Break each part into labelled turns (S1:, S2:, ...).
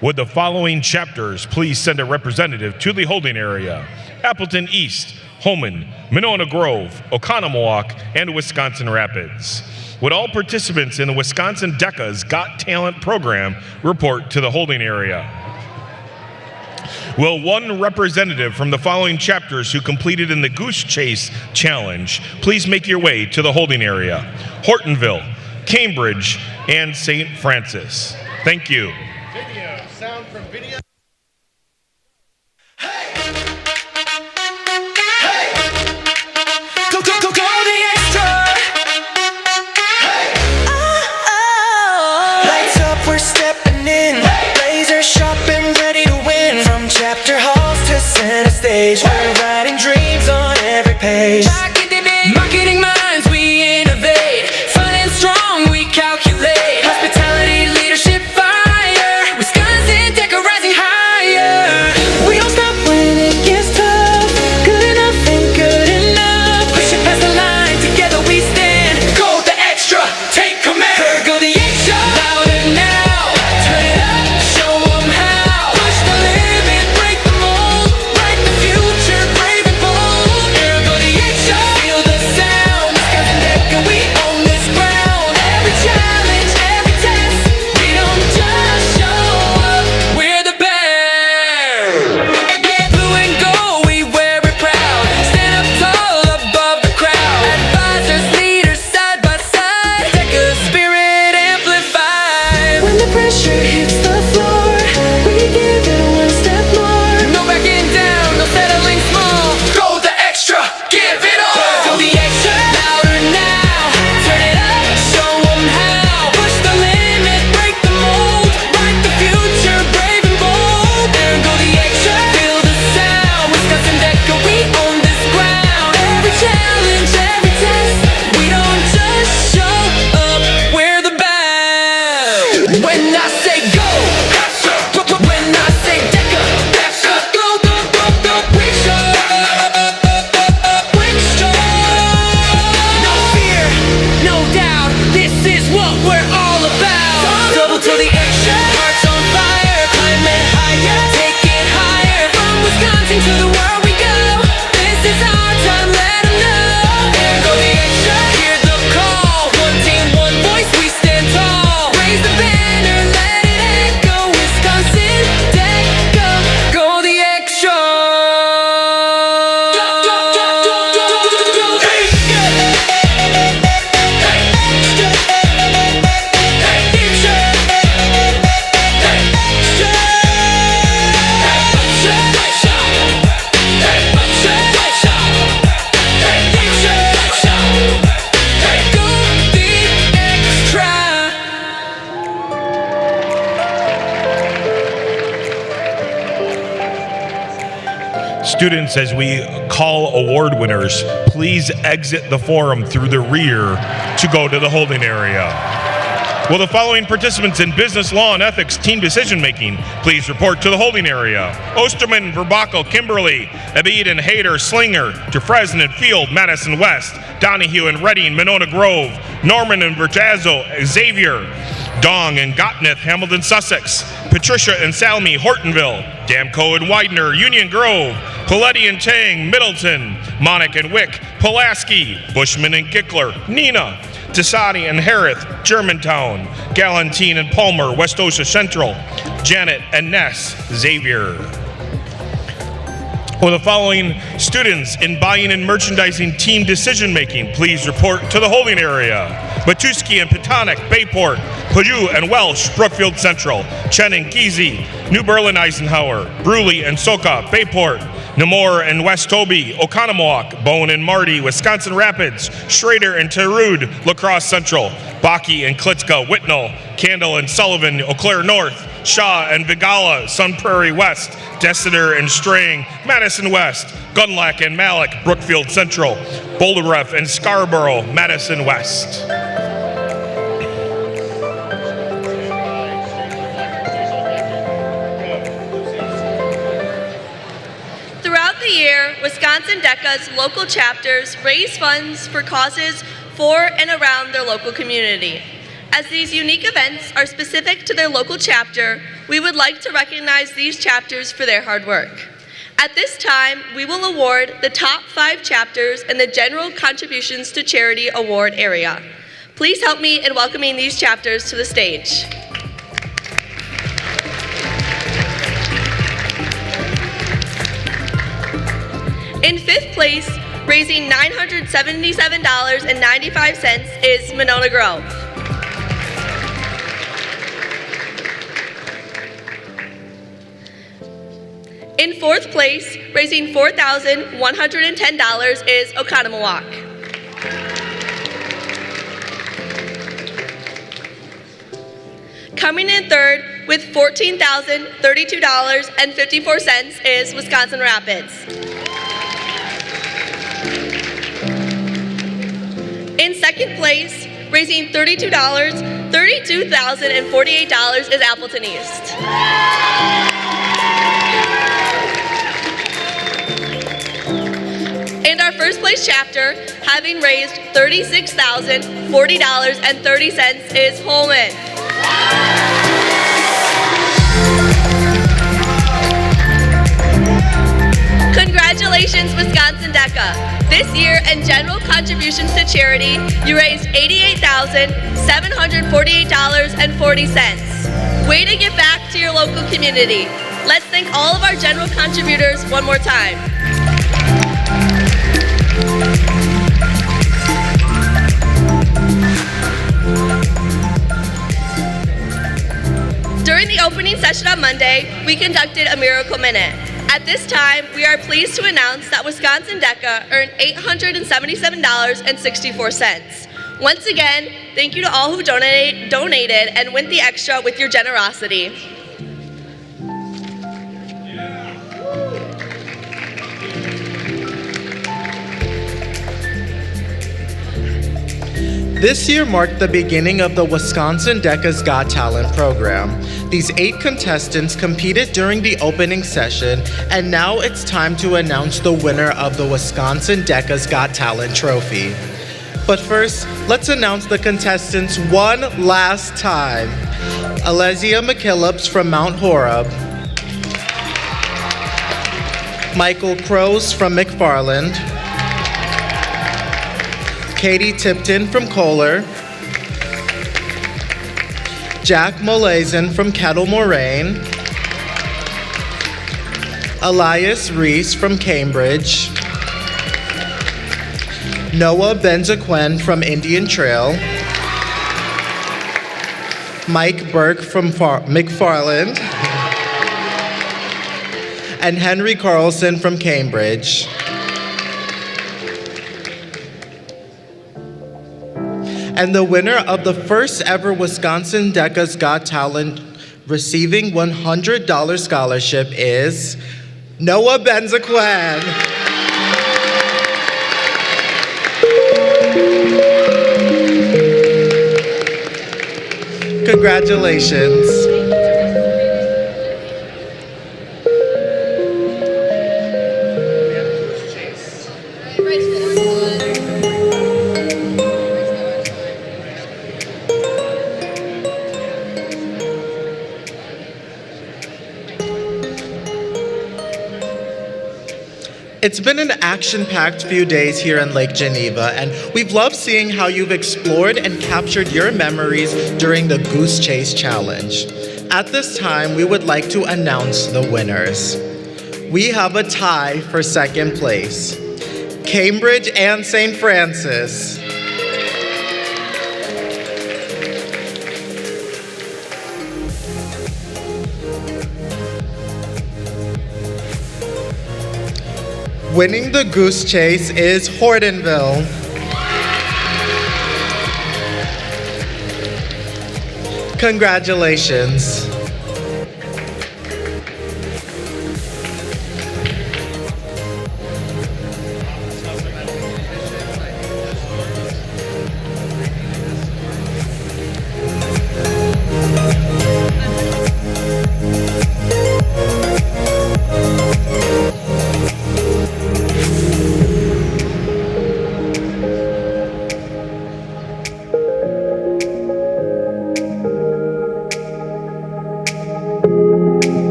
S1: Would the following chapters please send a representative to the holding area? Appleton East, Holman, Monona Grove, Oconomowoc, and Wisconsin Rapids. Would all participants in the Wisconsin DECA's Got Talent program report to the holding area? Will one representative from the following chapters who completed in the Goosechase challenge please make your way to the holding area? Hortonville, Cambridge, and St. Francis. Thank you.
S2: Video, sound from video.
S3: Center stage, we're writing dreams on every page. Marketing minds, we innovate. Fun and strong, we calculate. Hospitality, leadership, fire. Wisconsin, DECA rising higher. We don't stop when it gets tough. Good enough ain't good enough. Push it past the line, together we stand. Go the extra, take command. Go the extra, louder now. Turn it up, show them how. Push the limit, break the mold.
S1: Students, as we call award winners, please exit the forum through the rear to go to the holding area. Will the following participants in business, law, and ethics team decision making please report to the holding area? Osterman, Verbakel, Kimberly, Abid and Hayter, Slinger, Dufresne and Field, Madison West, Donahue and Reading, Monona Grove, Norman and Bertazzo, Xavier, Dong and Gotneth, Hamilton, Sussex, Patricia and Salmi, Hortonville, Damco and Widener, Union Grove, Paletti and Tang, Middleton, Monick and Wick, Pulaski, Bushman and Gickler, Neenah, Tisani and Harith, Germantown, Galantine and Palmer, West Osha Central, Janet and Ness, Xavier. Will the following students in buying and merchandising team decision making please report to the holding area? Matuski and Petonic, Bayport, Purdue and Welsh, Brookfield Central, Chen and Kesey, New Berlin Eisenhower, Bruley and Soka, Bayport, Namor and West Toby, Oconomowoc, Bowen and Marty, Wisconsin Rapids, Schrader and Terud, La Crosse Central, Baki and Klitzka, Whitnall, Candle and Sullivan, Eau Claire North, Shaw and Vigala, Sun Prairie West, Dessiter and Strang, Madison West, Gunlack and Malik, Brookfield Central, Boulderref and Scarborough, Madison West.
S4: Throughout the year, Wisconsin DECA's local chapters raise funds for causes for and around their local community. As these unique events are specific to their local chapter, we would like to recognize these chapters for their hard work. At this time, we will award the top 5 chapters in the General Contributions to Charity Award area. Please help me in welcoming these chapters to the stage. In 5th place, raising $977.95 is Monona Grove. In 4th place, raising $4,110 is Oconomowoc. Coming in 3rd with $14,032.54 is Wisconsin Rapids. In 2nd place, raising $32,048 is Appleton East. And our 1st place chapter, having raised $36,040.30 is Holman. Congratulations, Wisconsin DECA. This year, in general contributions to charity, you raised $88,748.40. Way to give back to your local community. Let's thank all of our general contributors one more time. During the opening session on Monday, we conducted a Miracle Minute. At this time, we are pleased to announce that Wisconsin DECA earned $877.64. Once again, thank you to all who donated and went the extra with your generosity.
S5: This year marked the beginning of the Wisconsin DECA's Got Talent program. These 8 contestants competed during the opening session, and now it's time to announce the winner of the Wisconsin DECA's Got Talent trophy. But first, let's announce the contestants one last time. Alesia McKillops from Mount Horeb, Michael Crows from McFarland, Katie Tipton from Kohler, Jack Molazin from Kettle Moraine, Elias Reese from Cambridge, Noah Benzaquin from Indian Trail, Mike Burke from McFarland, and Henry Carlson from Cambridge. And the winner of the first ever Wisconsin DECA's Got Talent receiving $100 scholarship is Noah Benzaquin. Congratulations. It's been an action-packed few days here in Lake Geneva, and we've loved seeing how you've explored and captured your memories during the Goosechase Challenge. At this time, we would like to announce the winners. We have a tie for second place. Cambridge and St. Francis. Winning the Goosechase is Hortonville. Congratulations.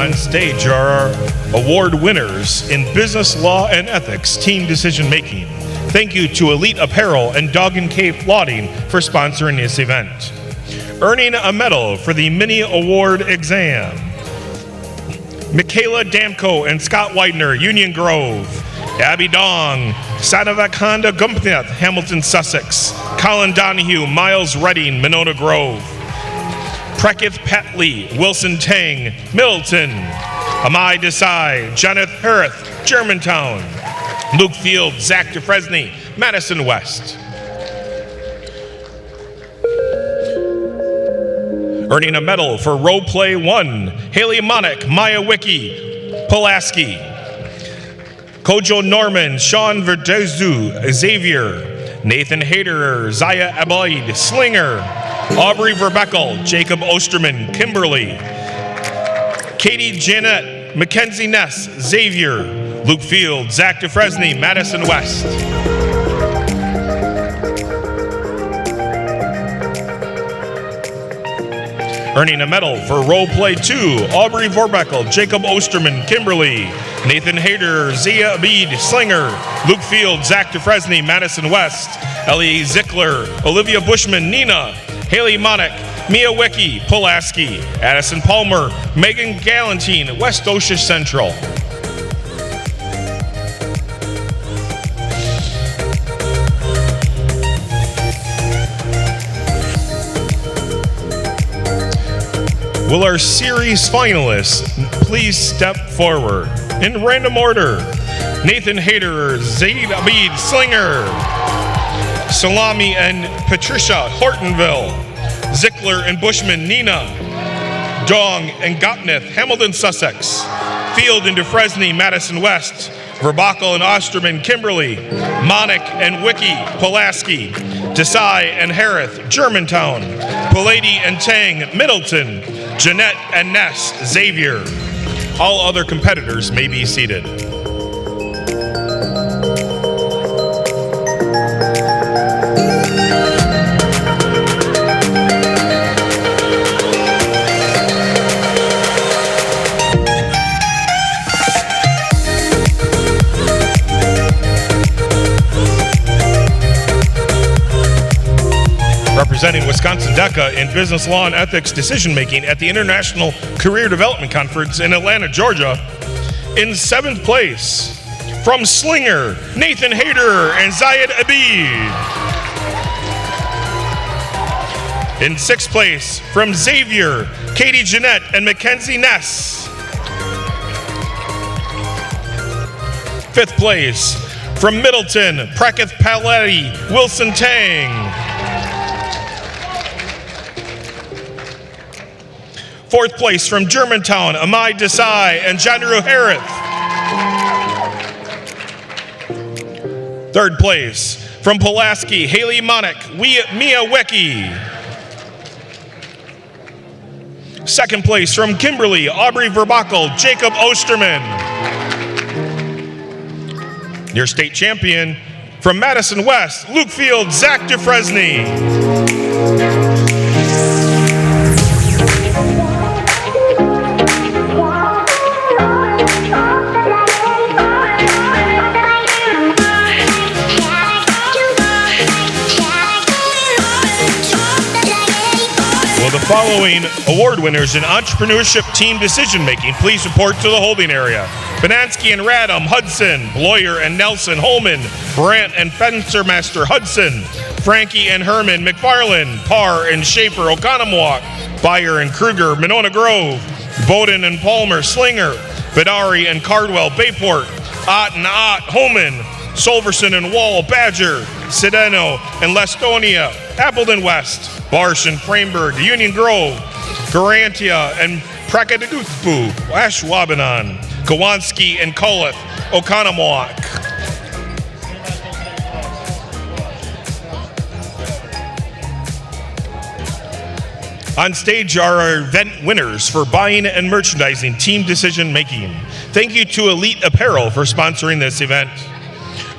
S1: On stage are our award winners in business law and ethics, team decision making. Thank you to Elite Apparel and Dog and Cave Flooding for sponsoring this event. Earning a medal for the mini award exam, Michaela Damko and Scott Widener, Union Grove. Abby Dong, Sadavakanda Gumpnath, Hamilton, Sussex. Colin Donahue, Miles Redding, Monona Grove. Prekith Patley, Wilson Tang, Middleton. Amai Desai, Jonathan Harith, Germantown. Luke Field, Zach DeFresney, Madison West. Earning a medal for Role Play 1, Haley Monick, Maya Wicki, Pulaski. Kojo Norman, Sean Verdezu, Xavier. Nathan Haderer, Zaya Aboid, Slinger. Aubrey Verbeckel, Jacob Osterman, Kimberly. Katie Janet, Mackenzie Ness, Xavier. Luke Field, Zach DeFresney, Madison West. Earning a medal for Role Play 2, Aubrey Verbeckel, Jacob Osterman, Kimberly. Nathan Hader, Zia Abid, Slinger. Luke Field, Zach DeFresney, Madison West. Ellie Zickler, Olivia Bushman, Nina. Haley Monick, Mia Wicki, Pulaski. Addison Palmer, Megan Galantine, West Osha Central. Will our series finalists please step forward? In random order, Nathan Haderer, Zaid Abid, Slinger. Salami and Patricia, Hortonville. Zickler and Bushman, Nina. Dong and Gopnith, Hamilton, Sussex. Field and DeFresney, Madison West. Verbackel and Osterman, Kimberly. Monick and Wicki, Pulaski. Desai and Harith, Germantown. Pallady and Tang, Middleton. Jeanette and Ness, Xavier. All other competitors may be seated. Representing Wisconsin DECA in business law and ethics decision making at the International Career Development Conference in Atlanta, Georgia. In 7th place, from Slinger, Nathan Hader and Zayed Abid. In 6th place, from Xavier, Katie Jeanette and Mackenzie Ness. 5th place, from Middleton, Prekith Paletti, Wilson Tang. 4th place from Germantown, Amai Desai and Jandru Harith. 3rd place from Pulaski, Haley Monick, Mia Wecki. 2nd place from Kimberly, Aubrey Verbackel, Jacob Osterman. Your state champion from Madison West, Luke Field, Zach DeFresney. The following award winners in entrepreneurship team decision making, please report to the holding area. Banansky and Radom, Hudson. Bloyer and Nelson, Holman. Brandt and Fencermaster, Hudson. Frankie and Herman, McFarland. Parr and Schaefer, Oconomowoc. Byer and Kruger, Monona Grove. Bowden and Palmer, Slinger. Vidari and Cardwell, Bayport. Ott and Ott, Holman. Solverson and Wall, Badger. Sedeno and Lestonia, Appleton West. Barsh and Frameburg, Union Grove. Garantia and Prakadagutpu, Ashwaubenon. Kowalski and Coleth, Oconomowoc. On stage are our event winners for buying and merchandising team decision making. Thank you to Elite Apparel for sponsoring this event.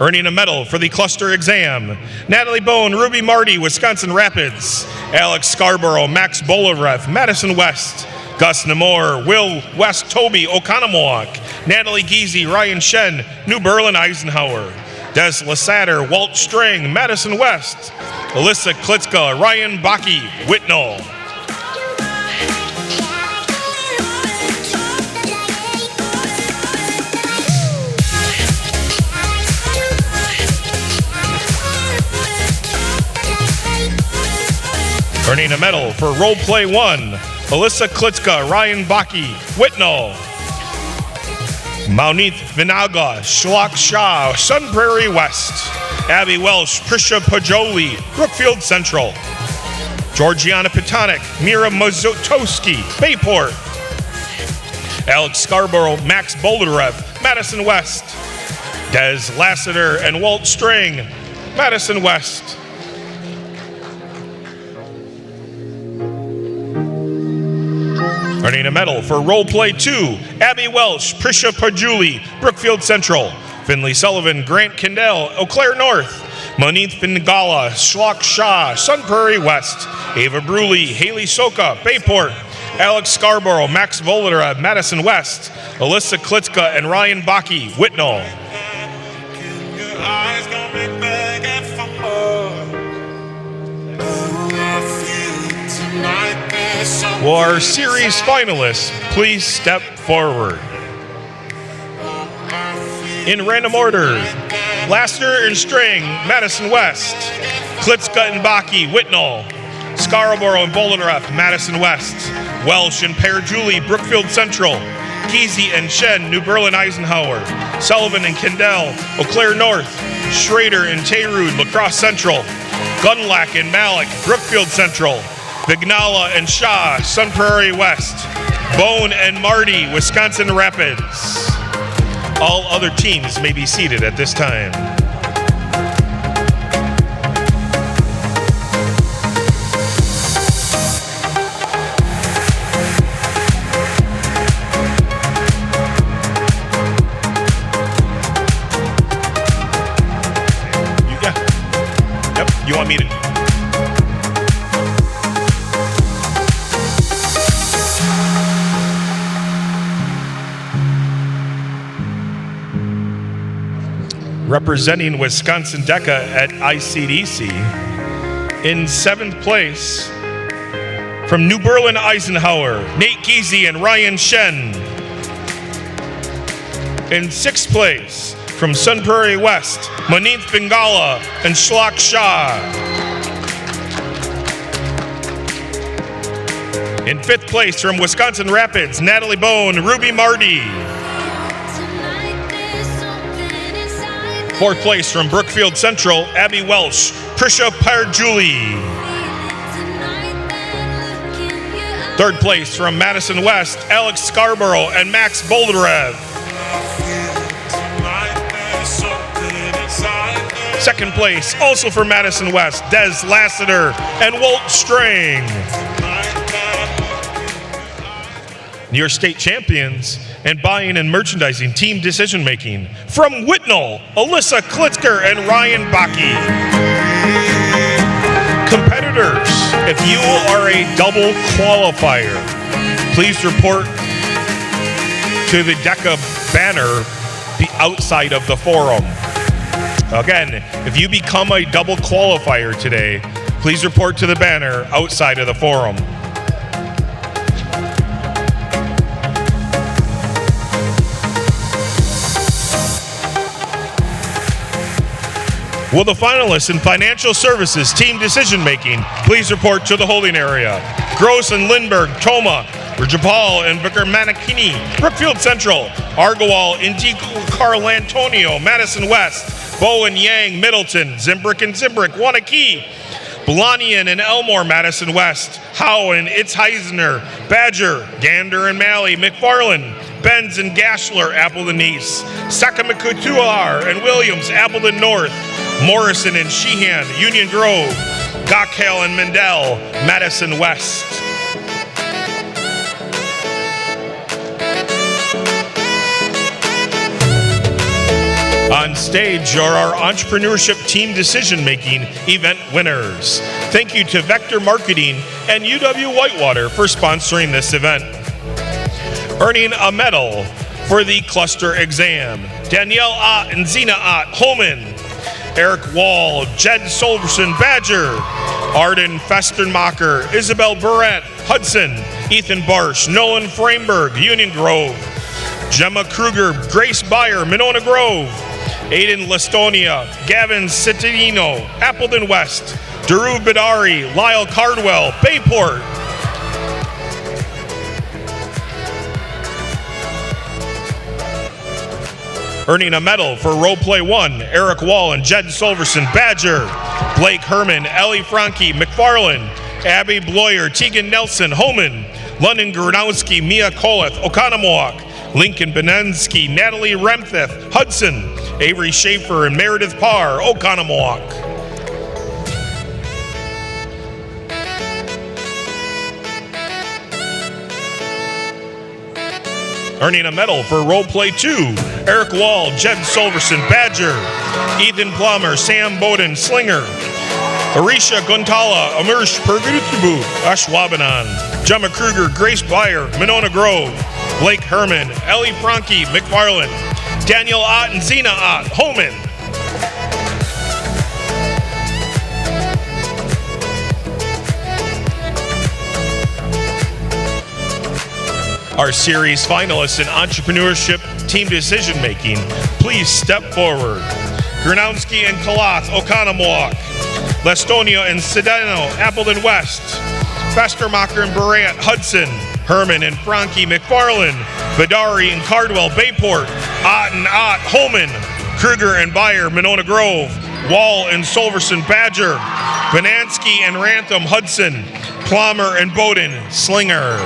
S1: Earning a medal for the cluster exam, Natalie Bone, Ruby Marty, Wisconsin Rapids. Alex Scarborough, Max Bolereth, Madison West. Gus Namor, Will West Toby, Oconomowoc, Natalie Giese, Ryan Shen, New Berlin Eisenhower, Des Lassater, Walt Strang, Madison West, Alyssa Klitzka, Ryan Baki, Whitnall. Earning a medal for Role Play 1, Alyssa Klitzka, Ryan Baki, Whitnall. Maunith Vinaga, Shlok Shah, Sun Prairie West. Abby Welsh, Prisha Pajoli, Brookfield Central. Georgiana Patanik, Mira Mazotowski, Bayport. Alex Scarborough, Max Bolderev, Madison West. Des Lassiter and Walt Strang, Madison West. Earning a medal for Role Play 2, Abby Welsh, Prisha Pajuli, Brookfield Central. Finley Sullivan, Grant Kendall, Eau Claire North. Monith Fingala, Shlok Shah, Sun Prairie West. Ava Bruley, Haley Soka, Bayport. Alex Scarborough, Max Volera, Madison West. Alyssa Klitzka and Ryan Baki, Whitnall. Will our series finalists please step forward? In random order, Lassiter and Strang, Madison West. Klitzka and Baki, Whitnall. Scarborough and Boldenreff, Madison West. Welsh and Perjuli, Brookfield Central. Giese and Shen, New Berlin Eisenhower. Sullivan and Kendall, Eau Claire North. Schrader and Tayrud, La Crosse Central. Gunlack and Malik, Brookfield Central. Vignala and Shaw, Sun Prairie West. Bone and Marty, Wisconsin Rapids. All other teams may be seated at this time. Yep, you want me to... Representing Wisconsin DECA at ICDC, in 7th place, from New Berlin Eisenhower, Nate Giese and Ryan Shen. In 6th place, from Sun Prairie West, Monith Bengala and Shlok Shah. In 5th place, from Wisconsin Rapids, Natalie Bone, Ruby Marty. 4th place from Brookfield Central, Abby Welsh, Prisha Parjuli. 3rd place from Madison West, Alex Scarborough and Max Bolderev. 2nd place, also for Madison West, Des Lassiter and Walt Strang. Your state champions and buying and merchandising team decision making from Whitnall, Alyssa Klitzker and Ryan Baki. Competitors, if you are a double qualifier, please report to the DECA banner outside of the forum. Again, if you become a double qualifier today, please report to the banner outside of the forum. Will the finalists in financial services team decision making please report to the holding area? Gross and Lindbergh, Toma, Rajapal and Vicar Manakini, Brookfield Central, Argowal, Intico, Carl Antonio, Madison West, Bow and Yang, Middleton, Zimbrick and Zimbrick, Wanakee, Blanian and Elmore, Madison West, Howe and Itzheisner, Badger, Gander and Malley, McFarland, Benz and Gashler, Appleton East, Sakamakatuar and Williams, Appleton North, Morrison and Sheehan, Union Grove, Gockhale and Mendel, Madison West. On stage are our entrepreneurship team decision-making event winners. Thank you to Vector Marketing and UW Whitewater for sponsoring this event. Earning a medal for the cluster exam, Danielle Ott and Zena Ott, Holman. Eric Wall, Jed Solverson, Badger. Arden Festenmacher, Isabel Burrett, Hudson. Ethan Barsh, Nolan Frameberg, Union Grove. Gemma Kruger, Grace Beyer, Monona Grove. Aiden Lastonia, Gavin Citadino, Appleton West. Daru Bidari, Lyle Cardwell, Bayport. Earning a medal for Role Play 1, Eric Wall and Jed Solverson, Badger. Blake Herman, Ellie Franke, McFarland. Abby Bloyer, Tegan Nelson, Homan. London Gronowski, Mia Koleth, Oconomowoc. Lincoln Benensky, Natalie Remtheth, Hudson. Avery Schaefer and Meredith Parr, Oconomowoc. Earning a medal for Role Play 2, Eric Wall, Jed Solverson, Badger. Ethan Plummer, Sam Bowden, Slinger. Arisha Guntala, Amirsh Pergutubu, Ashwabanon. Gemma Kruger, Grace Beyer, Monona Grove. Blake Herman, Ellie Franke, McFarland. Daniel Ott and Zena Ott, Holman. Our series finalists in entrepreneurship, team decision making, please step forward. Gronowski and Kalath, Oconomowoc. Lastonia and Sedano, Appleton West. Festermacher and Barrett, Hudson. Herman and Franke, McFarland. Vidari and Cardwell, Bayport. Ott and Ott, Holman. Kruger and Beyer, Monona Grove. Wall and Solverson, Badger. Benansky and Rantham, Hudson. Plummer and Bowden, Slinger.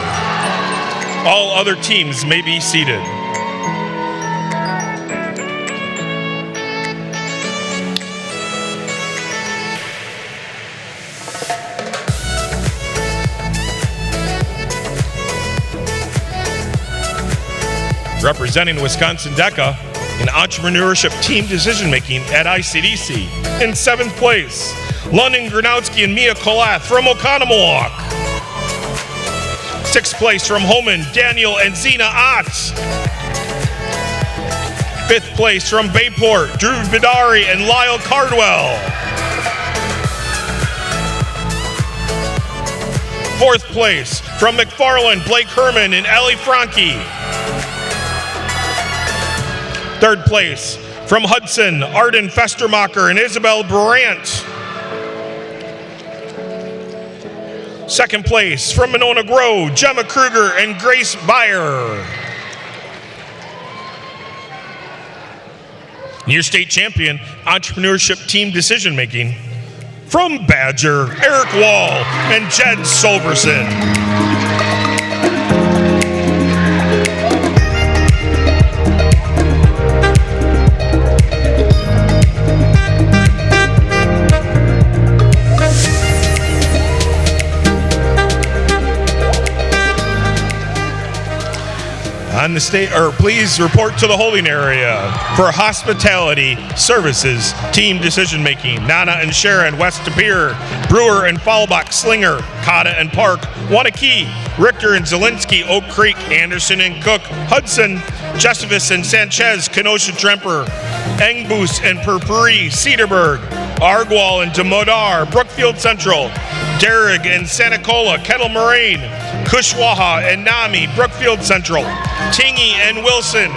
S1: All other teams may be seated. Representing Wisconsin DECA in entrepreneurship team decision-making at ICDC. In 7th place, London Gronowski and Mia Kolath from Oconomowoc. 6th place from Holman, Daniel and Zena Ott. 5th place from Bayport, Drew Bidari and Lyle Cardwell. 4th place from McFarland, Blake Herman and Ellie Franke. 3rd place from Hudson, Arden Festermacher and Isabel Brandt. 2nd place from Monona Grove, Gemma Kruger and Grace Beyer. Your state champion, entrepreneurship team decision making, from Badger, Eric Wall and Jed Solverson. On the state, or please report to the holding area for hospitality, services, team decision making. Nana and Sharon, West Tapir, Brewer and Fallbach, Slinger, Cotta and Park, Wanakee, Richter and Zielinski, Oak Creek, Anderson and Cook, Hudson, Jessuvis and Sanchez, Kenosha Tremper, Engboos and Purpuri, Cedarburg, Argual and Demodar, Brookfield Central, Derrig and Santa Cola, Kettle Moraine, Cushwaha and Nami, Brookfield Central, Tingy and Wilson,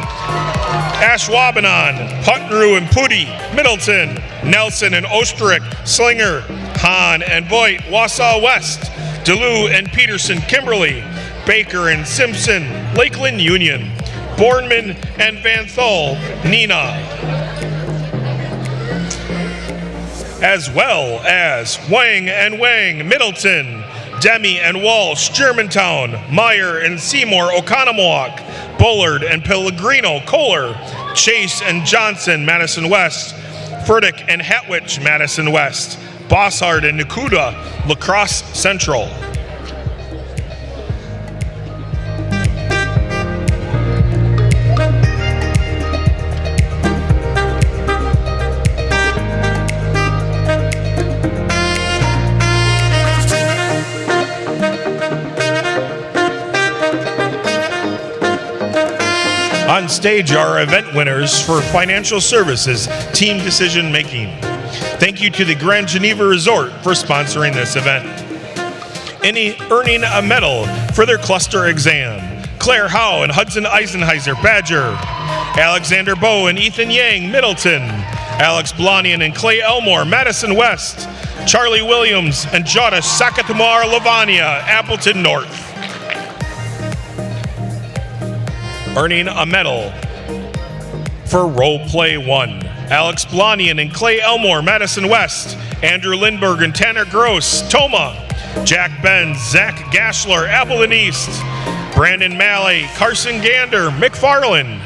S1: Ashwaubenon, Putnam and Putty, Middleton, Nelson and Osterich, Slinger, Hahn and Voigt, Wausau West, Duluth and Peterson, Kimberly, Baker and Simpson, Lakeland Union, Bourneman and Van Thol, Nina, as well as Wang and Wang, Middleton, Demi and Walsh, Germantown, Meyer and Seymour, Oconomowoc, Bullard and Pellegrino, Kohler, Chase and Johnson, Madison West, Furtick and Hatwich, Madison West, Bossard and Nakuda, La Crosse Central. On stage are event winners for financial services team decision making. Thank you to the Grand Geneva Resort for sponsoring this event. Earning a medal for their cluster exam: Claire Howe and Hudson Eisenheiser, Badger; Alexander Bowe and Ethan Yang, Middleton; Alex Blanian and Clay Elmore, Madison West; Charlie Williams and Jota Sakatamar Lavania, Appleton North. Earning a medal for Role Play 1: Alex Blanian and Clay Elmore, Madison West; Andrew Lindberg and Tanner Gross, Toma; Jack Benz, Zach Gashler, Appleton East; Brandon Malley, Carson Gander, McFarland.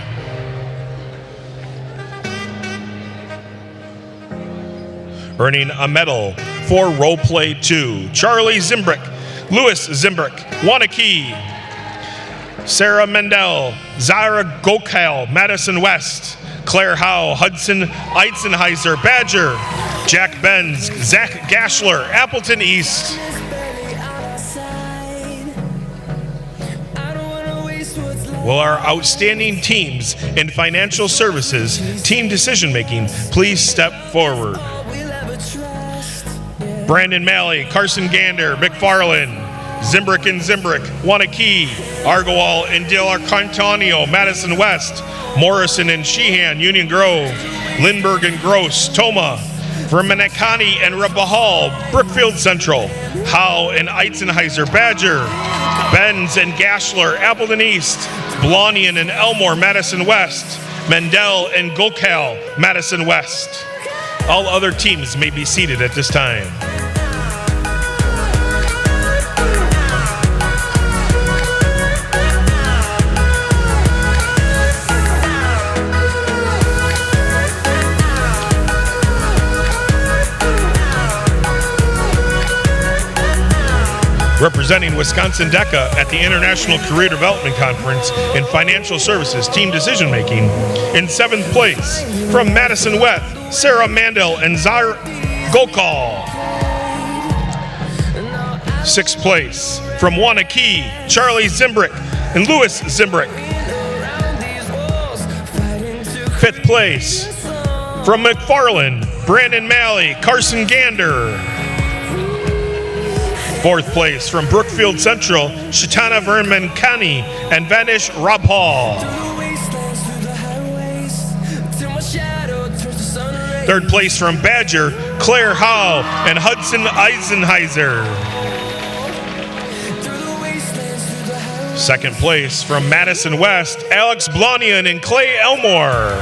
S1: Earning a medal for Role Play 2: Charlie Zimbrick, Lewis Zimbrick, Wanakee; Sarah Mendel, Zara Gokal, Madison West; Claire Howe, Hudson Eisenheiser, Badger; Jack Benz, Zach Gashler, Appleton East. Will our outstanding teams in financial services team decision making please step forward? Brandon Malley, Carson Gander, McFarland; Zimbrick and Zimbrick, Wanakee; Argowal and De La Cantonio, Madison West; Morrison and Sheehan, Union Grove; Lindbergh and Gross, Toma; Vermanicani and Rabahal, Brookfield Central; Howe and Eisenheiser, Badger; Benz and Gashler, Appleton East; Blanian and Elmore, Madison West; Mendel and Gokal, Madison West. All other teams may be seated at this time. Representing Wisconsin DECA at the International Career Development Conference in Financial Services Team Decision Making, in 7th place, from Madison West, Sarah Mandel and Zara Gokal. 6th place, from Wanakee, Charlie Zimbrick and Lewis Zimbrick. 5th place, from McFarland, Brandon Malley, Carson Gander. 4th place, from Brookfield Central, Shatana Vermanicani and Vanish Rabhal. 3rd place, from Badger, Claire Howe and Hudson Eisenheiser. 2nd place, from Madison West, Alex Blanian and Clay Elmore.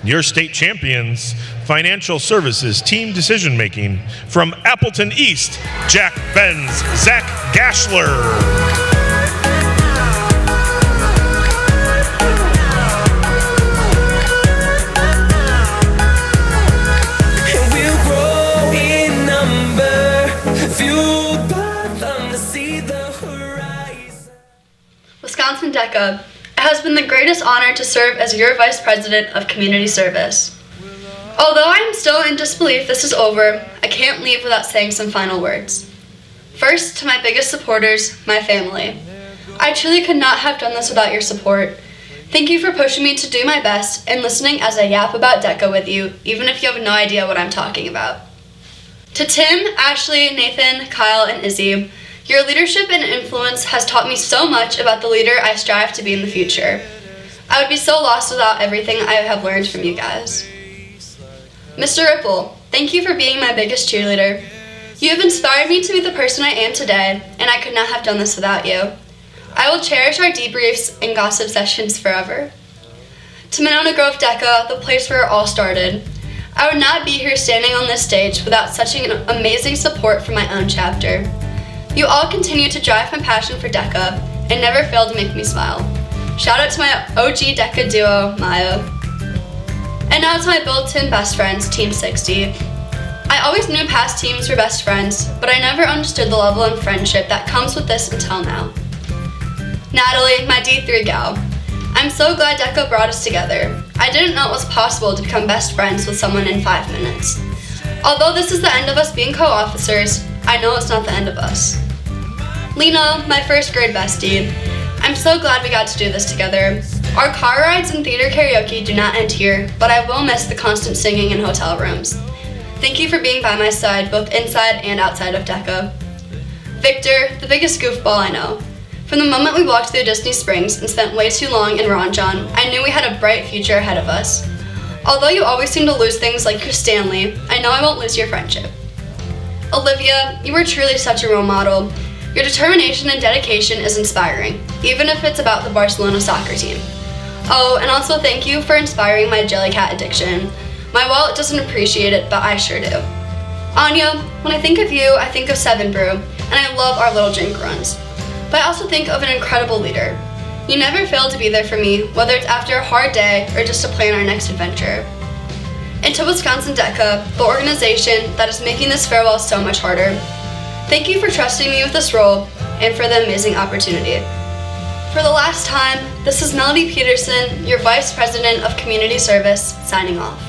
S1: Your state champions, Financial Services Team Decision Making, from Appleton East, Jack Benz, Zach Gashler.
S3: We'll grow in number, fueled by them to see the horizon.
S6: Wisconsin DECA, it has been the greatest honor to serve as your Vice President of Community Service. Although I am still in disbelief this is over, I can't leave without saying some final words. First, to my biggest supporters, my family. I truly could not have done this without your support. Thank you for pushing me to do my best and listening as I yap about DECA with you, even if you have no idea what I'm talking about. To Tim, Ashley, Nathan, Kyle, and Izzy, your leadership and influence has taught me so much about the leader I strive to be in the future. I would be so lost without everything I have learned from you guys. Mr. Ripple, thank you for being my biggest cheerleader. You have inspired me to be the person I am today, and I could not have done this without you. I will cherish our debriefs and gossip sessions forever. To Monona Grove DECA, the place where it all started, I would not be here standing on this stage without such an amazing support from my own chapter. You all continue to drive my passion for DECA and never fail to make me smile. Shout out to my OG DECA duo, Maya. And now to my built-in best friends, Team 60. I always knew past teams were best friends, but I never understood the level of friendship that comes with this until now. Natalie, my D3 gal. I'm so glad DECA brought us together. I didn't know it was possible to become best friends with someone in 5 minutes. Although this is the end of us being co-officers, I know it's not the end of us. Lena, my first grade bestie. I'm so glad we got to do this together. Our car rides and theater karaoke do not end here, but I will miss the constant singing in hotel rooms. Thank you for being by my side, both inside and outside of DECA. Victor, the biggest goofball I know. From the moment we walked through Disney Springs and spent way too long in Ron John, I knew we had a bright future ahead of us. Although you always seem to lose things like your Stanley, I know I won't lose your friendship. Olivia, you are truly such a role model. Your determination and dedication is inspiring, even if it's about the Barcelona soccer team. Oh, and also thank you for inspiring my Jellycat addiction. My wallet doesn't appreciate it, but I sure do. Anya, when I think of you, I think of 7 Brew, and I love our little drink runs. But I also think of an incredible leader. You never fail to be there for me, whether it's after a hard day or just to plan our next adventure. And to Wisconsin DECA, the organization that is making this farewell so much harder, thank you for trusting me with this role and for the amazing opportunity. For the last time, this is Melody Peterson, your Vice President of Community Service, signing off.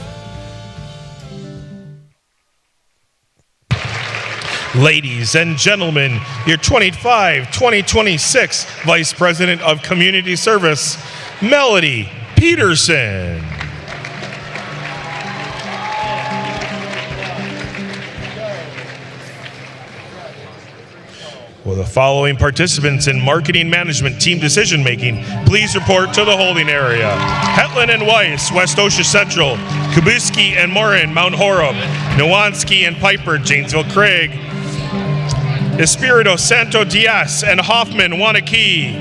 S1: Ladies and gentlemen, your 2026 Vice President of Community Service, Melody Peterson. Will the following participants in marketing management team decision making please report to the holding area? Hetland and Weiss, West Osha Central. Kubuski and Morin, Mount Horeb. Nowansky and Piper, Janesville Craig. Espirito Santo Diaz and Hoffman, Wanakee.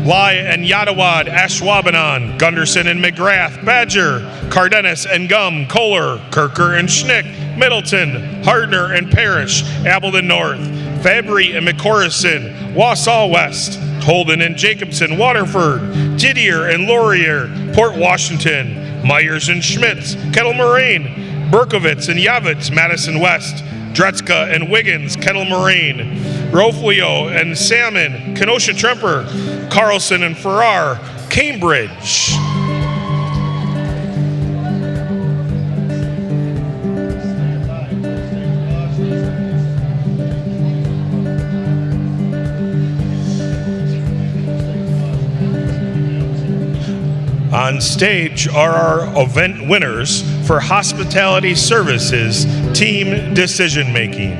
S1: Lai and Yadawad, Ashwaubenon. Gunderson and McGrath, Badger. Cardenas and Gum, Kohler. Kirker and Schnick, Middleton. Hardner and Parrish, Appleton North. Fabry and McCorrison, Wausau West. Holden and Jacobson, Waterford. Didier and Laurier, Port Washington. Myers and Schmitz, Kettle Moraine. Berkowitz and Yavitz, Madison West. Dretzka and Wiggins, Kettle Moraine. Roflio and Salmon, Kenosha Tremper. Carlson and Farrar, Cambridge. On stage are our event winners for Hospitality Services Team Decision Making.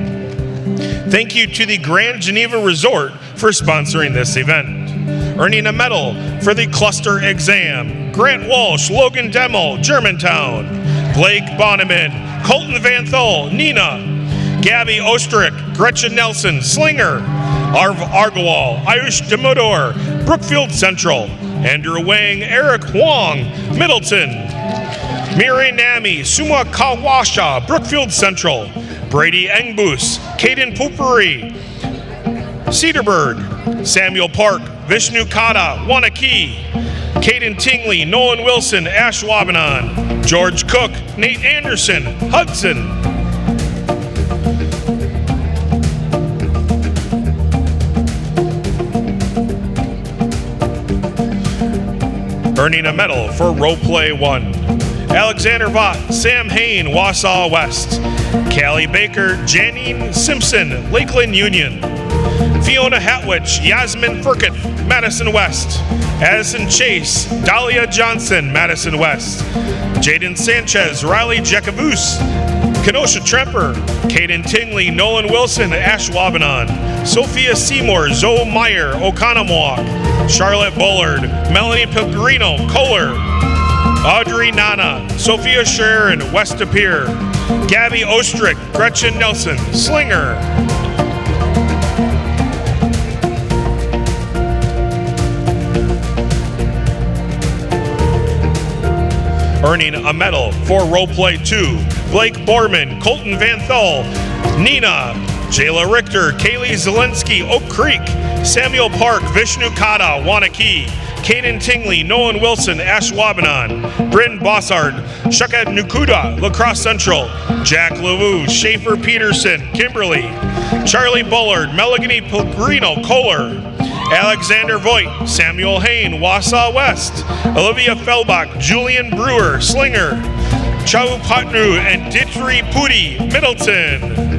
S1: Thank you to the Grand Geneva Resort for sponsoring this event. Earning a medal for the cluster exam, Grant Walsh, Logan Demmel, Germantown. Blake Bonneman, Colton Van Thol, Neenah. Gabby Ostrick, Gretchen Nelson, Slinger. Arv Argawal, Ayush Demodor, Brookfield Central. Andrew Wang, Eric Huang, Middleton. Miri Nami, Suma Kawasha, Brookfield Central. Brady Engbus, Caden Poopery, Cedarburg. Samuel Park, Vishnu Kata, Wanakee. Caden Tingley, Nolan Wilson, Ashwaubenon. George Cook, Nate Anderson, Hudson. Earning a medal for Role Play 1. Alexander Vaught, Sam Hain, Wausau West. Callie Baker, Janine Simpson, Lakeland Union. Fiona Hatwich, Yasmin Furkett, Madison West. Addison Chase, Dahlia Johnson, Madison West. Jaden Sanchez, Riley Jacobus, Kenosha Tremper. Caden Tingley, Nolan Wilson, Ashwaubenon. Sophia Seymour, Zoe Meyer, Oconomowoc. Charlotte Bullard, Melanie Pellegrino, Kohler. Audrey Nana, Sophia Sharon, West Appear. Gabby Ostrick, Gretchen Nelson, Slinger. Earning a medal for Role Play 2, Blake Borman, Colton Van Thol, Neenah. Jayla Richter, Kaylee Zelensky, Oak Creek. Samuel Park, Vishnu Kata, Wanakee. Caden Tingley, Nolan Wilson, Ashwaubenon. Bryn Bossard, Shukad Nukuda, La Crosse Central. Jack Lavu, Schaefer Peterson, Kimberly. Charlie Bullard, Meligany Pellegrino, Kohler. Alexander Voigt, Samuel Hain, Wausau West. Olivia Felbach, Julian Brewer, Slinger. Chau Patnu and Ditri Pudi, Middleton.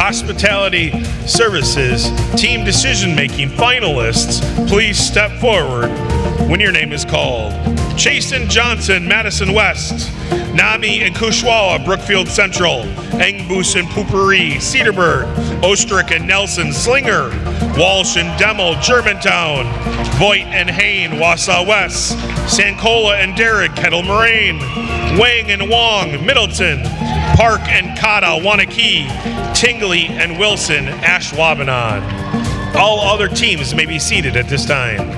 S1: Hospitality Services Team Decision-Making finalists, please step forward when your name is called. Chasen Johnson, Madison West. Nami and Kushwawa, Brookfield Central. Engbus and Poopery, Cedarburg. Ostrick and Nelson, Slinger. Walsh and Demmel, Germantown. Voigt and Hain, Wausau West. Sankola and Derrick, Kettle Moraine. Wang and Wong, Middleton. Park and Kata, Wanakee. Tingley and Wilson, Ashwaubenon. All other teams may be seated at this time.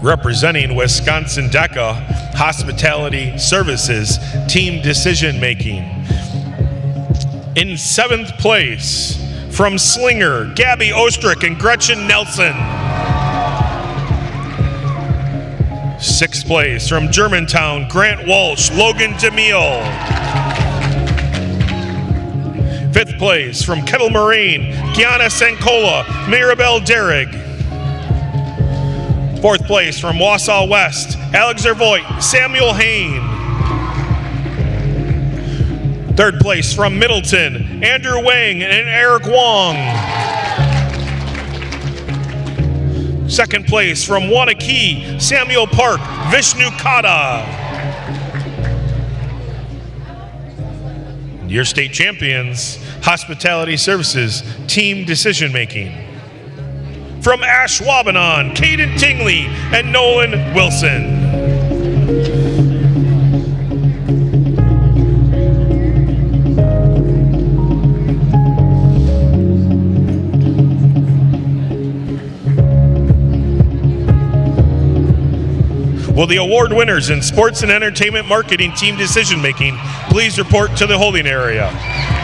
S1: Representing Wisconsin DECA Hospitality Services Team Decision Making. In 7th place, from Slinger, Gabby Ostrick and Gretchen Nelson. 6th place, from Germantown, Grant Walsh, Logan DeMille. 5th place, from Kettle Moraine, Kiana Sankola, Mirabelle Derrig. 4th place, from Wausau West, Alex Voigt, Samuel Hain. 3rd place, from Middleton, Andrew Wang and Eric Wong. 2nd place, from Wanakee, Samuel Park, Vishnu Kata. Your state champions, Hospitality Services, Team Decision Making. From Ashwaubenon, Caden Tingley and Nolan Wilson. Will the award winners in Sports and Entertainment Marketing Team Decision Making please report to the holding area?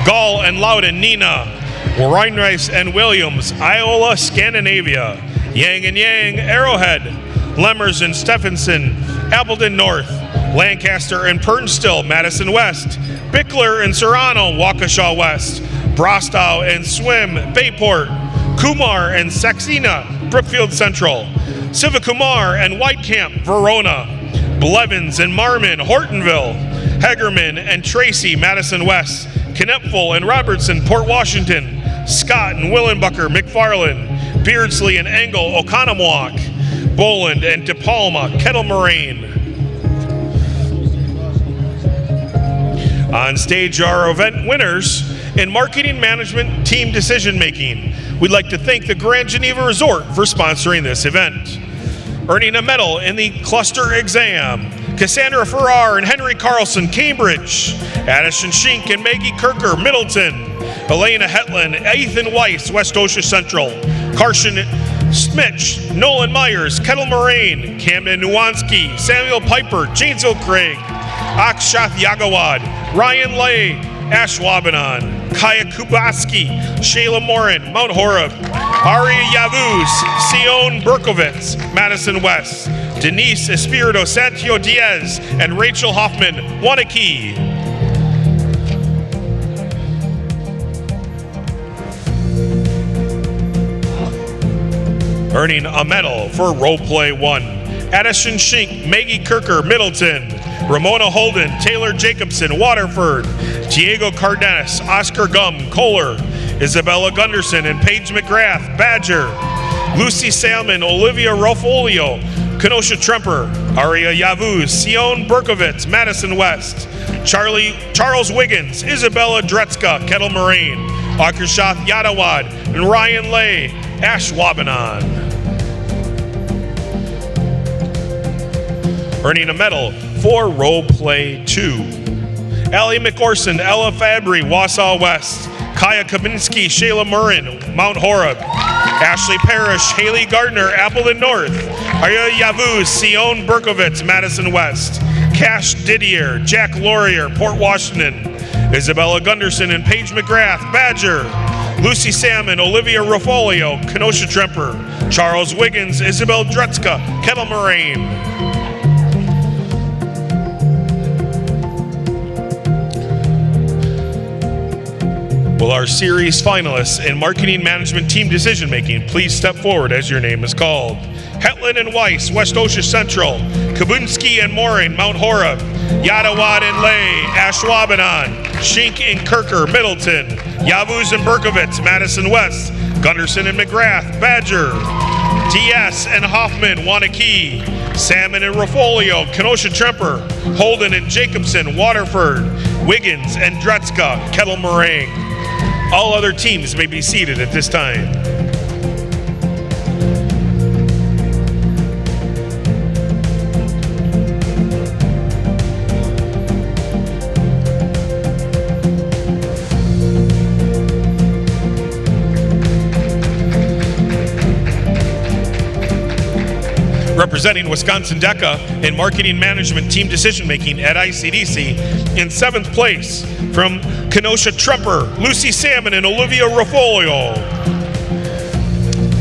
S1: Gall and Loudon, Nina. Reinreis and Williams, Iola, Scandinavia. Yang and Yang, Arrowhead. Lemmers and Stephenson, Appleton North. Lancaster and Pernstill, Madison West. Bickler and Serrano, Waukesha West. Brostow and Swim, Bayport. Kumar and Saxena, Brookfield Central. Sivakumar and Whitecamp, Verona. Blevins and Marmon, Hortonville. Hegerman and Tracy, Madison West. Knepfel and Robertson, Port Washington. Scott and Willenbucker, McFarland. Beardsley and Engel, Oconomowoc. Boland and DePalma, Kettle Moraine. On stage are our event winners in Marketing Management Team Decision Making. We'd like to thank the Grand Geneva Resort for sponsoring this event. Earning a medal in the cluster exam, Cassandra Farrar and Henry Carlson, Cambridge. Addison Schink and Maggie Kirker, Middleton. Elena Hetland, Ethan Weiss, West Osha Central. Carson Smitch, Nolan Myers, Kettle Moraine. Camden Nuwansky, Samuel Piper, Janesville Craig. Akshath Yagawad, Ryan Lay, Ashwaubenon. Kaya Kubaski, Shayla Morin, Mount Horeb. Aria Yavuz, Sion Berkovitz, Madison West. Denise Espirito Sancho Diaz and Rachel Hoffman, Wanakee. Earning a medal for Role Play 1, Addison Schink, Maggie Kirker, Middleton. Ramona Holden, Taylor Jacobson, Waterford. Diego Cardenas, Oscar Gum, Kohler. Isabella Gunderson and Paige McGrath, Badger. Lucy Salmon, Olivia Rofolio, Kenosha Tremper. Aria Yavuz, Sion Berkovitz, Madison West. Charles Wiggins, Isabella Dretzka, Kettle Moraine. Akershath Yadawad and Ryan Lay, Ashwaubenon. Earning a medal for Role Play 2. Allie McOrson, Ella Fabry, Wausau West. Kaya Kaminsky, Shayla Murrin, Mount Horeb. Ashley Parrish, Haley Gardner, Appleton North. Arya Yavuz, Sion Berkovitz, Madison West. Cash Didier, Jack Laurier, Port Washington. Isabella Gunderson and Paige McGrath, Badger. Lucy Salmon, Olivia Rofolio, Kenosha Tremper. Charles Wiggins, Isabel Dretzka, Kettle Moraine. Will our series finalists in marketing management team decision making please step forward as your name is called? Hetland and Weiss, West Osha Central. Kabunski and Morin, Mount Horeb. Yadawad and Lay, Ashwaubenon. Shink and Kirker, Middleton. Yavuz and Berkovitz, Madison West. Gunderson and McGrath, Badger. DS and Hoffman, Wanakee. Salmon and Rafolio, Kenosha Tremper. Holden and Jacobson, Waterford. Wiggins and Dretzka, Kettle Moraine. All other teams may be seated at this time. Representing Wisconsin DECA in marketing management team decision making at ICDC, in 7th place from Kenosha Tremper, Lucy Salmon and Olivia Rafolio.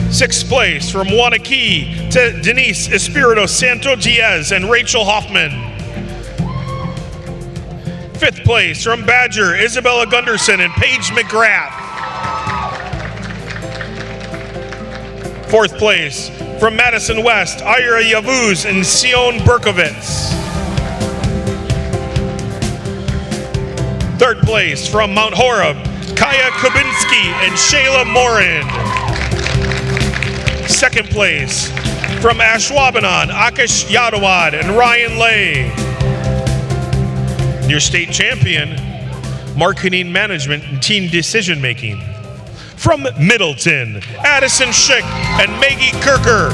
S1: 6th place from Wanakee to Denise Espirito Santo Diaz and Rachel Hoffman. 5th place from Badger, Isabella Gunderson and Paige McGrath. 4th place from Madison West, Ira Yavuz and Sion Berkovitz. 3rd place from Mount Horeb, Kaya Kubinski and Shayla Morin. 2nd place from Ashwaubenon, Akash Yadawad and Ryan Lay. Your state champion, marketing management and team decision making. From Middleton, Addison Schick and Maggie Kirker.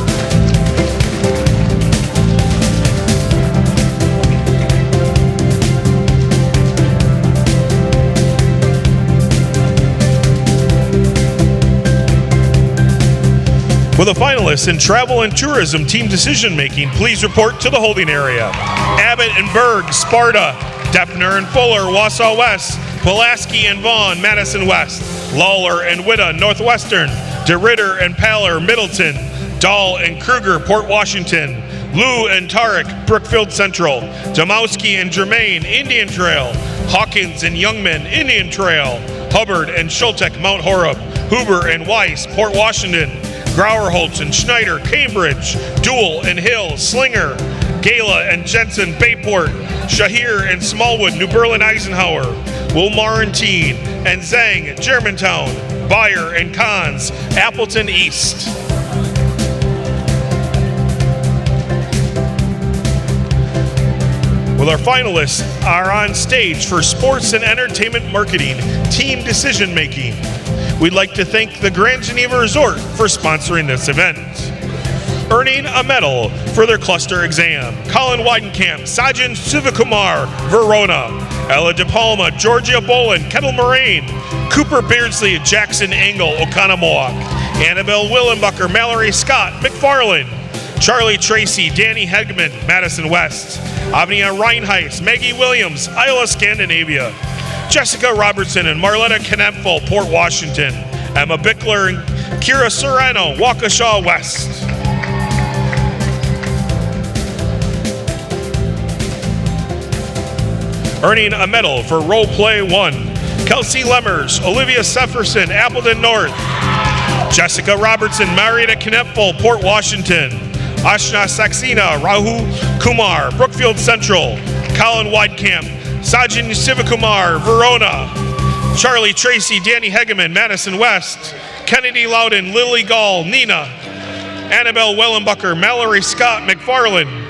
S1: Will the finalists in travel and tourism team decision making please report to the holding area? Abbott and Berg, Sparta. Deppner and Fuller, Wausau West. Pulaski and Vaughn, Madison West. Lawler and Witta, Northwestern. DeRitter and Paller, Middleton. Dahl and Kruger, Port Washington. Lou and Tarek, Brookfield Central. Domowski and Germain, Indian Trail. Hawkins and Youngman, Indian Trail. Hubbard and Schultek, Mount Horeb. Huber and Weiss, Port Washington. Grauerholtz and Schneider, Cambridge. Duell and Hill, Slinger. Gala and Jensen, Bayport. Shahir and Smallwood, New Berlin, Eisenhower. Wilmarantine and Zhang, Germantown. Bayer and Cons, Appleton East. Well, our finalists are on stage for sports and entertainment marketing team decision making. We'd like to thank the Grand Geneva Resort for sponsoring this event. Earning a medal for their cluster exam, Colin Weidenkamp, Sajin Sivakumar, Verona. Ella De Palma, Georgia Bolin, Kettle Moraine. Cooper Beardsley, Jackson Engel, Oconomowoc. Annabelle Willenbucker, Mallory Scott, McFarland. Charlie Tracy, Danny Hegman, Madison West. Avnia Reinheis, Maggie Williams, Iowa, Scandinavia. Jessica Robertson and Marletta Knepfel, Port Washington. Emma Bickler and Kira Serrano, Waukesha West. Earning a medal for Role Play 1, Kelsey Lemmers, Olivia Sefferson, Appleton North. Jessica Robertson, Marietta Knepfel, Port Washington. Ashna Saxena, Rahul Kumar, Brookfield Central. Colin Weidkamp, Sajin Sivakumar, Verona. Charlie Tracy, Danny Hegeman, Madison West. Kennedy Loudon, Lily Gall, Nina. Annabelle Wellenbucker, Mallory Scott, McFarland.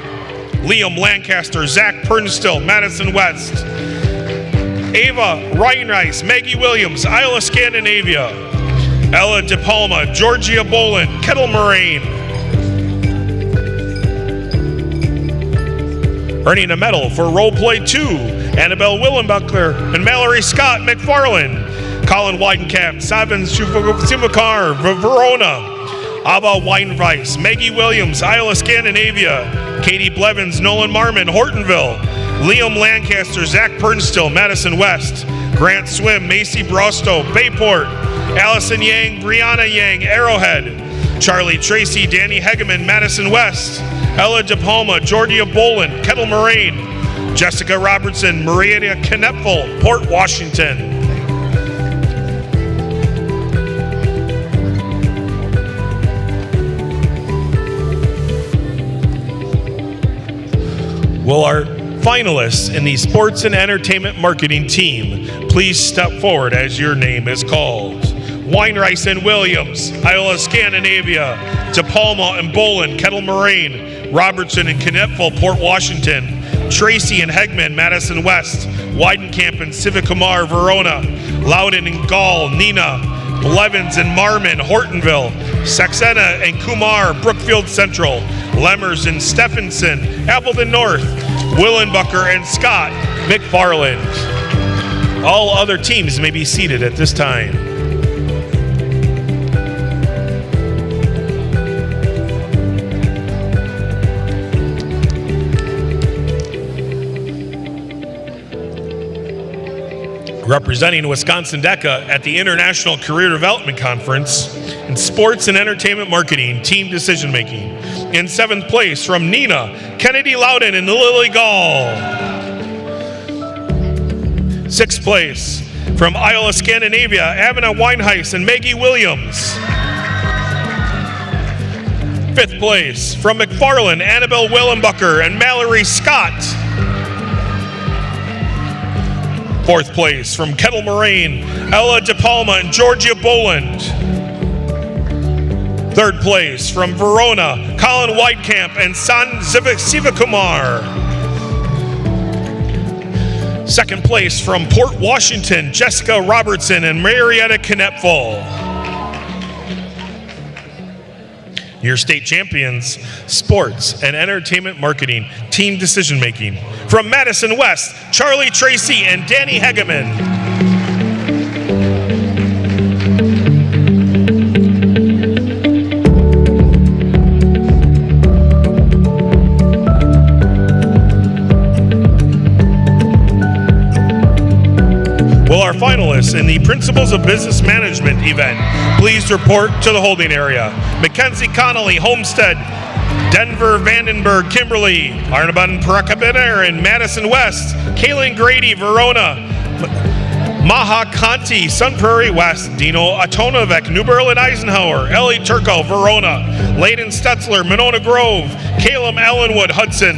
S1: Liam Lancaster, Zach Pernstill, Madison West. Ava Reinreis, Maggie Williams, Iowa, Scandinavia. Ella De Palma, Georgia Bolin, Kettle Moraine. Earning a medal for Role Play 2, Annabelle Willenbuckler and Mallory Scott, McFarland. Colin Weidenkamp, Savin Simakar, Verona. Ava Weinreis, Maggie Williams, Iowa, Scandinavia. Katie Blevins, Nolan Marmon, Hortonville. Liam Lancaster, Zach Pernstill, Madison West. Grant Swim, Macy Brostow, Bayport. Allison Yang, Brianna Yang, Arrowhead. Charlie Tracy, Danny Hegeman, Madison West. Ella De Palma, Georgia Bolin, Kettle Moraine. Jessica Robertson, Marietta Knepfel, Port Washington. Will our finalists in the Sports and Entertainment Marketing team please step forward as your name is called? Weinreis and Williams, Iowa Scandinavia, DePalma and Bolin, Kettle Moraine, Robertson and Knepfel, Port Washington, Tracy and Hegman, Madison West, Weidenkamp and Civic-Kumar, Verona, Loudon and Gall, Neenah, Blevins and Marmon, Hortonville, Saxena and Kumar, Brookfield Central, Lemmers and Stephenson, Appleton North, Willenbucker and Scott, McFarland. All other teams may be seated at this time. Representing Wisconsin DECA at the International Career Development Conference in Sports and Entertainment Marketing, Team Decision Making. In 7th place from Neenah, Kennedy Loudon and Lily Gall. 6th place from Iowa Scandinavia, Avina Weinheis and Maggie Williams. 5th place from McFarland, Annabelle Willenbucker and Mallory Scott. 4th place from Kettle Moraine, Ella DePalma and Georgia Boland. 3rd place from Verona, Colin Weidkamp and San Sivakumar. 2nd place from Port Washington, Jessica Robertson and Marietta Knepfel. Your state champions, Sports and Entertainment Marketing, Team Decision Making. From Madison West, Charlie Tracy and Danny Hegeman. Will our finalists in the Principles of Business Management event please report to the holding area? Mackenzie Connolly, Homestead, Denver, Vandenberg, Kimberly, Arnaban Prakabiner in Madison West, Kaylin Grady, Verona, Maha Conti, Sun Prairie West, Dino Atonovec, New Berlin, Eisenhower, Ellie Turco, Verona, Layden Stutzler, Monona Grove, Caleb Allenwood, Hudson,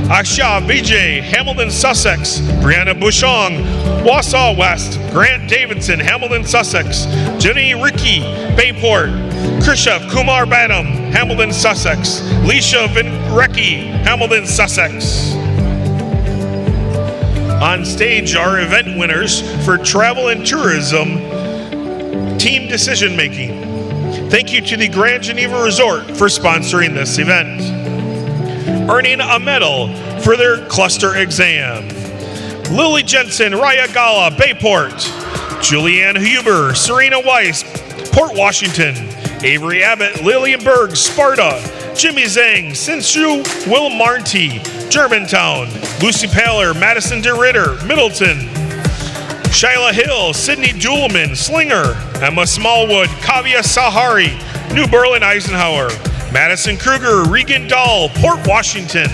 S1: Asha Vijay, Hamilton, Sussex, Brianna Bouchong, Wausau West, Grant Davidson, Hamilton, Sussex, Jenny Ricky, Bayport, Krishav Kumar Badam, Hamilton, Sussex, Leisha Vinrecki, Hamilton, Sussex. On stage are event winners for Travel and Tourism Team Decision Making. Thank you to the Grand Geneva Resort for sponsoring this event. Earning a medal for their cluster exam. Lily Jensen, Raya Gala, Bayport. Julianne Huber, Serena Weiss, Port Washington. Avery Abbott, Lillian Berg, Sparta. Jimmy Zhang, Sinshu Will Marty, Germantown. Lucy Paler, Madison DeRitter, Middleton. Shyla Hill, Sydney Duleman, Slinger. Emma Smallwood, Kavya Sahari, New Berlin, Eisenhower. Madison Kruger, Regan Dahl, Port Washington.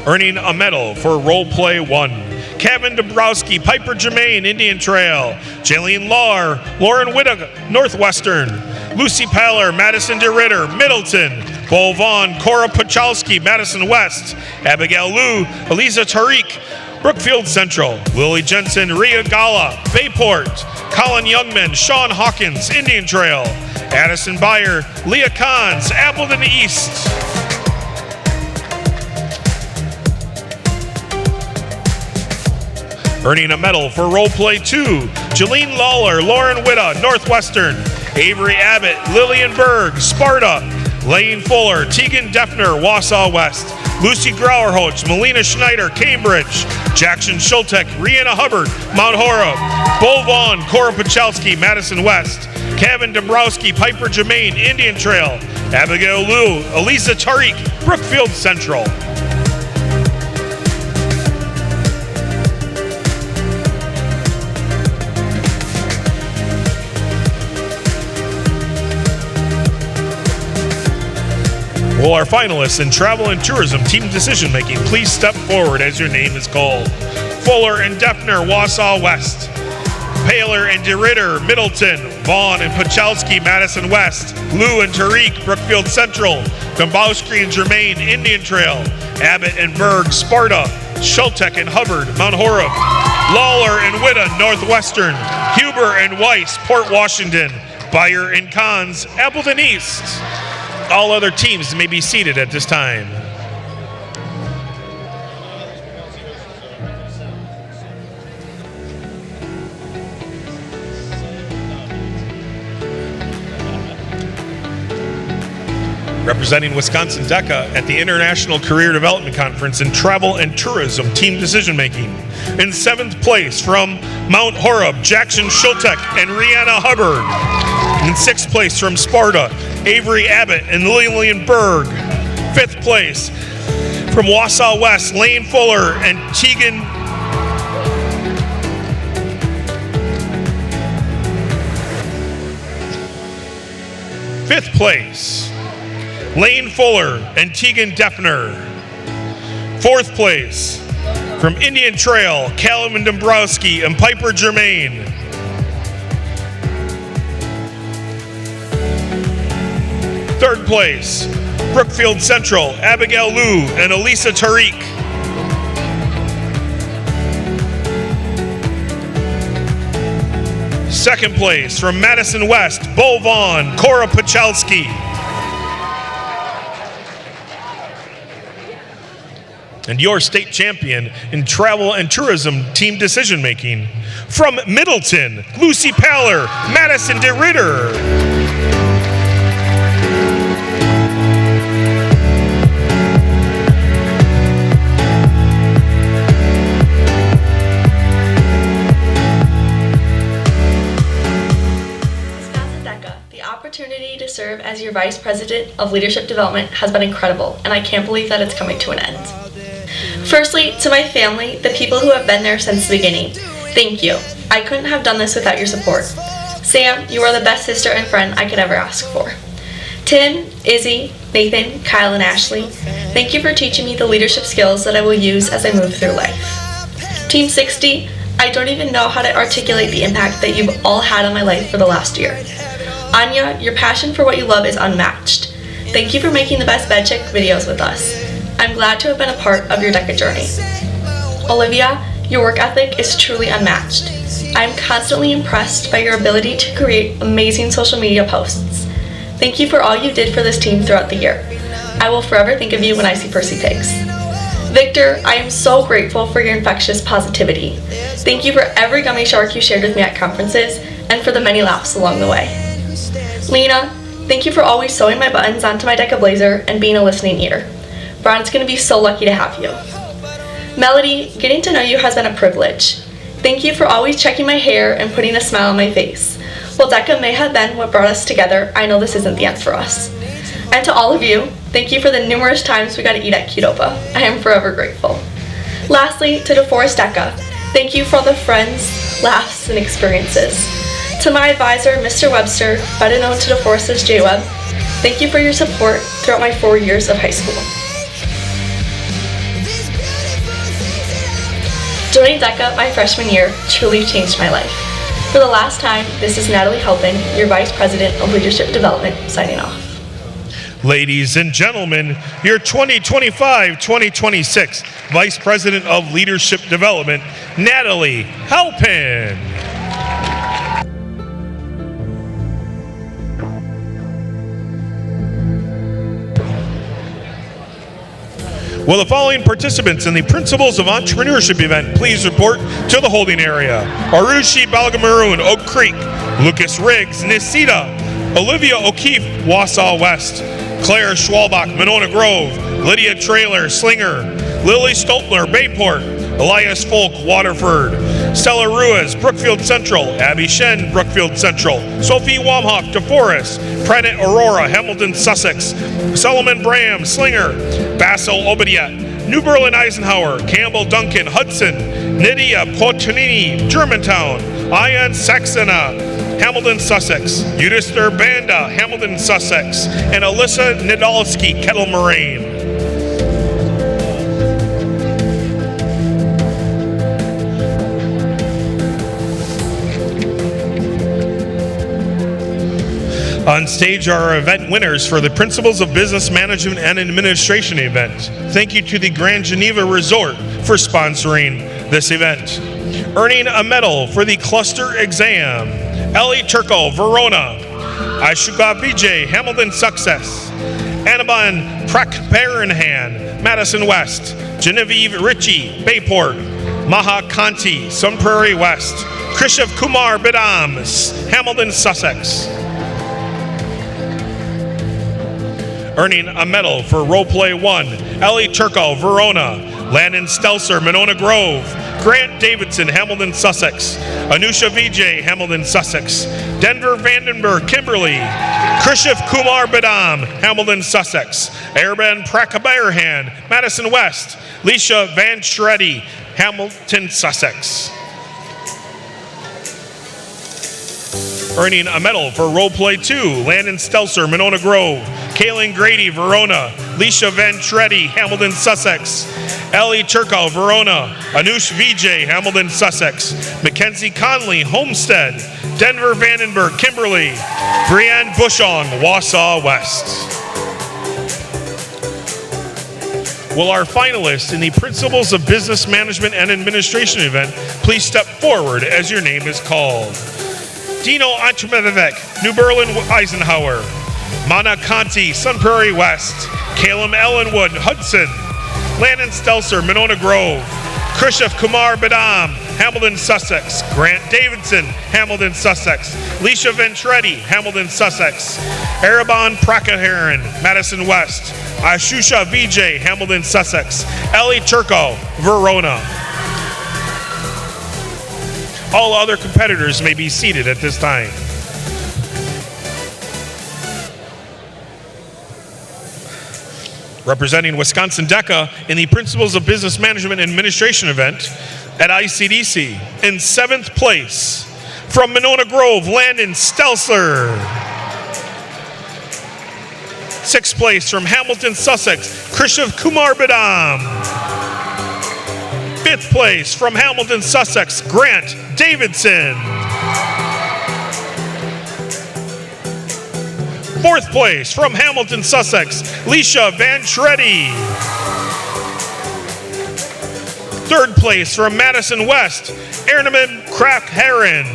S1: Earning a medal for Role Play 1. Kevin Dabrowski, Piper Germain, Indian Trail. Jaylene Lahr, Lauren Whittaker, Northwestern. Lucy Paler, Madison DeRitter, Middleton. Bo Vaughn, Cora Pachalski, Madison West. Abigail Liu, Eliza Tariq, Brookfield Central. Lily Jensen, Ria Gala, Bayport. Colin Youngman, Sean Hawkins, Indian Trail. Addison Byer, Leah Kahns, Appleton East. Earning a medal for Role Play 2, Jolene Lawler, Lauren Witta, Northwestern. Avery Abbott, Lillian Berg, Sparta. Lane Fuller, Tegan Defner, Wausau West. Lucy Grauerhoch, Melina Schneider, Cambridge. Jackson Schultek, Rihanna Hubbard, Mount Horeb. Bo Vaughn, Cora Pachalski, Madison West. Kevin Dombrowski, Piper Germain, Indian Trail. Abigail Liu, Elisa Tariq, Brookfield Central. Will our finalists in Travel and Tourism Team Decision Making please step forward as your name is called? Fuller and Defner, Wausau West. Paler and DeRitter, Middleton, Vaughn and Pachalski, Madison West, Lou and Tariq, Brookfield Central, Dombowski and Germain, Indian Trail, Abbott and Berg, Sparta, Schultech and Hubbard, Mount Horeb, Lawler and Whitta, Northwestern, Huber and Weiss, Port Washington, Bayer and Cons, Appleton East. All other teams may be seated at this time. Representing Wisconsin DECA at the International Career Development Conference in Travel and Tourism Team Decision Making. In 7th place from Mount Horeb, Jackson Schultech and Rihanna Hubbard. In 6th place from Sparta, Avery Abbott and Lillian Berg. 5th place from Wausau West, Lane Fuller and Tegan. 5th place, Lane Fuller and Tegan Defner. 4th place, from Indian Trail, Callum Dombrowski and Piper Germain. 3rd place, Brookfield Central, Abigail Liu and Elisa Tariq. 2nd place, from Madison West, Bo Vaughn, Cora Pachalski. And your state champion in travel and tourism team decision making, from Middleton, Lucy Paller, Madison DeRitter.
S7: Opportunity to serve as your Vice President of Leadership Development has been incredible, and I can't believe that it's coming to an end. Firstly, to my family, the people who have been there since the beginning, thank you. I couldn't have done this without your support. Sam, you are the best sister and friend I could ever ask for. Tim, Izzy, Nathan, Kyle, and Ashley, thank you for teaching me the leadership skills that I will use as I move through life. Team 60, I don't even know how to articulate the impact that you've all had on my life for the last year. Anya, your passion for what you love is unmatched. Thank you for making the best bed check videos with us. I'm glad to have been a part of your DECA journey. Olivia, your work ethic is truly unmatched. I'm constantly impressed by your ability to create amazing social media posts. Thank you for all you did for this team throughout the year. I will forever think of you when I see Percy Pigs. Victor, I am so grateful for your infectious positivity. Thank you for every gummy shark you shared with me at conferences and for the many laughs along the way. Lena, thank you for always sewing my buttons onto my DECA blazer and being a listening ear. Brian's going to be so lucky to have you. Melody, getting to know you has been a privilege. Thank you for always checking my hair and putting a smile on my face. While DECA may have been what brought us together, I know this isn't the end for us. And to all of you, thank you for the numerous times we got to eat at Qdoba. I am forever grateful. Lastly, to DeForest DECA, thank you for all the friends, laughs, and experiences. To my advisor, Mr. Webster, better known to DeForest as J-Web, thank you for your support throughout my 4 years of high school. Joining DECA my freshman year truly changed my life. For the last time, this is Natalie Halpin, your Vice President of Leadership Development, signing off.
S1: Ladies and gentlemen, your 2025-2026 Vice President of Leadership Development, Natalie Halpin. Will the following participants in the Principles of Entrepreneurship event please report to the holding area? Arushi Balgamaroon, Oak Creek. Lucas Riggs, Nisita. Olivia O'Keefe, Wausau West. Claire Schwalbach, Monona Grove. Lydia Trailer, Slinger. Lily Stoltner, Bayport. Elias Folk, Waterford. Stella Ruiz, Brookfield Central. Abby Shen, Brookfield Central. Sophie Wamhoff, DeForest. Prentice Aurora, Hamilton, Sussex. Solomon Bram, Slinger. Basil Obadiah, New Berlin Eisenhower. Campbell Duncan, Hudson. Nydia Potonini, Germantown. Ian Saxena, Hamilton, Sussex. Eudister Banda, Hamilton, Sussex. And Alyssa Nadolski, Kettle Moraine. On stage are our event winners for the Principles of Business Management and Administration event. Thank you to the Grand Geneva Resort for sponsoring this event. Earning a medal for the cluster exam, Ellie Turco, Verona. Ashuka Vijay, Hamilton Success. Anaban Prakparanhan, Madison West. Genevieve Ritchie, Bayport. Maha Kanti, Sun Prairie West. Krishav Kumar Bidams, Hamilton Sussex. Earning a medal for Role Play 1, Ellie Turco, Verona. Landon Stelzer, Monona Grove. Grant Davidson, Hamilton, Sussex. Anusha Vijay, Hamilton, Sussex. Denver Vandenberg, Kimberly. Krishav Kumar Badam, Hamilton, Sussex. Airben Prakabayarhan, Madison West. Leisha Van Shreddy, Hamilton, Sussex. Earning a medal for Role Play 2, Landon Stelzer, Monona Grove. Kaylin Grady, Verona. Leisha Van Shreddy, Hamilton, Sussex. Ellie Turco, Verona. Anush Vijay, Hamilton, Sussex. Mackenzie Conley, Homestead. Denver Vandenberg, Kimberly. Brianne Bushong, Wausau West. Will our finalists in the Principles of Business Management and Administration event please step forward as your name is called. Dino Entrepreneurship, New Berlin Eisenhower. Mana Conti, Sun Prairie West. Caleb Ellenwood, Hudson. Landon Stelzer, Monona Grove. Krishav Kumar Badam, Hamilton, Sussex. Grant Davidson, Hamilton, Sussex. Leisha Ventretti, Hamilton, Sussex. Araban Prakaharan, Madison West. Ashusha Vijay, Hamilton, Sussex. Ellie Turco, Verona. All other competitors may be seated at this time. Representing Wisconsin DECA in the Principles of Business Management and Administration event at ICDC. In 7th place, from Monona Grove, Landon Stelzer. 6th place, from Hamilton, Sussex, Krishav Kumar Badam. 5th place, from Hamilton, Sussex, Grant Davidson. 4th place, from Hamilton, Sussex, Leisha Van Shreddy. 3rd place, from Madison West, Erneman Crack Heron.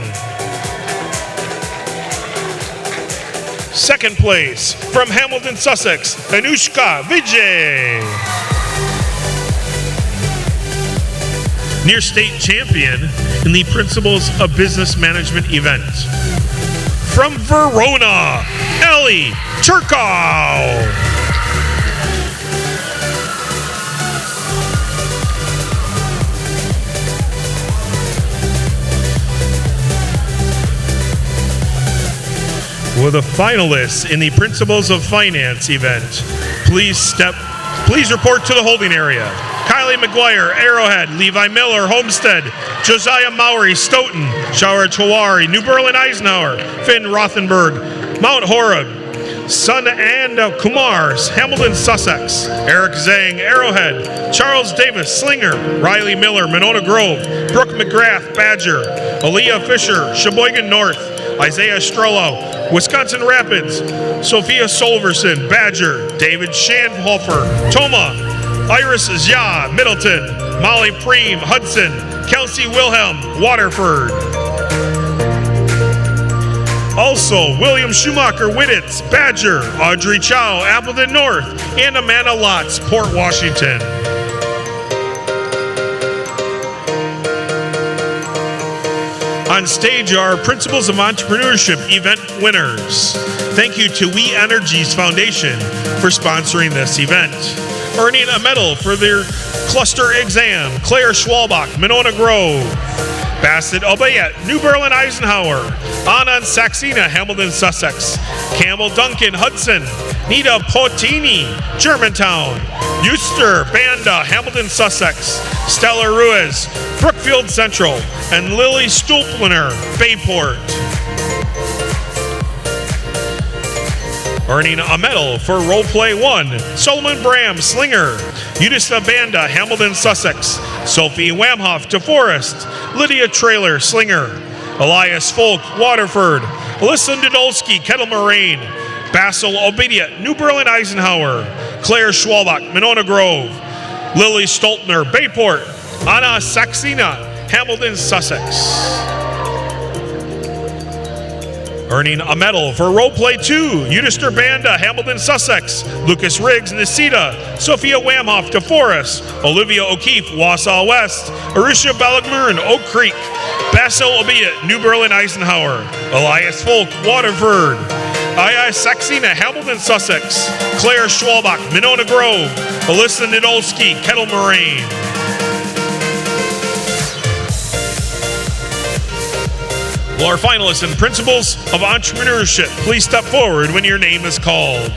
S1: 2nd place, from Hamilton, Sussex, Anushka Vijay. Near state champion in the Principles of Business Management event. From Verona, Ellie Turco. Will the finalists in the Principles of Finance event please report to the holding area. Kylie McGuire, Arrowhead. Levi Miller, Homestead. Josiah Mowry, Stoughton. Shawar Chawari, New Berlin Eisenhower. Finn Rothenberg, Mount Horeb. Sun and Kumars, Hamilton, Sussex. Eric Zhang, Arrowhead. Charles Davis, Slinger. Riley Miller, Monona Grove. Brooke McGrath, Badger. Aaliyah Fisher, Sheboygan North. Isaiah Strollo, Wisconsin Rapids. Sophia Solverson, Badger. David Schanhofer, Toma. Iris Zia, Middleton. Molly Preem, Hudson. Kelsey Wilhelm, Waterford. Also, William Schumacher, Wittitz, Badger. Audrey Chow, Appleton North. And Amanda Lotz, Port Washington. On stage are Principles of Entrepreneurship event winners. Thank you to We Energies Foundation for sponsoring this event. Earning a medal for their cluster exam, Claire Schwalbach, Monona Grove. Bassett Obayet, New Berlin Eisenhower. Anand Saxena, Hamilton, Sussex. Campbell Duncan, Hudson. Nita Potini, Germantown. Euster Banda, Hamilton, Sussex. Stella Ruiz, Brookfield Central. And Lily Stulpner, Bayport. Earning a medal for Role Play 1, Solomon Bram, Slinger. Eudista Banda, Hamilton, Sussex. Sophie Wamhoff, DeForest. Lydia Trailer, Slinger. Elias Folk, Waterford. Alyssa Nadolski, Kettle Moraine. Basil Obediat, New Berlin Eisenhower. Claire Schwalbach, Monona Grove. Lily Stoltner, Bayport. Anna Saxena, Hamilton, Sussex. Earning a medal for Role Play 2, Eudister Banda, Hamilton, Sussex. Lucas Riggs, Nisita. Sophia Wamhoff, DeForest. Olivia O'Keefe, Wausau West. Arusha Balagmurn, Oak Creek. Basil Obediat, New Berlin Eisenhower. Elias Folk, Waterford. Aya Saxena, Hamilton, Sussex. Claire Schwalbach, Monona Grove. Alyssa Nadolski, Kettle Moraine. Well, our finalists and principles of entrepreneurship, please step forward when your name is called.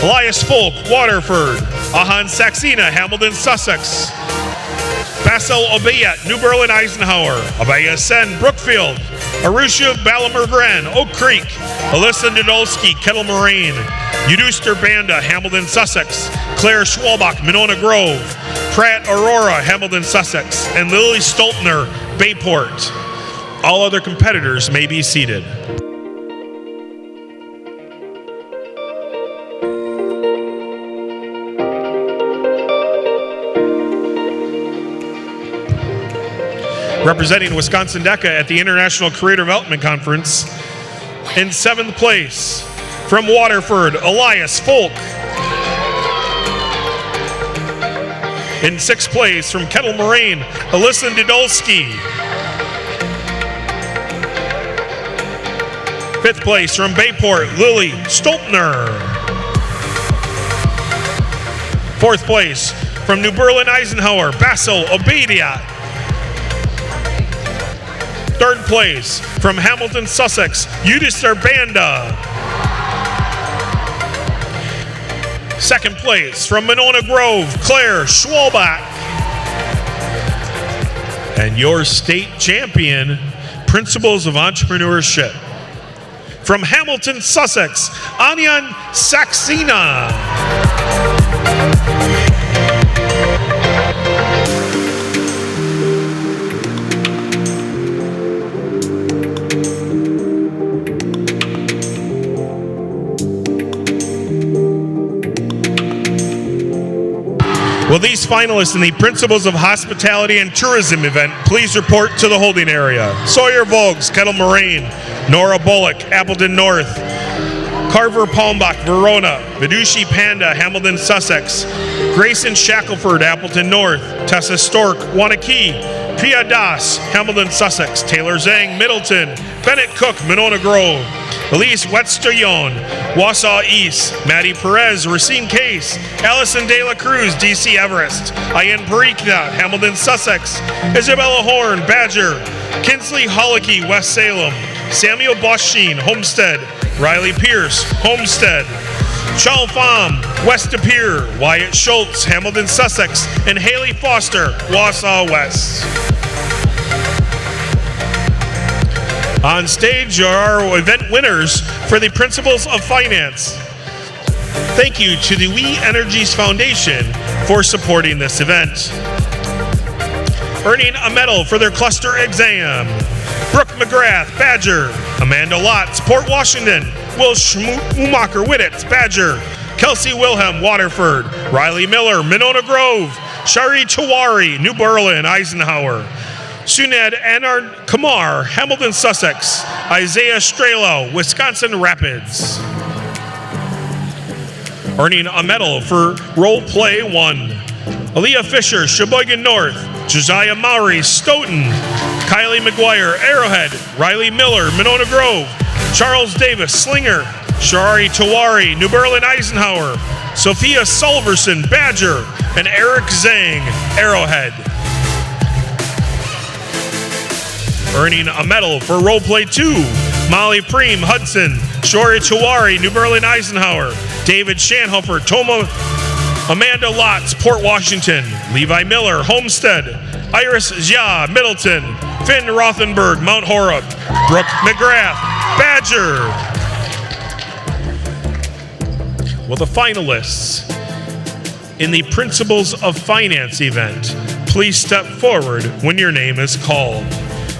S1: Elias Folk, Waterford. Ahan Saxena, Hamilton, Sussex. Basil Obeyat, New Berlin Eisenhower. Abaya Sen, Brookfield. Arusha Balamer Oak Creek. Alyssa Nadolski, Kettle Moraine. Euduster Banda, Hamilton, Sussex. Claire Schwalbach, Monona Grove. Pratt Aurora, Hamilton, Sussex. And Lily Stoltner, Bayport. All other competitors may be seated. Representing Wisconsin DECA at the International Career Development Conference, in 7th place, from Waterford, Elias Folk. In 6th place, from Kettle Moraine, Alyssa Didolski. 5th place, from Bayport, Lily Stoltner. 4th place, from New Berlin Eisenhower, Basil Obediat. 3rd place, from Hamilton, Sussex, Eudister Banda. 2nd place, from Monona Grove, Claire Schwalbach. And your state champion, Principles of Entrepreneurship. From Hamilton, Sussex, Anyan Saxena. Will these finalists in the Principles of Hospitality and Tourism event please report to the holding area? Sawyer Voges, Kettle Moraine. Nora Bullock, Appleton North. Carver Palmbach, Verona. Vidushi Panda, Hamilton, Sussex. Grayson Shackelford, Appleton North. Tessa Stork, Wanakee. Pia Das, Hamilton, Sussex. Taylor Zhang, Middleton. Bennett Cook, Monona Grove. Elise Wetstoyon, Wausau East. Maddie Perez, Racine Case. Allison De La Cruz, DC Everest. Ayan Parikna, Hamilton, Sussex. Isabella Horn, Badger. Kinsley Hollicky, West Salem. Samuel Boschin, Homestead. Riley Pierce, Homestead. Charles Pham, West De Pere. Wyatt Schultz, Hamilton, Sussex. And Haley Foster, Wausau West. On stage are our event winners for the Principles of Finance. Thank you to the We Energies Foundation for supporting this event. Earning a medal for their cluster exam, Brooke McGrath, Badger. Amanda Lotz, Port Washington. Will Schumacher, Wittitz, Badger. Kelsey Wilhelm, Waterford. Riley Miller, Monona Grove. Shari Chawari, New Berlin, Eisenhower. Sunad Anard Kamar, Hamilton, Sussex. Isaiah Strelo, Wisconsin Rapids. Earning a medal for Role Play 1. Aaliyah Fisher, Sheboygan North. Josiah Mowry, Stoughton. Kylie McGuire, Arrowhead. Riley Miller, Monona Grove. Charles Davis, Slinger. Shari Tawari, New Berlin, Eisenhower. Sophia Sulverson, Badger. And Eric Zhang, Arrowhead. Earning a medal for Role Play 2, Molly Preem, Hudson. Shori Chawari, New Berlin, Eisenhower. David Shanhofer, Toma. Amanda Lotz, Port Washington. Levi Miller, Homestead. Iris Jia, Middleton. Finn Rothenberg, Mount Horeb. Brooke McGrath, Badger. Well, the finalists in the Principles of Finance event, please step forward when your name is called.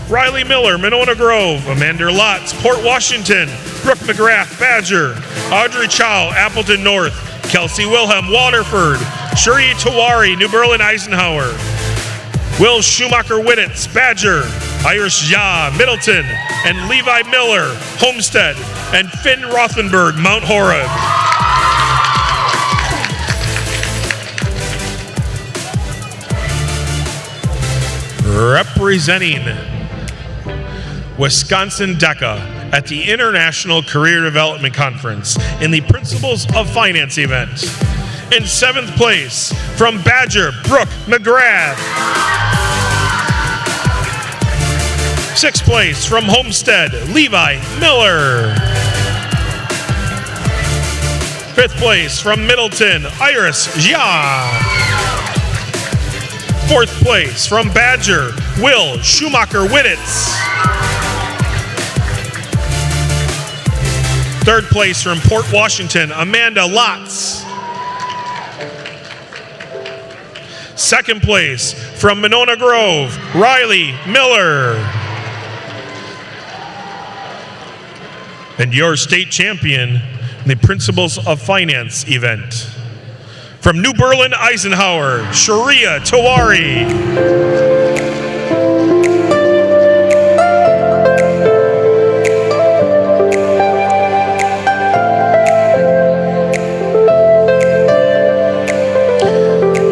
S1: Riley Miller, Monona Grove. Amanda Lotz, Port Washington. Brooke McGrath, Badger. Audrey Chow, Appleton North. Kelsey Wilhelm, Waterford. Shuri Tawari, New Berlin, Eisenhower. Will Schumacher Wittitz, Badger. Iris Ya, Middleton. And Levi Miller, Homestead. And Finn Rothenberg, Mount Horeb. Representing Wisconsin DECA at the International Career Development Conference in the Principles of Finance event. In 7th place, from Badger, Brooke McGrath. 6th place, from Homestead, Levi Miller. 5th place, from Middleton, Iris Ya. 4th place, from Badger, Will Schumacher Wittitz. 3rd place, from Port Washington, Amanda Lotz. 2nd place, from Monona Grove, Riley Miller. And your state champion in the Principles of Finance event. From New Berlin, Eisenhower, Sharia Tawari.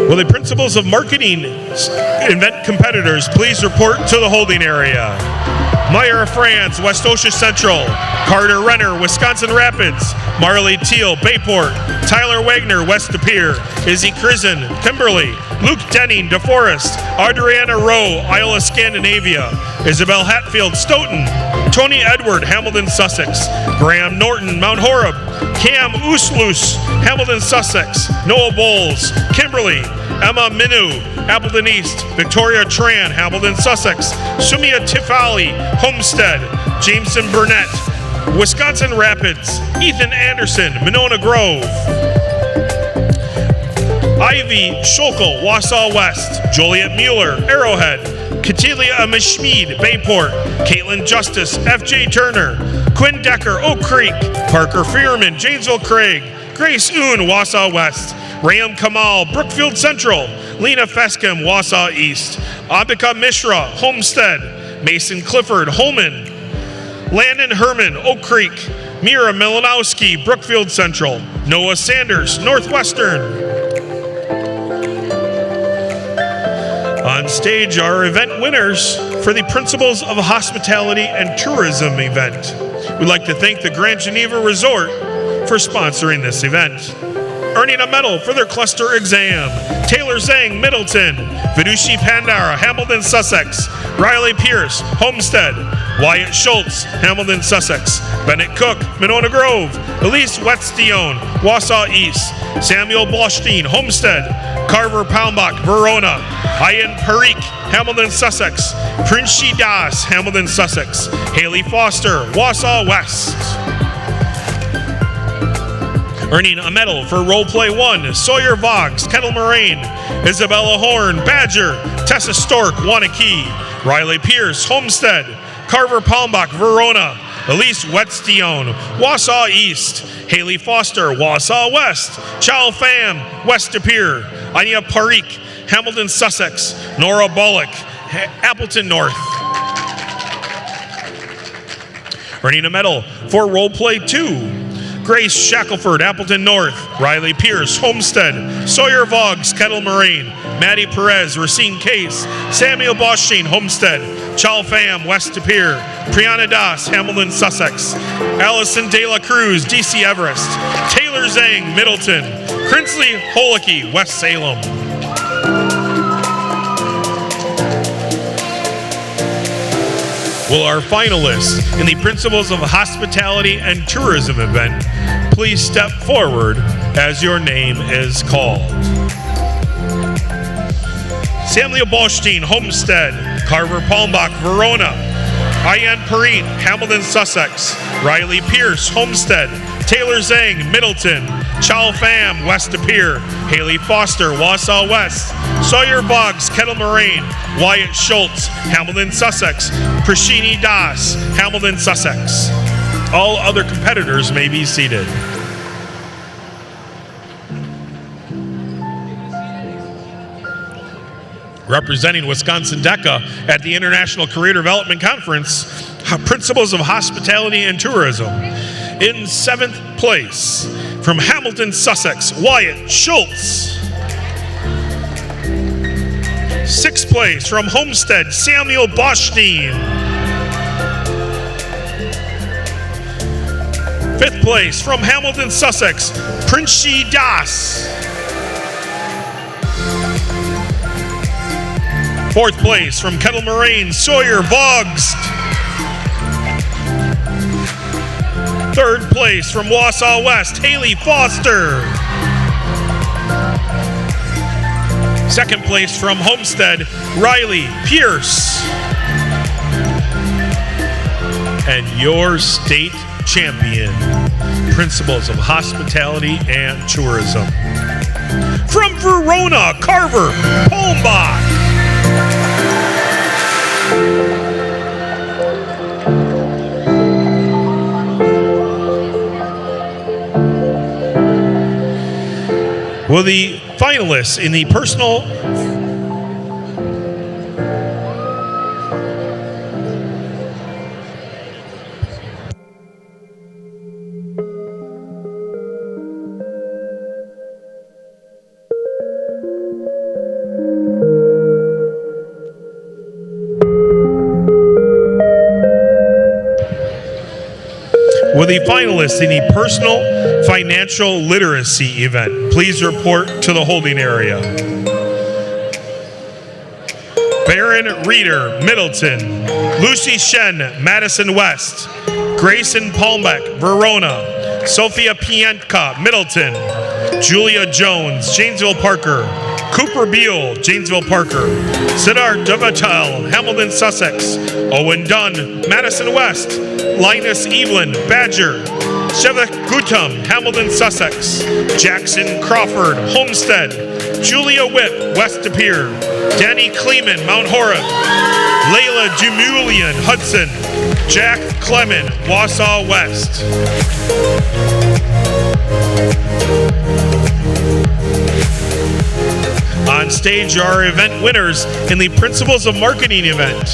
S1: Will the Principles of Marketing event competitors please report to the holding area? Meyer France, West Osha Central. Carter Renner, Wisconsin Rapids. Marley Teal, Bayport. Tyler Wagner, West De Pere. Izzy Krisen, Kimberly. Luke Denning, DeForest. Adriana Rowe, Isle of Scandinavia. Isabel Hatfield, Stoughton. Tony Edward, Hamilton, Sussex. Graham Norton, Mount Horeb. Cam Ooslus, Hamilton, Sussex. Noah Bowles, Kimberly. Emma Minu, Appleton East. Victoria Tran, Hamilton, Sussex. Sumia Tifali, Homestead. Jameson Burnett, Wisconsin Rapids. Ethan Anderson, Monona Grove. Ivy Scholkel, Wausau West. Joliet Mueller, Arrowhead. Catilia Mishmead, Bayport. Caitlin Justice, FJ Turner. Quinn Decker, Oak Creek. Parker Fearman, Janesville Craig. Grace Oon, Wausau West. Ram Kamal, Brookfield Central. Lena Feskham, Wausau East. Abika Mishra, Homestead. Mason Clifford, Holman. Landon Herman, Oak Creek. Mira Milanowski, Brookfield Central. Noah Sanders, Northwestern. On stage are event winners for the Principles of Hospitality and Tourism event. We'd like to thank the Grand Geneva Resort for sponsoring this event. Earning a medal for their cluster exam, Taylor Zhang, Middleton. Vidushi Pandara, Hamilton, Sussex. Riley Pierce, Homestead. Wyatt Schultz, Hamilton, Sussex. Bennett Cook, Monona Grove. Elise Wetstein, Wausau East. Samuel Blostein, Homestead. Carver Palmbach, Verona. Ian Parikh, Hamilton, Sussex. Prinshi Das, Hamilton, Sussex. Haley Foster, Wausau West. Earning a medal for Role Play 1, Sawyer Voggs, Kettle Moraine. Isabella Horn, Badger. Tessa Stork, Wanakee. Riley Pierce, Homestead. Carver Palmbach, Verona. Elise Wetstein, Wausau East. Haley Foster, Wausau West. Chow Pham, West De Pere. Anya Parikh, Hamilton, Sussex. Nora Bullock, Appleton North. Earning a medal for Role Play 2. Grace Shackelford, Appleton North. Riley Pierce, Homestead. Sawyer Voggs, Kettle Moraine. Maddie Perez, Racine Case. Samuel Bosching, Homestead. Chow Pham, West De Pere. Priyanna Das, Hamilton, Sussex. Allison De La Cruz, DC Everest. Taylor Zhang, Middleton. Crinsley Holicky, West Salem. Will our finalists in the Principles of Hospitality and Tourism event please step forward as your name is called? Samuel Boschstein, Homestead. Carver Palmbach, Verona. Ian Parikh, Hamilton, Sussex. Riley Pierce, Homestead. Taylor Zhang, Middleton. Chow Pham, West De Pere. Haley Foster, Wausau West. Sawyer Boggs, Kettle Moraine. Wyatt Schultz, Hamilton, Sussex. Prashini Das, Hamilton, Sussex. All other competitors may be seated. Representing Wisconsin DECA at the International Career Development Conference, Principles of Hospitality and Tourism. In 7th place, from Hamilton, Sussex, Wyatt Schultz. 6th place, from Homestead, Samuel Boschstein. 5th place, from Hamilton, Sussex, Prinshi Das. 4th place, from Kettle Moraine, Sawyer Boggs. 3rd place, from Wausau West, Haley Foster. 2nd place, from Homestead, Riley Pierce. And your state champion, Principles of Hospitality and Tourism. From Verona, Carver Holmbach. Will the finalists in the personal personal financial literacy event, please report to the holding area. Baron Reeder, Middleton. Lucy Shen, Madison West. Grayson Palmbeck, Verona. Sophia Pientka, Middleton. Julia Jones, Janesville Parker. Cooper Beal, Janesville Parker. Siddharth Devatal, Hamilton, Sussex. Owen Dunn, Madison West. Linus Evelyn, Badger. Shevik Gutam, Hamilton, Sussex. Jackson Crawford, Homestead. Julia Whip, West De Pere. Danny Kleeman, Mount Horeb. Layla Jamulian, Hudson. Jack Clement, Wausau West. On stage are our event winners in the Principles of Marketing event.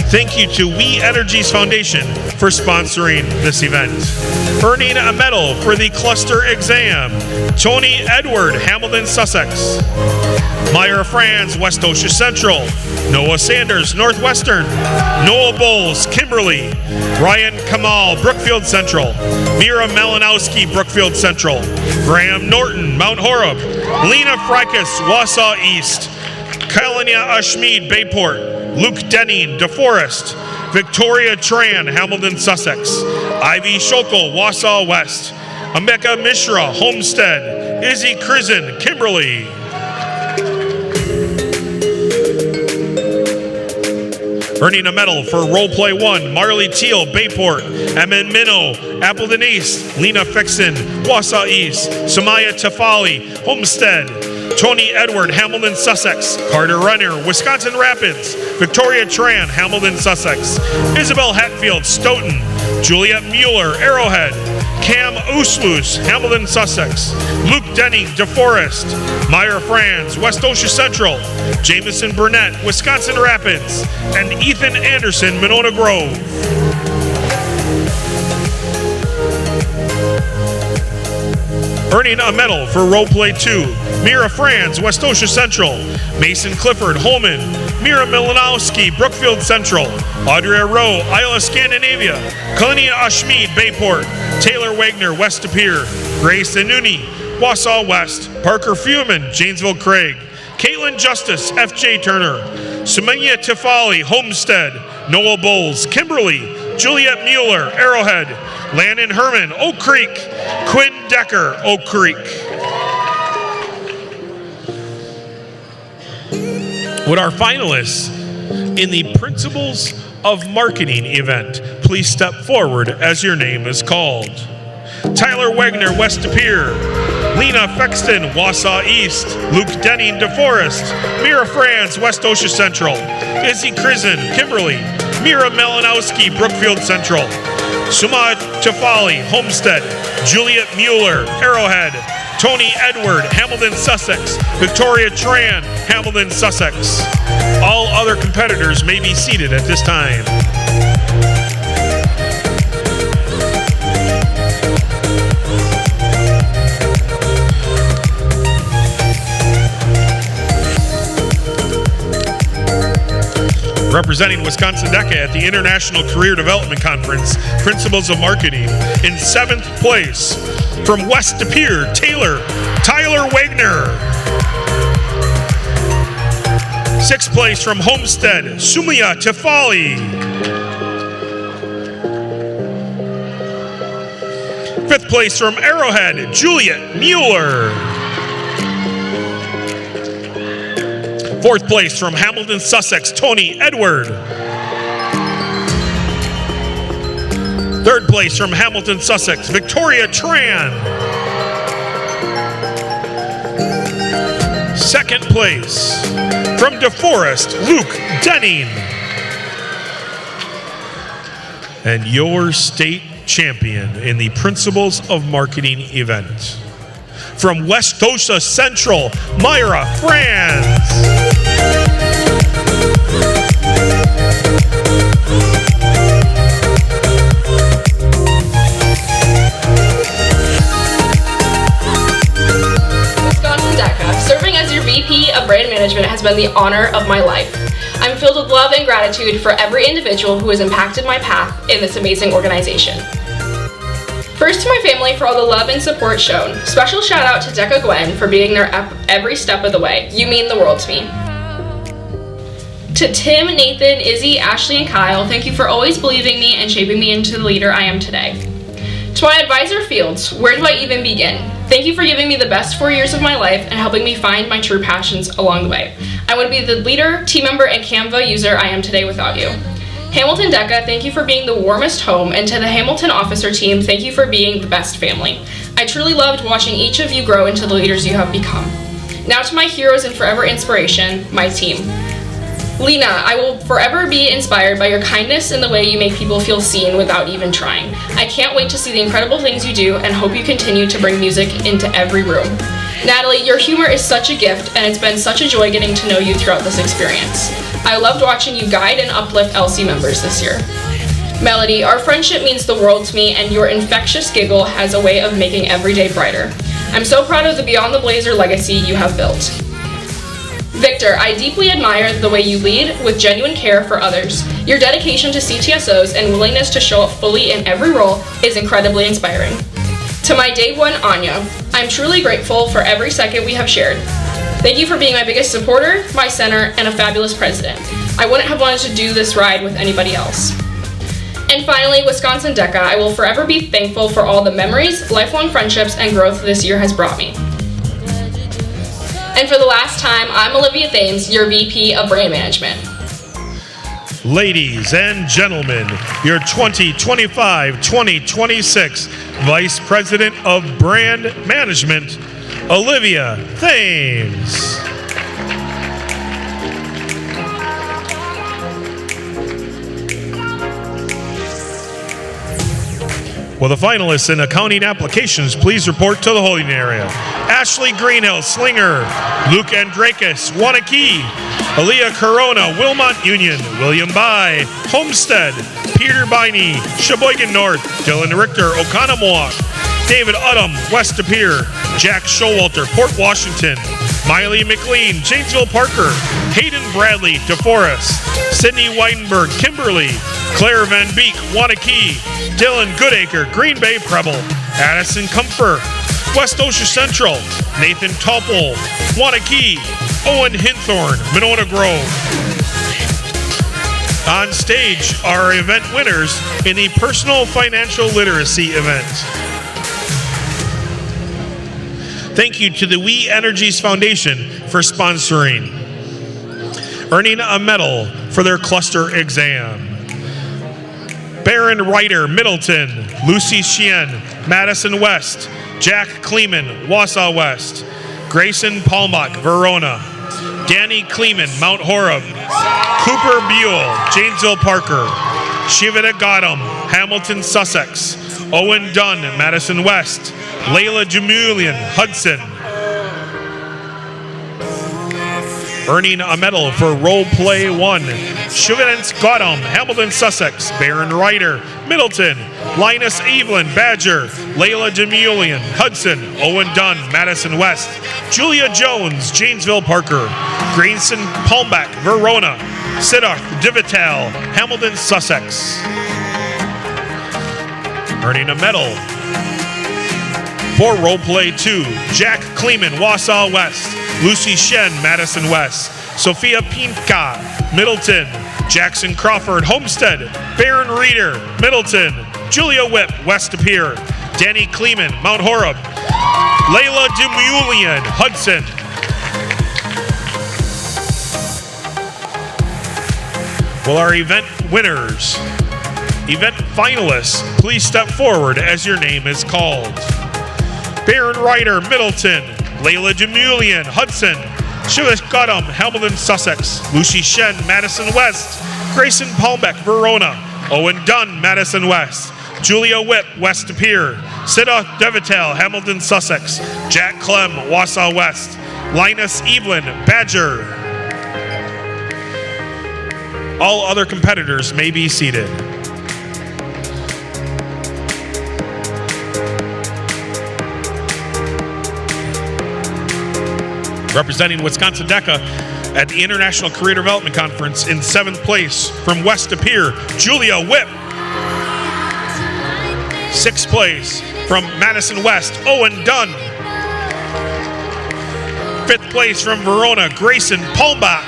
S1: Thank you to We Energies Foundation for sponsoring this event. Earning a medal for the cluster exam, Tony Edward, Hamilton, Sussex. Meyer Franz, West Osha Central. Noah Sanders, Northwestern. Noah Bowles, Kimberly. Ryan Kamal, Brookfield Central. Mira Malinowski, Brookfield Central. Graham Norton, Mount Horeb. Lena Freikas, Wausau East. Kalania Ashmead, Bayport. Luke Denning, DeForest. Victoria Tran, Hamilton, Sussex. Ivy Schokel, Wausau West. Ambeka Mishra, Homestead. Izzy Krisen, Kimberly. Earning a medal for Role Play 1, Marley Teal, Bayport. Emin Minnow, Appleton East. Lena Fixon, Wausau East. Samaya Tafali, Homestead. Tony Edward, Hamilton, Sussex. Carter Renner, Wisconsin Rapids. Victoria Tran, Hamilton, Sussex. Isabel Hatfield, Stoughton. Juliet Mueller, Arrowhead. Cam Ooslus, Hamilton, Sussex. Luke Denning, DeForest. Meyer Franz, West Osha Central. Jameson Burnett, Wisconsin Rapids. And Ethan Anderson, Monona Grove. Earning a medal for Role Play 2, Mira Franz, West Osha Central. Mason Clifford, Holman. Mira Milanowski, Brookfield Central. Audrey Rowe, Isla Scandinavia. Kalania Ashmead, Bayport. Taylor Wagner, West De Pere. Grace Anuni, Wausau West. Parker Feuman, Janesville Craig. Caitlin Justice, FJ Turner. Sumaya Tifali, Homestead. Noah Bowles, Kimberly. Juliet Mueller, Arrowhead. Landon Herman, Oak Creek. Quinn Decker, Oak Creek. Would our finalists in the Principles of Marketing event please step forward as your name is called? Tyler Wagner, West De Pere. Lena Fexton, Wausau East. Luke Denning, DeForest. Mira Franz, West Osha Central. Izzy Krizen, Kimberly. Mira Malinowski, Brookfield Central. Suma Tafali, Homestead. Juliet Mueller, Arrowhead. Tony Edward, Hamilton, Sussex. Victoria Tran, Hamilton, Sussex. All other competitors may be seated at this time. Representing Wisconsin DECA at the International Career Development Conference, Principles of Marketing, in 7th place, from West De Pere, Tyler Wagner. 6th place from Homestead, Sumaya Tefali. 5th place from Arrowhead, Juliet Mueller. 4th place from Hamilton, Sussex, Tony Edward. 3rd place from Hamilton, Sussex, Victoria Tran. 2nd place from DeForest, Luke Denning. And your state champion in the Principles of Marketing event, from West Osha Central, Myra Franz.
S8: Serving as your VP of Brand Management has been the honor of my life. I'm filled with love and gratitude for every individual who has impacted my path in this amazing organization. First, to my family for all the love and support shown. Special shout out to DECA Gwen for being there every step of the way. You mean the world to me. To Tim, Nathan, Izzy, Ashley, and Kyle, thank you for always believing me and shaping me into the leader I am today. To my advisor Fields, where do I even begin? Thank you for giving me the best 4 years of my life and helping me find my true passions along the way. I would be the leader, team member, and Canva user I am today without you. Hamilton DECA, thank you for being the warmest home, and to the Hamilton officer team, thank you for being the best family. I truly loved watching each of you grow into the leaders you have become. Now to my heroes and forever inspiration, my team. Lena, I will forever be inspired by your kindness and the way you make people feel seen without even trying. I can't wait to see the incredible things you do and hope you continue to bring music into every room. Natalie, your humor is such a gift, and it's been such a joy getting to know you throughout this experience. I loved watching you guide and uplift LC members this year. Melody, our friendship means the world to me, and your infectious giggle has a way of making every day brighter. I'm so proud of the Beyond the Blazer legacy you have built. Victor, I deeply admire the way you lead with genuine care for others. Your dedication to CTSOs and willingness to show up fully in every role is incredibly inspiring. To my day one Anya, I'm truly grateful for every second we have shared. Thank you for being my biggest supporter, my center, and a fabulous president. I wouldn't have wanted to do this ride with anybody else. And finally, Wisconsin DECA, I will forever be thankful for all the memories, lifelong friendships, and growth this year has brought me. And for the last time, I'm Olivia Thames, your VP of Brand Management.
S1: Ladies and gentlemen, your 2025-2026 Vice President of Brand Management, Olivia Thames. Will the finalists in accounting applications please report to the holding area? Ashley Greenhill, Slinger. Luke Andrakis, Wanakee. Aaliyah Corona, Wilmot Union. William Bai, Homestead. Peter Biney, Sheboygan North. Dylan Richter, Oconomowoc. David Udom, West De Pere. Jack Showalter, Port Washington. Miley McLean, Janesville Parker. Hayden Bradley, DeForest. Sydney Weidenberg, Kimberly. Claire Van Beek, Wanakee. Dylan Goodacre, Green Bay Preble. Addison Comfort, West Osha Central. Nathan Topol, Wanakee. Owen Hinthorn, Monona Grove. On stage are our event winners in the Personal Financial Literacy event. Thank you to the We Energies Foundation for sponsoring, earning a medal for their cluster exam. Baron Ryder, Middleton. Lucy Sheehan, Madison West. Jack Kleeman, Wausau West. Grayson Palmach, Verona. Danny Kleeman, Mount Horeb. Cooper Buell, Janesville Parker. Shivita Godham, Hamilton, Sussex. Owen Dunn, Madison West. Layla Jamulian, Hudson. Earning a medal for Role Play 1. Shivita Godham, Hamilton, Sussex. Baron Ryder, Middleton. Linus Evelyn, Badger. Layla Jamulian, Hudson. Owen Dunn, Madison West. Julia Jones, Janesville Parker. Grayson Palmbach, Verona. Siddharth Divital, Hamilton, Sussex. Earning a medal for Role Play 2. Jack Kleeman, Wausau West. Lucy Shen, Madison West. Sophia Pinka, Middleton. Jackson Crawford, Homestead. Baron Reeder, Middleton. Julia Whip, West Pier. Danny Kleeman, Mount Horeb. Layla Demulian, Hudson. Will our event winners, event finalists, please step forward as your name is called. Baron Ryder, Middleton. Layla Jamulian, Hudson. Shivish Godham, Hamilton, Sussex. Lucy Shen, Madison West. Grayson Palmbach, Verona. Owen Dunn, Madison West. Julia Whip, West Pier. Siddharth Devital, Hamilton, Sussex. Jack Clem, Wausau West. Linus Evelyn, Badger. All other competitors may be seated. Representing Wisconsin DECA at the International Career Development Conference in 7th place from West Pier, Julia Whip. 6th place from Madison West, Owen Dunn. 5th place from Verona, Grayson Palmbach.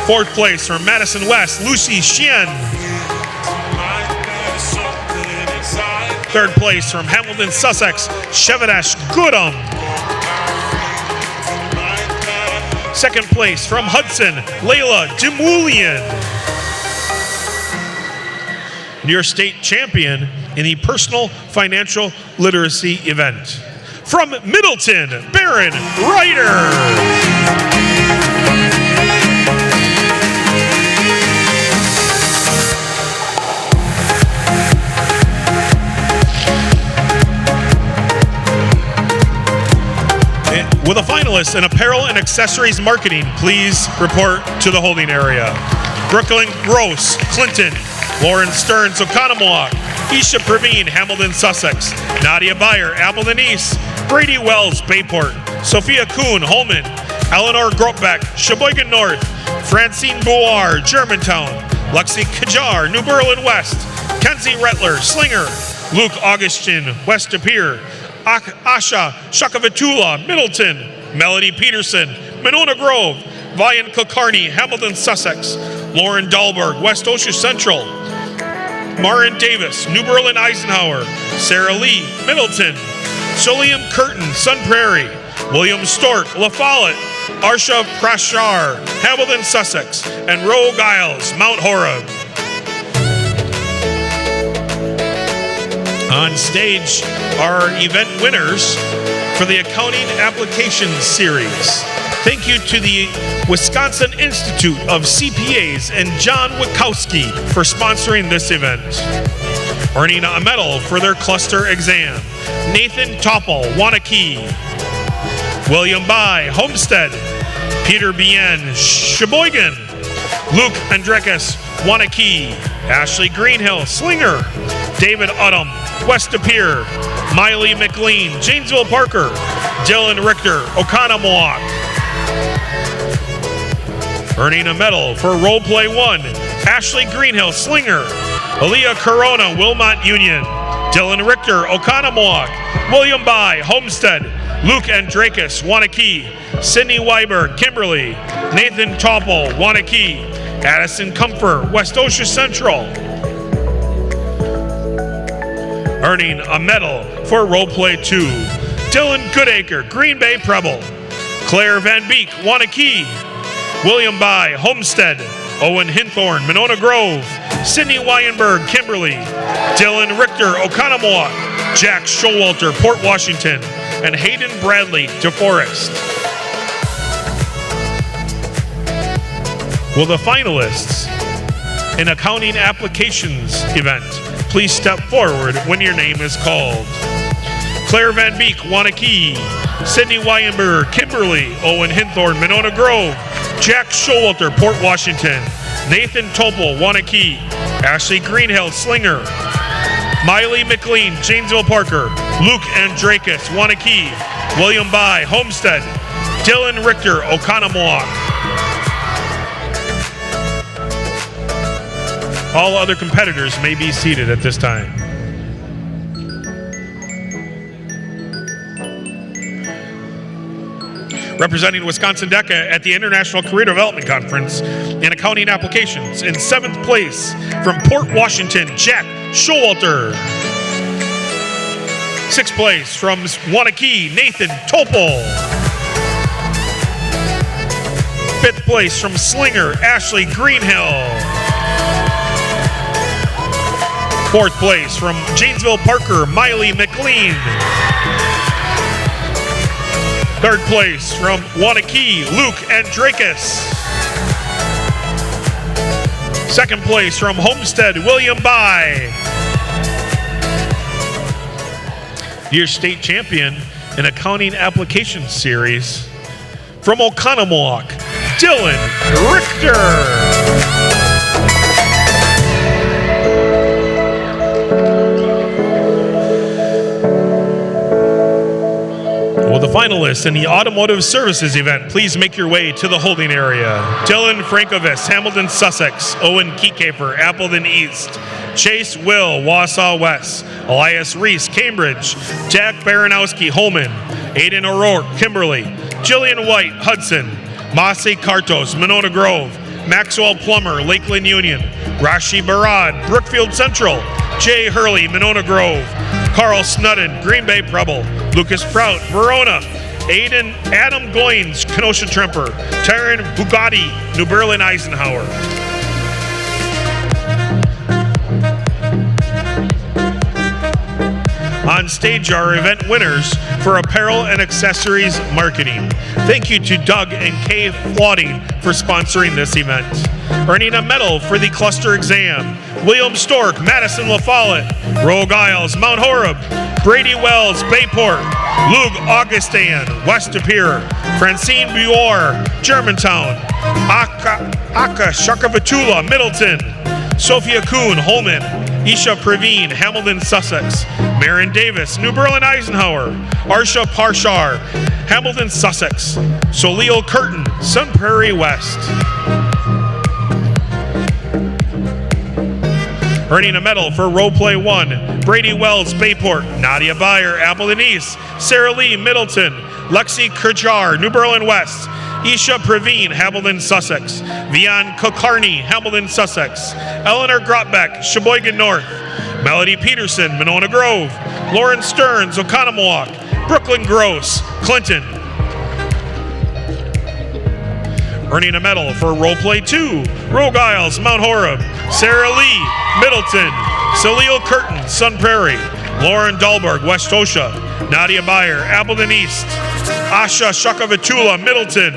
S1: 4th place from Madison West, Lucy Sheehan. 3rd place from Hamilton, Sussex, Shevadash Goodham. 2nd place from Hudson, Layla Demulian. And your state champion in the personal financial literacy event. From Middleton, Baron Ryder. Will the finalists in apparel and accessories marketing please report to the holding area? Brooklyn Gross, Clinton. Lauren Stearns, Oconomowoc. Isha Praveen, Hamilton, Sussex. Nadia Beyer, Appleton East. Brady Wells, Bayport. Sophia Kuhn, Holman. Eleanor Gropbeck, Sheboygan North. Francine Boar, Germantown. Lexi Kajar, New Berlin West. Kenzie Rettler, Slinger. Luke Augustin, West Pier. Asha Shakavatula, Middleton. Melody Peterson, Monona Grove. Vian Kilcarney, Hamilton, Sussex. Lauren Dahlberg, West Osha Central. Marin Davis, New Berlin Eisenhower. Sarah Lee, Middleton. Solium Curtin, Sun Prairie. William Stork, La Follette. Arsha Prashar, Hamilton, Sussex. And Ro Giles, Mount Horeb. On stage are event winners for the Accounting Applications Series. Thank you to the Wisconsin Institute of CPAs and John Wachowski for sponsoring this event. Earning a medal for their cluster exam, Nathan Toppel, Wanakee. William Bai, Homestead. Peter Bien, Sheboygan. Luke Andrekis, Wanakee. Ashley Greenhill, Slinger. David Udom, West Pier. Miley McLean, Janesville Parker. Dylan Richter, Oconomowoc. Earning a medal for Role Play 1, Ashley Greenhill, Slinger. Aaliyah Corona, Wilmot Union. Dylan Richter, Oconomowoc. William Bai, Homestead. Luke Andrakis, Wanakee. Sydney Weiberg, Kimberly. Nathan Toppel, Wanakee. Addison Comfort, West Osha Central. Earning a medal for Role Play 2, Dylan Goodacre, Green Bay Preble. Claire Van Beek, Wanakee. William Bai, Homestead. Owen Hinthorn, Monona Grove. Sydney Wyenberg, Kimberly. Dylan Richter, Oconomowoc. Jack Showalter, Port Washington. And Hayden Bradley, DeForest. Will the finalists in accounting applications event please step forward when your name is called? Claire Van Beek, Wanakee. Sydney Wyenberg, Kimberly. Owen Hinthorn, Monona Grove. Jack Showalter, Port Washington. Nathan Topol, Wanakee. Ashley Greenhill, Slinger. Miley McLean, Janesville Parker. Luke Andrakis, Wanakee. William Bai, Homestead. Dylan Richter, Oconomowoc. All other competitors may be seated at this time. Representing Wisconsin DECA at the International Career Development Conference in Accounting Applications, in 7th place from Port Washington, Jack Showalter. 6th place from Wanakee, Nathan Topol. 5th place from Slinger, Ashley Greenhill. 4th place from Janesville Parker, Miley McLean. 3rd place from Wanakee, Luke Andrakis. 2nd place from Homestead, William Bai. Your state champion in Accounting Applications Series from Oconomowoc, Dylan Richter. Will the finalists in the Automotive Services event please make your way to the holding area? Dylan Frankovis, Hamilton, Sussex. Owen Keekafer, Appleton East. Chase Will, Wausau West. Elias Reese, Cambridge. Jack Baranowski, Holman. Aiden O'Rourke, Kimberly. Jillian White, Hudson. Masi Kartos, Monona Grove. Maxwell Plummer, Lakeland Union. Rashi Barad, Brookfield Central. Jay Hurley, Monona Grove. Carl Snudden, Green Bay Preble. Lucas Prout, Verona. Adam Goins, Kenosha Tremper. Taryn Bugatti, New Berlin Eisenhower. On stage are event winners for apparel and accessories marketing. Thank you to Doug and Kay Flotting for sponsoring this event. Earning a medal for the cluster exam, William Stork, Madison La Follette. Rogue Isles, Mount Horeb. Brady Wells, Bayport. Lug Augustin, West De Pere. Francine Buor, Germantown. Aka Shakavatula, Middleton. Sophia Kuhn, Holman. Isha Praveen, Hamilton, Sussex. Marin Davis, New Berlin Eisenhower. Arsha Parshar, Hamilton, Sussex. Solil Curtin, Sun Prairie West. Earning a medal for Role Play 1, Brady Wells, Bayport. Nadia Beyer, Appleton East. Sarah Lee, Middleton. Lexi Kerjar, New Berlin West. Isha Praveen, Hamilton, Sussex. Vian Kokarni, Hamilton, Sussex. Eleanor Grotbeck, Sheboygan North. Melody Peterson, Monona Grove. Lauren Stearns, Oconomowoc. Brooklyn Gross, Clinton. Earning a medal for Role Play 2, Rogue Isles, Mount Horeb. Sarah Lee, Middleton. Salil Curtin, Sun Prairie. Lauren Dahlberg, West Osha. Nadia Beyer, Appleton East. Asha Shakavatula, Middleton.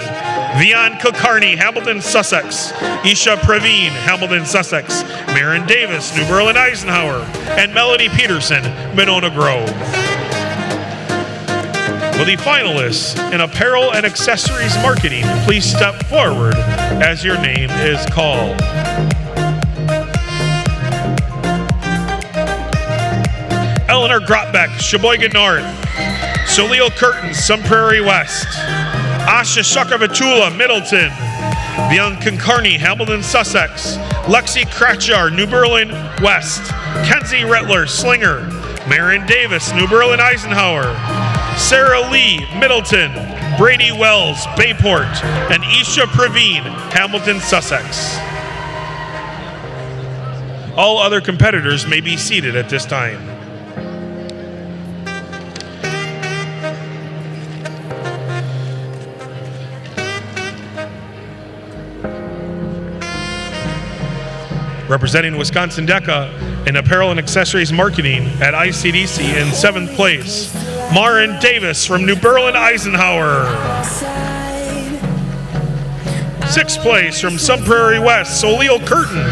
S1: Vian Kokarni, Hamilton, Sussex. Isha Praveen, Hamilton, Sussex. Marin Davis, New Berlin Eisenhower. And Melody Peterson, Monona Grove. Will the finalists in apparel and accessories marketing please step forward as your name is called? Eleanor Grotbeck, Sheboygan North. Solil Curtin, Sun Prairie West. Asha Shakavatula, Middleton. Bianca Carney, Hamilton, Sussex. Lexi Kratchar, New Berlin West. Kenzie Rettler, Slinger. Marin Davis, New Berlin Eisenhower. Sarah Lee, Middleton. Brady Wells, Bayport. And Isha Praveen, Hamilton, Sussex. All other competitors may be seated at this time. Representing Wisconsin DECA in apparel and accessories marketing at ICDC in 7th place, Marin Davis from New Berlin Eisenhower. 6th place from Sun Prairie West, Solil Curtin.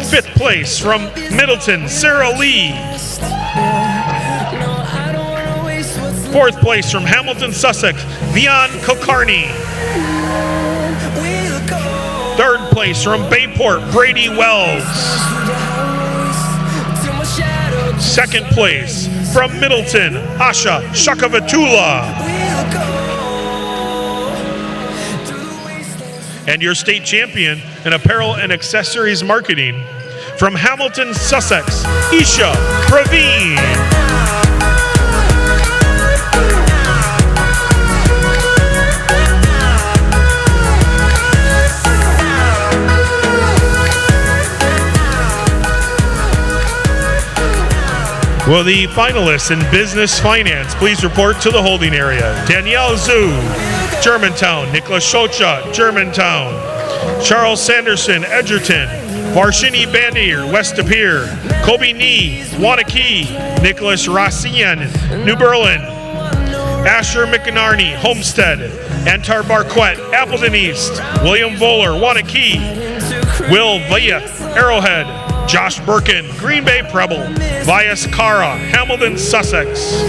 S1: 5th place from Middleton, Sarah Lee. 4th place from Hamilton, Sussex, Vian Kilcarney. 3rd place from Bayport, Brady Wells. 2nd place from Middleton, Asha Shakavatula. And your state champion in apparel and accessories marketing from Hamilton, Sussex, Isha Praveen. Will the finalists in business finance please report to the holding area? Danielle Zhu, Germantown. Nicholas Schocha, Germantown. Charles Sanderson, Edgerton. Varshini Bandier, West De Pere. Kobe Nee, Wanakee. Nicholas Rassian, New Berlin. Asher McInerney, Homestead. Antar Barquette, Appleton East. William Voller, Wanakee. Will Villa, Arrowhead. Josh Birkin, Green Bay Preble. Vias Cara, Hamilton, Sussex.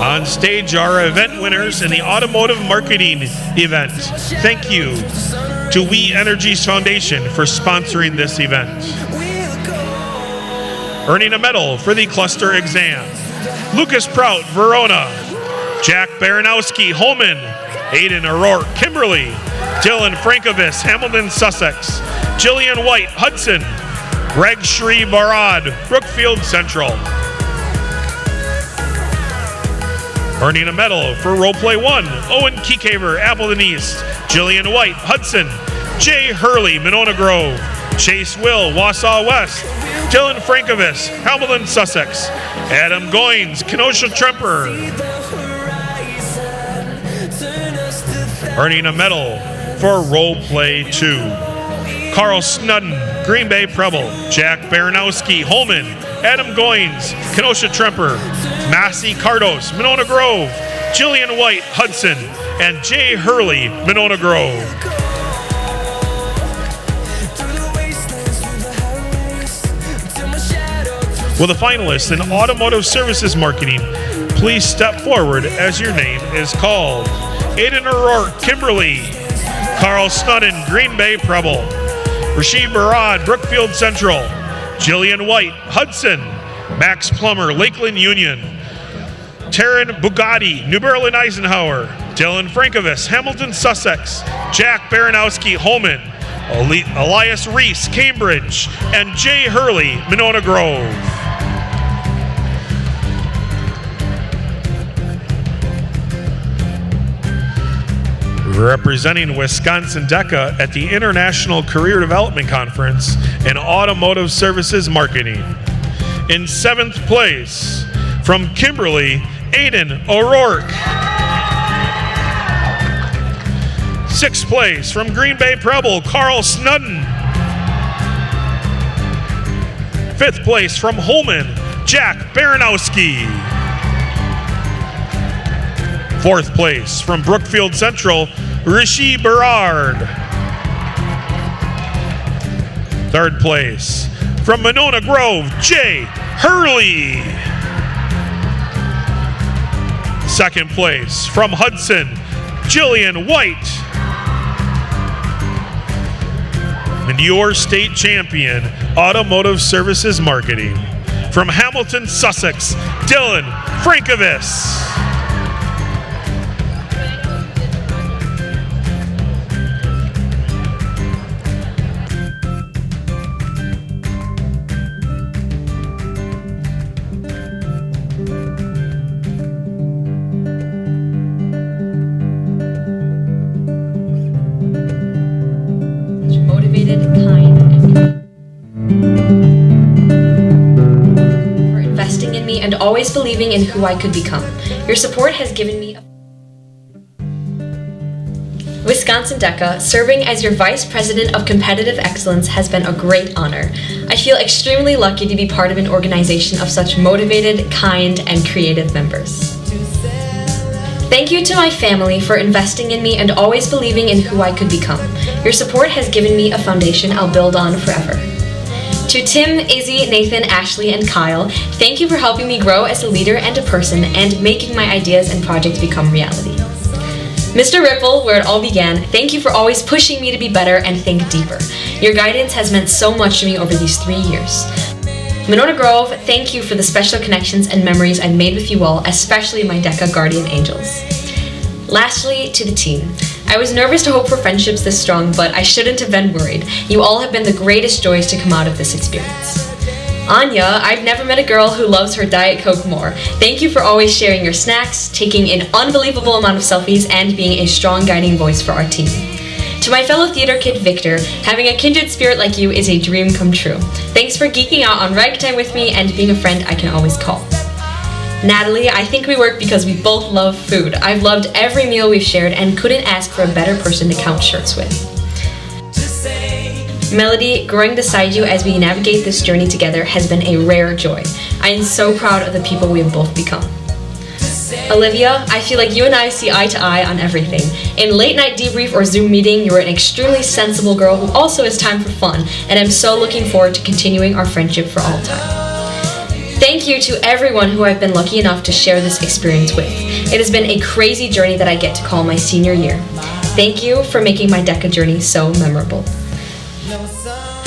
S1: On stage are event winners in the Automotive Marketing event. Thank you to We Energies Foundation for sponsoring this event. Earning a medal for the cluster exam, Lucas Prout, Verona. Jack Baranowski, Holman. Aiden O'Rourke, Kimberly. Dylan Frankovis, Hamilton, Sussex. Jillian White, Hudson. Greg Shree Barad, Brookfield Central. Earning a medal for Role Play 1, Owen Keycaver, Appleton East. Jillian White, Hudson. Jay Hurley, Monona Grove. Chase Will, Wausau West. Dylan Frankovis, Hamilton, Sussex. Adam Goins, Kenosha Tremper. Earning a medal for Role Play 2. Carl Snudden, Green Bay Preble. Jack Baranowski, Holman. Adam Goins, Kenosha Tremper. Massey Cardos, Monona Grove. Jillian White, Hudson. And Jay Hurley, Monona Grove. Will the finalists in Automotive Services Marketing please step forward as your name is called? Aiden O'Rourke, Kimberly. Carl Snudden, Green Bay Preble. Rashid Barad, Brookfield Central. Jillian White, Hudson. Max Plummer, Lakeland Union. Taryn Bugatti, New Berlin Eisenhower. Dylan Frankovis, Hamilton, Sussex. Jack Baranowski, Holman. Elias Reese, Cambridge. And Jay Hurley, Monona Grove. Representing Wisconsin DECA at the International Career Development Conference in Automotive Services Marketing. In 7th place, from Kimberly, Aiden O'Rourke. 6th place, from Green Bay Preble, Carl Snudden. 5th place, from Holman, Jack Baranowski. 4th place, from Brookfield Central, Rishi Berard. 3rd place, from Monona Grove, Jay Hurley. 2nd place, from Hudson, Jillian White. And your state champion, Automotive Services Marketing, from Hamilton, Sussex, Dylan Frankovis.
S8: And always believing in who I could become. Your support has given me
S9: Wisconsin DECA, serving as your Vice President of Competitive Excellence has been a great honor. I feel extremely lucky to be part of an organization of such motivated, kind, and creative members. Thank you to my family for investing in me and always believing in who I could become. Your support has given me a foundation I'll build on forever. To Tim, Izzy, Nathan, Ashley, and Kyle, thank you for helping me grow as a leader and a person and making my ideas and projects become reality. Mr. Ripple, where it all began, thank you for always pushing me to be better and think deeper. Your guidance has meant so much to me over these 3 years. Monona Grove, thank you for the special connections and memories I've made with you all, especially my DECA guardian angels. Lastly, to the team. I was nervous to hope for friendships this strong, but I shouldn't have been worried. You all have been the greatest joys to come out of this experience. Anya, I've never met a girl who loves her Diet Coke more. Thank you for always sharing your snacks, taking an unbelievable amount of selfies, and being a strong guiding voice for our team. To my fellow theater kid Victor, having a kindred spirit like you is a dream come true. Thanks for geeking out on ragtime with me and being a friend I can always call. Natalie, I think we work because we both love food. I've loved every meal we've shared and couldn't ask for a better person to count shirts with. Melody, growing beside you as we navigate this journey together has been a rare joy. I am so proud of the people we have both become. Olivia, I feel like you and I see eye to eye on everything. In late night debrief or Zoom meeting, you are an extremely sensible girl who also has time for fun, and I'm so looking forward to continuing our friendship for all time. Thank you to everyone who I've been lucky enough to share this experience with. It has been a crazy journey that I get to call my senior year. Thank you for making my DECA journey so memorable.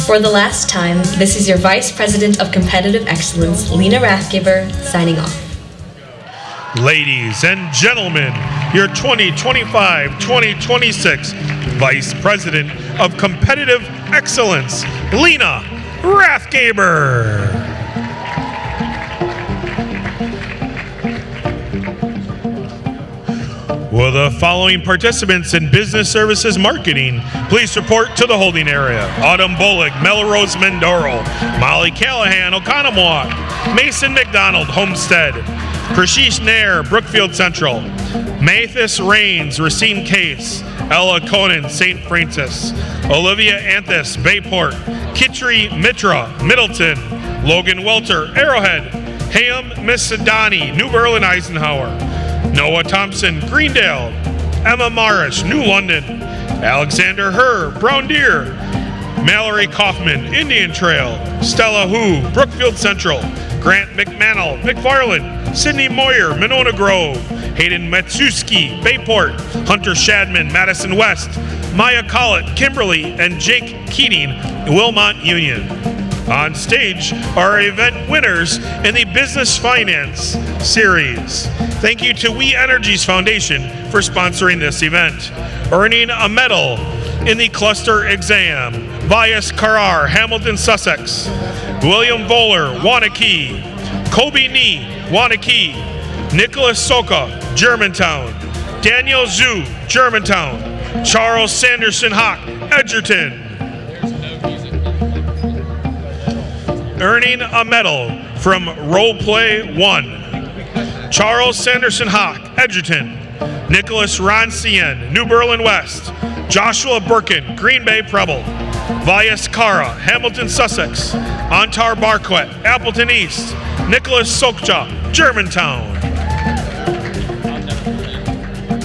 S9: For the last time, this is your Vice President of Competitive Excellence, Lena Rathgiver, signing off.
S1: Ladies and gentlemen, your 2025-2026 Vice President of Competitive Excellence, Lena Rathgaber. Will the following participants in business services marketing please report to the holding area? Autumn Bullock, Melrose Mendoro, Molly Callahan, Oconomowoc, Mason McDonald, Homestead, Prashish Nair, Brookfield Central, Mathis Rains, Racine Case, Ella Conan, St. Francis, Olivia Anthus, Bayport, Kitchery Mitra, Middleton, Logan Welter, Arrowhead, Ham Missadani, New Berlin, Eisenhower, Noah Thompson, Greendale, Emma Morris, New London, Alexander Herr, Brown Deer, Mallory Kaufman, Indian Trail, Stella Hu, Brookfield Central, Grant McMannel, McFarland, Sydney Moyer, Monona Grove, Hayden Matsuski, Bayport, Hunter Shadman, Madison West, Maya Collett, Kimberly, and Jake Keating, Wilmot Union. On stage are our event winners in the Business Finance Series. Thank you to We Energies Foundation for sponsoring this event. Earning a medal in the cluster exam, Vias Karar, Hamilton, Sussex, William Voller, Wanakee, Kobe Nee, Wanakee, Nicholas Soka, Germantown, Daniel Zhu, Germantown, Charles Sanderson Hawk, Edgerton. Earning a medal from Roleplay 1, Charles Sanderson Hawk, Edgerton, Nicholas Roncien, New Berlin West, Joshua Birkin, Green Bay Preble, Vias Kara, Hamilton, Sussex, Antar Barquet, Appleton East, Nicholas Sokja, Germantown.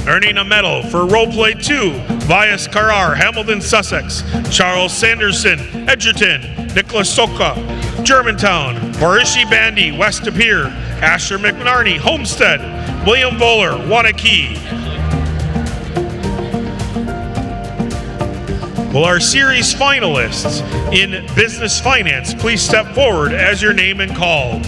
S1: Earning a medal for Roleplay 2, Vias Karar, Hamilton, Sussex, Charles Sanderson, Edgerton, Nicholas Soka, Germantown, Barishi Bandy, West De Pere, Asher McNarney, Homestead, William Voller, Wanakee. Will our series finalists in business finance please step forward as your name and called?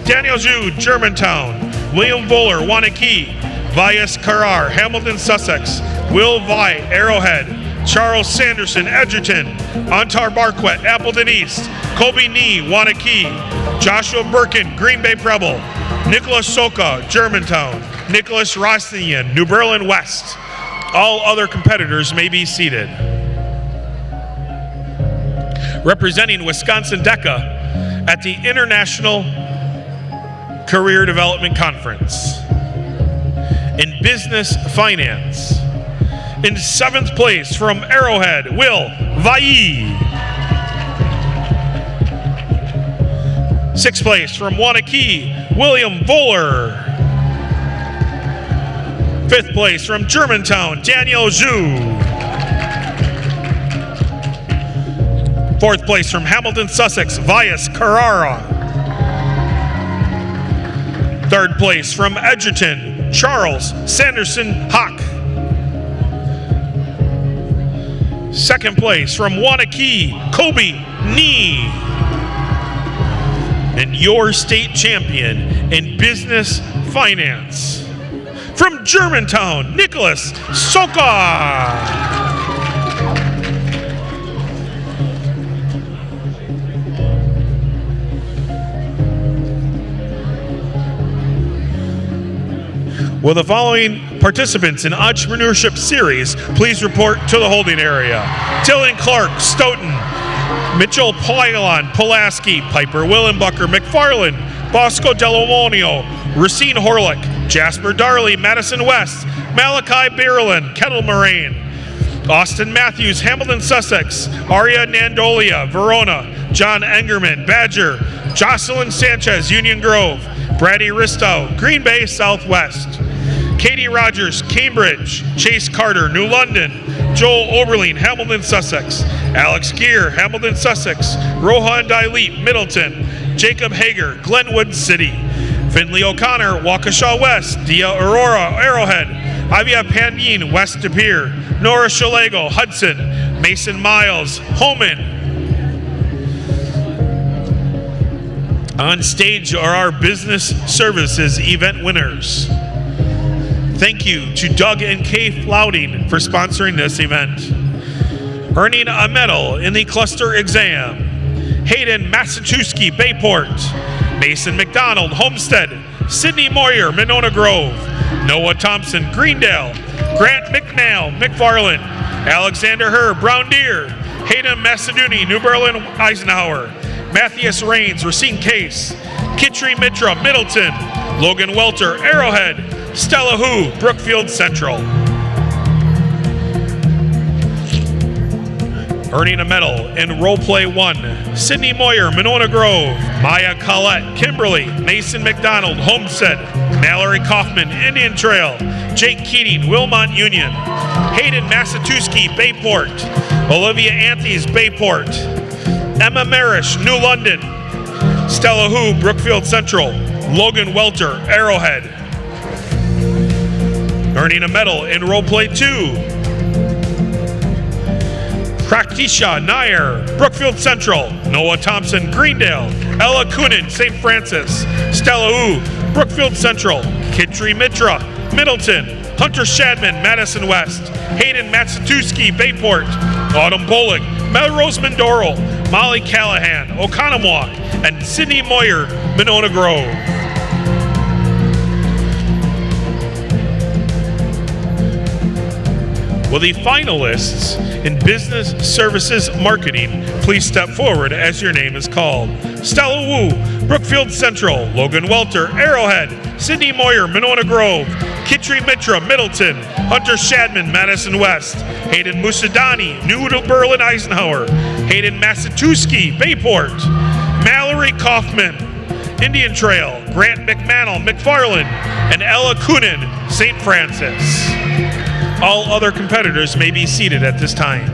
S1: Daniel Zhu, Germantown, William Voller, Wanakee, Vias Karar, Hamilton, Sussex, Will Vi, Arrowhead, Charles Sanderson, Edgerton, Antar Barquet, Appleton East, Kobe Nee, Wanakee, Joshua Birkin, Green Bay Preble, Nicholas Soka, Germantown, Nicholas Rostian, New Berlin West. All other competitors may be seated. Representing Wisconsin DECA at the International Career Development Conference. In business finance, In 7th place from Arrowhead, Will Vai. 6th place from Wanakee, William Voller. 5th place from Germantown, Daniel Zhu. 4th place from Hamilton, Sussex, Vias Carrara. 3rd place from Edgerton, Charles Sanderson Hawk. 2nd place from Wanakee, Kobe Nee. And your state champion in business finance, from Germantown, Nicholas Soka. Will the following participants in Entrepreneurship Series please report to the holding area? Dylan Clark, Stoughton. Mitchell Pylon, Pulaski. Piper Willenbucker, McFarland. Bosco Delamonio, Racine Horlick. Jasper Darley, Madison West. Malachi Berlin, Kettle Moraine. Austin Matthews, Hamilton, Sussex. Aria Nandolia, Verona. John Engerman, Badger. Jocelyn Sanchez, Union Grove. Brady Ristow, Green Bay Southwest. Katie Rogers, Cambridge. Chase Carter, New London. Joel Oberling, Hamilton, Sussex. Alex Gear, Hamilton, Sussex. Rohan Dileit, Middleton. Jacob Hager, Glenwood City. Finley O'Connor, Waukesha West. Dia Aurora, Arrowhead. Avia Pandine, West De Pere. Nora Shalego, Hudson. Mason Miles, Holman. On stage are our business services event winners. Thank you to Doug and Kay Flouting for sponsoring this event. Earning a medal in the cluster exam, Hayden Massachusetts, Bayport. Mason McDonald, Homestead. Sydney Moyer, Monona Grove. Noah Thompson, Greendale. Grant McNeil, McFarland. Alexander Herr, Brown Deer. Hayden Macedoni, New Berlin, Eisenhower. Matthias Rains, Racine Case. Kitri Mitra, Middleton. Logan Welter, Arrowhead. Stella Hu, Brookfield Central. Earning a medal in Role Play 1, Sydney Moyer, Monona Grove. Maya Collette, Kimberly. Mason McDonald, Homestead. Mallory Kaufman, Indian Trail. Jake Keating, Wilmont Union. Hayden Massachusetts, Bayport. Olivia Anthes, Bayport. Emma Marish, New London. Stella Hu, Brookfield Central. Logan Welter, Arrowhead. Earning a medal in Role Play 2. Praktisha Nair, Brookfield Central. Noah Thompson, Greendale. Ella Kunin, St. Francis. Stella Hu, Brookfield Central. Kitri Mitra, Middleton. Hunter Shadman, Madison West. Hayden Massachusetts, Bayport. Autumn Bullock, Melrose Mindoro. Molly Callahan, Oconomowoc. And Sydney Moyer, Monona Grove. Will the finalists in Business Services Marketing please step forward as your name is called? Stella Wu, Brookfield Central. Logan Welter, Arrowhead. Sydney Moyer, Monona Grove. Kitri Mitra, Middleton. Hunter Shadman, Madison West. Hayden Musadani, New Berlin, Eisenhower. Hayden Massachusetts, Bayport. Mallory Kaufman, Indian Trail. Grant McMannel, McFarland. And Ella Kunin, St. Francis. All other competitors may be seated at this time.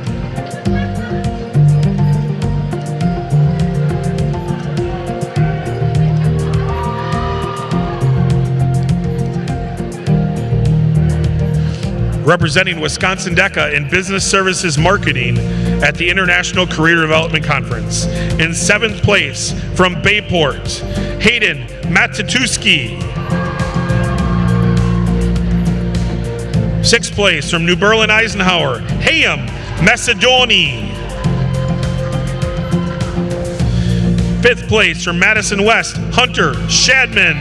S1: Representing Wisconsin DECA in Business Services Marketing at the International Career Development Conference. In 7th place from Bayport, Hayden Matatuski. 6th place from New Berlin, Eisenhower, Hayam Macedoni. 5th place from Madison West, Hunter Shadman.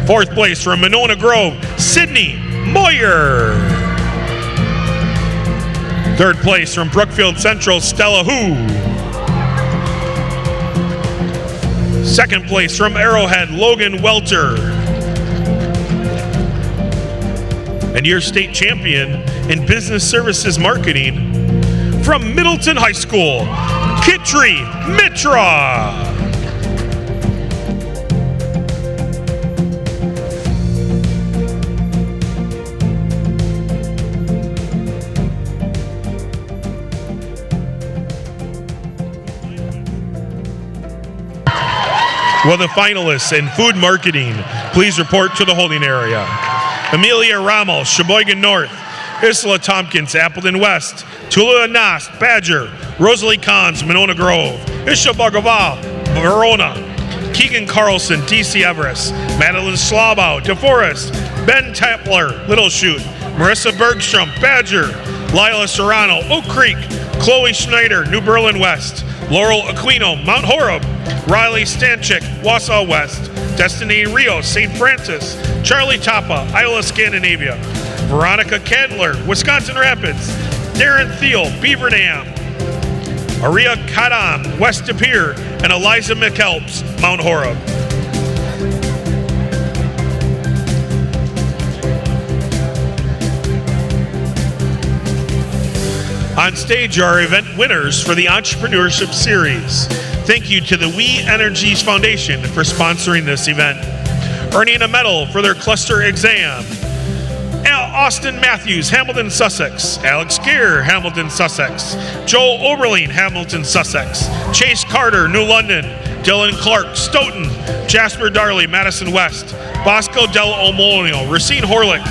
S1: 4th place from Monona Grove, Sydney Moyer. 3rd place from Brookfield Central, Stella Hu. 2nd place from Arrowhead, Logan Welter. And your state champion in business services marketing from Middleton High School, Kitri Mitra. Will the finalists in food marketing please report to the holding area? Amelia Ramos, Sheboygan North. Isla Tompkins, Appleton West. Tula Nast, Badger. Rosalie Kahns, Monona Grove. Isha Bhagava, Verona. Keegan Carlson, DC Everest. Madeline Slaubow, DeForest. Ben Tapler, Little Chute. Marissa Bergstrom, Badger. Lila Serrano, Oak Creek. Chloe Schneider, New Berlin West. Laurel Aquino, Mount Horeb. Riley Stanchik, Wausau West. Destiny Rios, St. Francis. Charlie Tapa, Isla Scandinavia. Veronica Candler, Wisconsin Rapids. Darren Thiel, Beaver Dam. Aria Kadam, West De Pere. And Eliza McKelps, Mount Horeb. On stage are our event winners for the Entrepreneurship Series. Thank you to the We Energies Foundation for sponsoring this event. Earning a medal for their cluster exam, Austin Matthews, Hamilton, Sussex. Alex Gear, Hamilton, Sussex. Joel Oberling, Hamilton, Sussex. Chase Carter, New London. Dylan Clark, Stoughton. Jasper Darley, Madison West. Bosco Del Omonio, Racine Horlick.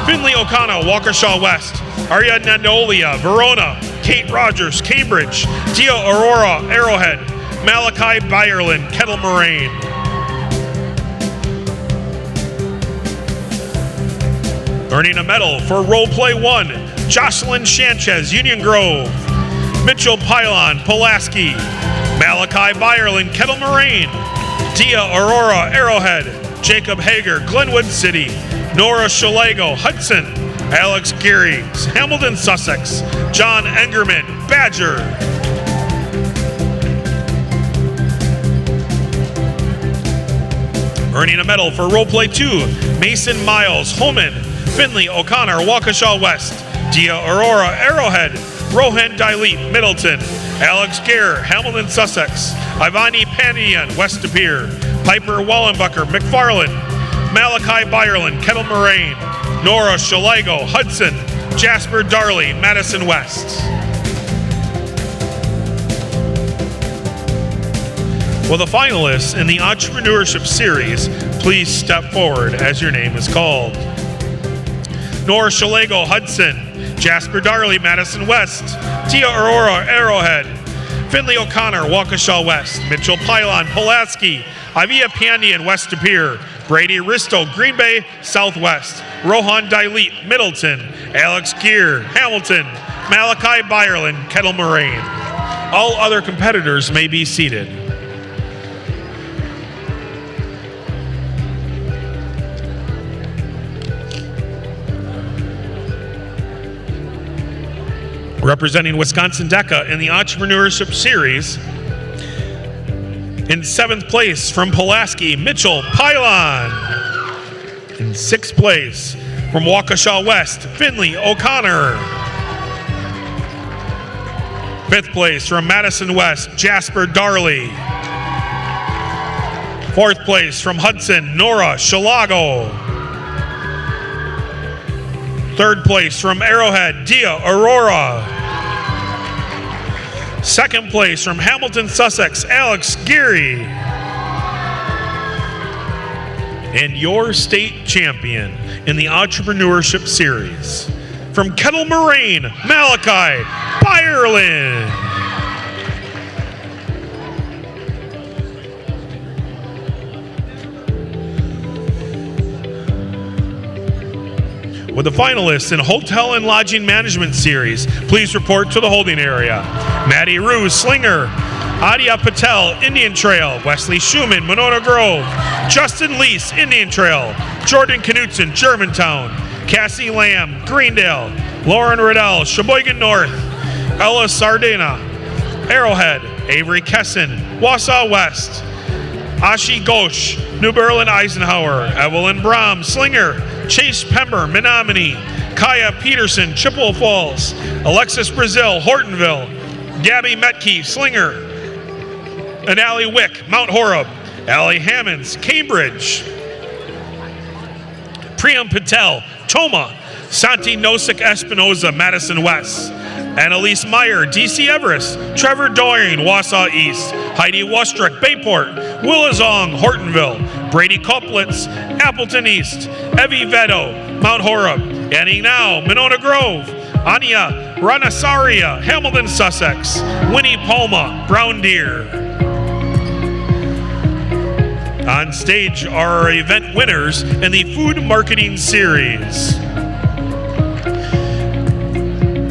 S1: Finley O'Connell, Waukesha West. Arya Nandolia, Verona. Kate Rogers, Cambridge. Dia Aurora, Arrowhead. Malachi Byerland, Kettle Moraine. Earning a medal for Role Play 1, Jocelyn Sanchez, Union Grove. Mitchell Pylon, Pulaski. Malachi Byerland, Kettle Moraine. Dia Aurora, Arrowhead. Jacob Hager, Glenwood City. Nora Shalago, Hudson. Alex Geary, Hamilton, Sussex. John Engerman, Badger. Earning a medal for Role Play 2, Mason Miles, Holman. Finley O'Connor, Waukesha West. Dia Aurora, Arrowhead. Rohan Dilip, Middleton. Alex Gare, Hamilton, Sussex. Ivani Pandian, West De Pere. Piper Wallenbucker, McFarland. Malachi Byerland, Kettle Moraine. Nora Shalago, Hudson. Jasper Darley, Madison West. Will the finalists in the Entrepreneurship Series please step forward as your name is called? Nora Shalago, Hudson. Jasper Darley, Madison West. Tia Aurora, Arrowhead. Finley O'Connor, Waukesha West. Mitchell Pylon, Pulaski. Ivia Pandian, West De Pere. Brady Risto, Green Bay, Southwest. Rohan Dilip, Middleton. Alex Gear, Hamilton. Malachi Byerland, Kettle Moraine. All other competitors may be seated. Representing Wisconsin DECA in the Entrepreneurship Series. In 7th place from Pulaski, Mitchell Pylon. In 6th place from Waukesha West, Finley O'Connor. 5th place from Madison West, Jasper Darley. 4th place from Hudson, Nora Shalago. 3rd place from Arrowhead, Dia Aurora. 2nd place from Hamilton, Sussex, Alex Geary. And your state champion in the Entrepreneurship Series, from Kettle Moraine, Malachi Byerland. With the finalists in Hotel and Lodging Management Series, please report to the holding area. Maddie Ruse, Slinger. Adia Patel, Indian Trail. Wesley Schumann, Monona Grove. Justin Lease, Indian Trail. Jordan Knutson, Germantown. Cassie Lamb, Greendale. Lauren Riddell, Sheboygan North. Ella Sardina, Arrowhead. Avery Kesson, Wausau West. Ashi Ghosh, New Berlin Eisenhower. Evelyn Brom, Slinger. Chase Pember, Menominee. Kaya Peterson, Chippewa Falls. Alexis Brazil, Hortonville. Gabby Metke, Slinger. And Allie Wick, Mount Horeb. Allie Hammonds, Cambridge. Priyam Patel, Toma. Santi Nosik Espinoza, Madison West. Annalise Meyer, DC Everest. Trevor Doyering, Wausau East. Heidi Wustrick, Bayport. Willazong, Hortonville. Brady Koplitz, Appleton East. Evie Vedo, Mount Horeb. Annie Now, Monona Grove. Anya Ranasaria, Hamilton, Sussex. Winnie Palma, Brown Deer. On stage are our event winners in the Food Marketing Series.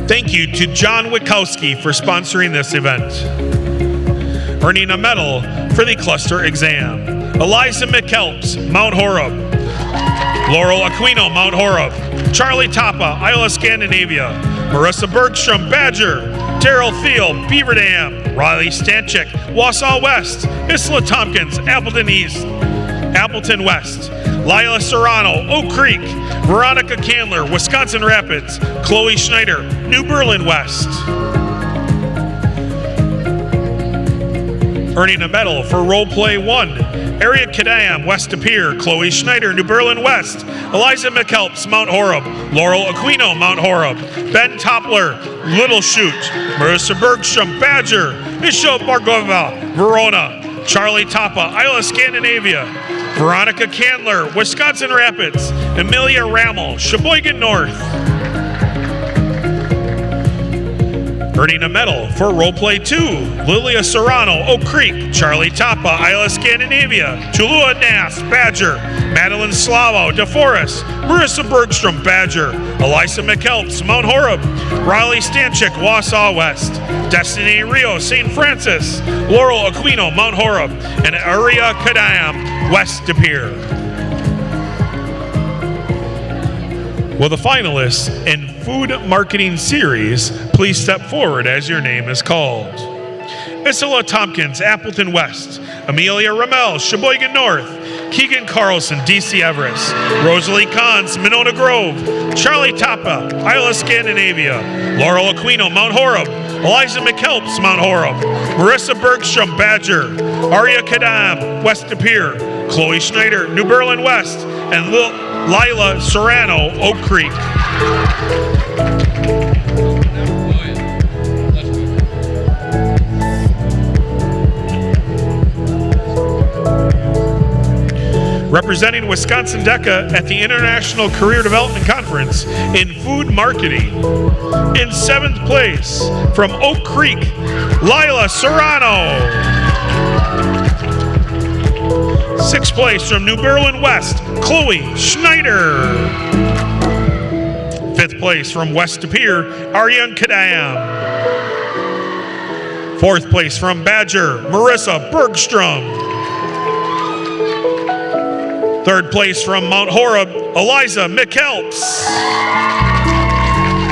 S1: Thank you to John Wikowski for sponsoring this event. Earning a medal for the cluster exam. Eliza McKelps, Mount Horeb. Laurel Aquino, Mount Horeb. Charlie Tapa, Isla Scandinavia. Marissa Bergstrom, Badger. Daryl Thiel, Beaver Dam. Riley Stanchik, Wausau West. Isla Tompkins, Appleton East. Appleton West. Lila Serrano, Oak Creek. Veronica Candler, Wisconsin Rapids. Chloe Schneider, New Berlin West. Earning a medal for Role Play 1. Area Kadam, West De Pere. Chloe Schneider, New Berlin West. Eliza McKelps, Mount Horeb. Laurel Aquino, Mount Horeb. Ben Toppler, Little Chute. Marissa Bergstrom, Badger. Michelle Bargova, Verona. Charlie Tapa, Isla Scandinavia. Veronica Candler, Wisconsin Rapids. Amelia Rammel, Sheboygan North. Earning a medal for Role Play 2, Lilia Serrano, Oak Creek. Charlie Tapa, Isla Scandinavia. Tulua Nass, Badger. Madeline Slavo, DeForest. Marissa Bergstrom, Badger. Elisa McKelps, Mount Horeb. Riley Stanchik, Wausau West. Destiny Rio, St. Francis. Laurel Aquino, Mount Horeb. And Aria Kadam, West De Pere. Will the finalists in Food Marketing Series please step forward as your name is called? Isla Tompkins, Appleton West. Amelia Ramel, Sheboygan North. Keegan Carlson, DC Everest. Rosalie Kahns, Monona Grove. Charlie Tapa, Isla Scandinavia. Laurel Aquino, Mount Horeb. Eliza McKelps, Mount Horeb. Marissa Bergstrom, Badger. Aria Kadam, West De Pere. Chloe Schneider, New Berlin West. And Lila Serrano, Oak Creek. Representing Wisconsin DECA at the International Career Development Conference in Food Marketing. In 7th place, from Oak Creek, Lila Serrano. 6th place from New Berlin West, Chloe Schneider. 5th place from West De Pere, Aryan Kadam. 4th place from Badger, Marissa Bergstrom. 3rd place from Mount Horeb, Eliza McKelps.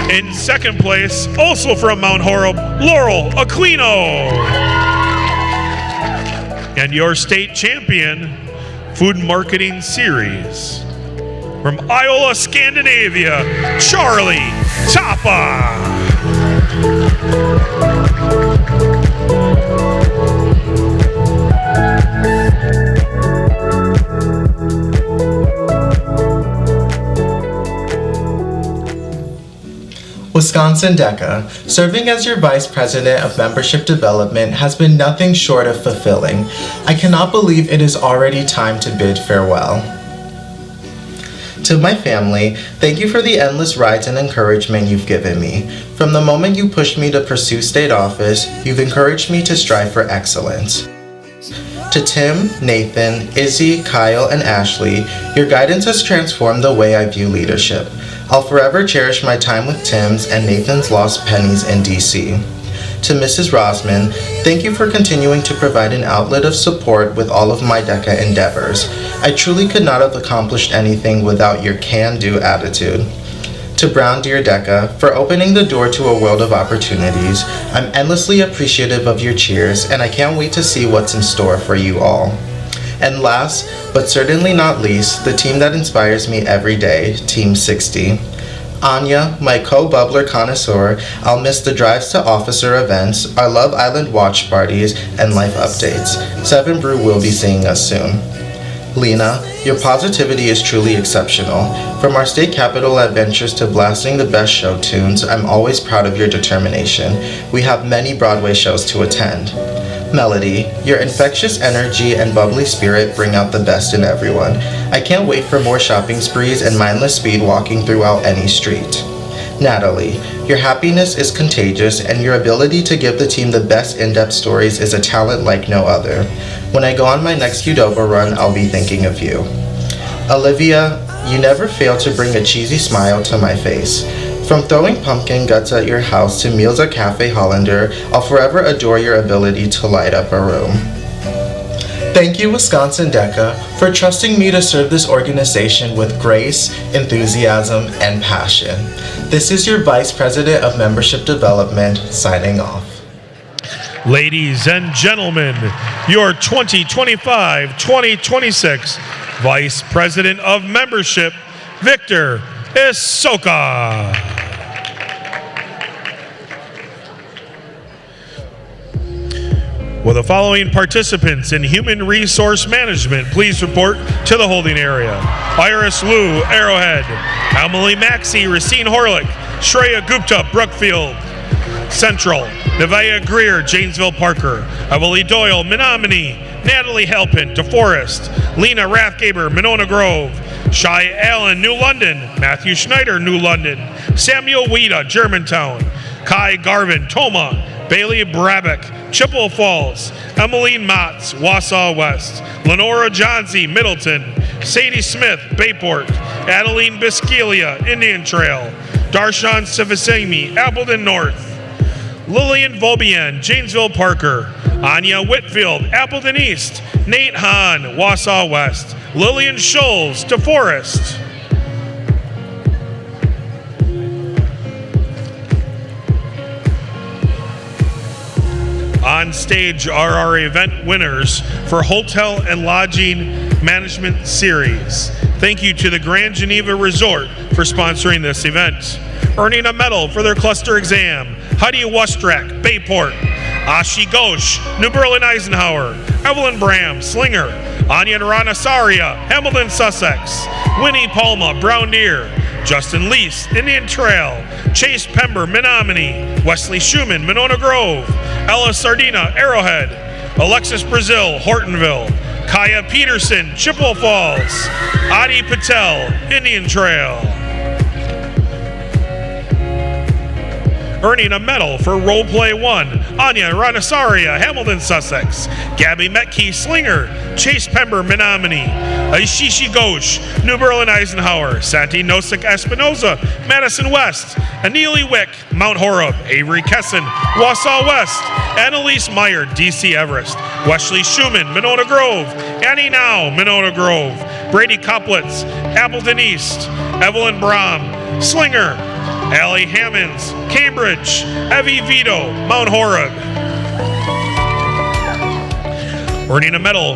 S1: In 2nd place, also from Mount Horeb, Laurel Aquino. And your state champion, Food Marketing Series, from Iola, Scandinavia, Charlie Tapa.
S5: Wisconsin DECA, serving as your Vice President of Membership Development has been nothing short of fulfilling. I cannot believe it is already time to bid farewell. To my family, thank you for the endless rides and encouragement you've given me. From the moment you pushed me to pursue state office, you've encouraged me to strive for excellence. To Tim, Nathan, Izzy, Kyle, and Ashley, your guidance has transformed the way I view leadership. I'll forever cherish my time with Tim's and Nathan's lost pennies in DC. To Mrs. Rosman, thank you for continuing to provide an outlet of support with all of my DECA endeavors. I truly could not have accomplished anything without your can-do attitude. To Brown Deer DECA, for opening the door to a world of opportunities, I'm endlessly appreciative of your cheers, and I can't wait to see what's in store for you all. And last but certainly not least, the team that inspires me every day, Team 60. Anya, my co-bubbler connoisseur, I'll miss the drives to officer events, our Love Island watch parties, and life updates. 7 Brew will be seeing us soon. Lena, your positivity is truly exceptional. From our state capitol adventures to blasting the best show tunes, I'm always proud of your determination. We have many Broadway shows to attend. Melody, your infectious energy and bubbly spirit bring out the best in everyone. I can't wait for more shopping sprees and mindless speed walking throughout any street. Natalie, your happiness is contagious and your ability to give the team the best in-depth stories is a talent like no other. When I go on my next Qdoba run, I'll be thinking of you. Olivia, you never fail to bring a cheesy smile to my face. From throwing pumpkin guts at your house to meals at Cafe Hollander, I'll forever adore your ability to light up a room. Thank you, Wisconsin DECA, for trusting me to serve this organization with grace, enthusiasm, and passion. This is your Vice President of Membership Development, signing off.
S1: Ladies and gentlemen, your 2025-2026 Vice President of Membership, Victor Isoka. Will the following participants in Human Resource Management please report to the holding area? Iris Liu, Arrowhead. Emily Maxey, Racine Horlick. Shreya Gupta, Brookfield Central. Nevaeh Greer, Janesville Parker. Emily Doyle, Menominee. Natalie Halpin, DeForest. Lena Rathgaber, Monona Grove. Shai Allen, New London. Matthew Schneider, New London. Samuel Weeda, Germantown. Kai Garvin, Toma. Bailey Brabeck, Chippewa Falls. Emmeline Motz, Wausau West. Lenora Johnsey, Middleton. Sadie Smith, Bayport. Adeline Biscaglia, Indian Trail. Darshan Sivasamy, Appleton North. Lillian Volbien, Janesville Parker. Anya Whitfield, Appleton East. Nate Hahn, Wausau West. Lillian Scholes, DeForest. On stage are our event winners for Hotel and Lodging Management Series. Thank you to the Grand Geneva Resort for sponsoring this event. Earning a medal for their cluster exam, Heidi Wostrak, Bayport. Ashi Ghosh, New Berlin Eisenhower. Evelyn Bram, Slinger. Anya Ranasaria, Hamilton, Sussex. Winnie Palma, Brown Deer. Justin Lease, Indian Trail. Chase Pember, Menominee. Wesley Schumann, Monona Grove. Ella Sardina, Arrowhead. Alexis Brazil, Hortonville. Kaya Peterson, Chippewa Falls. Adi Patel, Indian Trail. Earning a medal for Role Play 1, Anya Ranasaria, Hamilton, Sussex. Gabby Metke, Slinger. Chase Pember, Menominee. Aishishi Ghosh, New Berlin Eisenhower. Santi Nosik Espinoza, Madison West. Anili Wick, Mount Horeb. Avery Kesson, Wausau West. Annalise Meyer, DC Everest. Wesley Schumann, Monona Grove. Annie Now, Monona Grove. Brady Koplitz, Appleton East. Evelyn Brom, Slinger. Allie Hammonds, Cambridge. Evie Vito, Mount Horeb. Earning a medal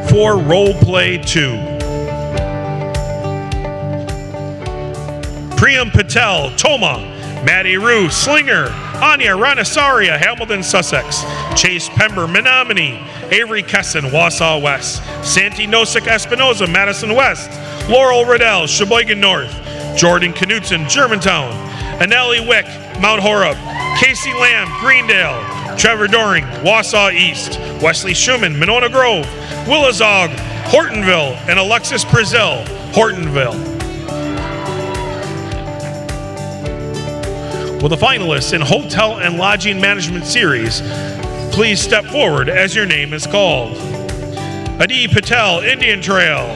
S1: for Role Play 2. Priyam Patel, Toma. Maddie Rue, Slinger. Anya Ranasaria, Hamilton, Sussex. Chase Pember, Menominee. Avery Kesson, Wausau West. Santi Nosik Espinoza, Madison West. Laurel Riddell, Sheboygan North. Jordan Knutson, Germantown. Anelli Wick, Mount Horeb. Casey Lamb, Greendale. Trevor Doring, Wausau East. Wesley Schumann, Monona Grove. Willazog, Hortonville. And Alexis Brazil, Hortonville. Will the finalists in Hotel and Lodging Management Series please step forward as your name is called? Adi Patel, Indian Trail.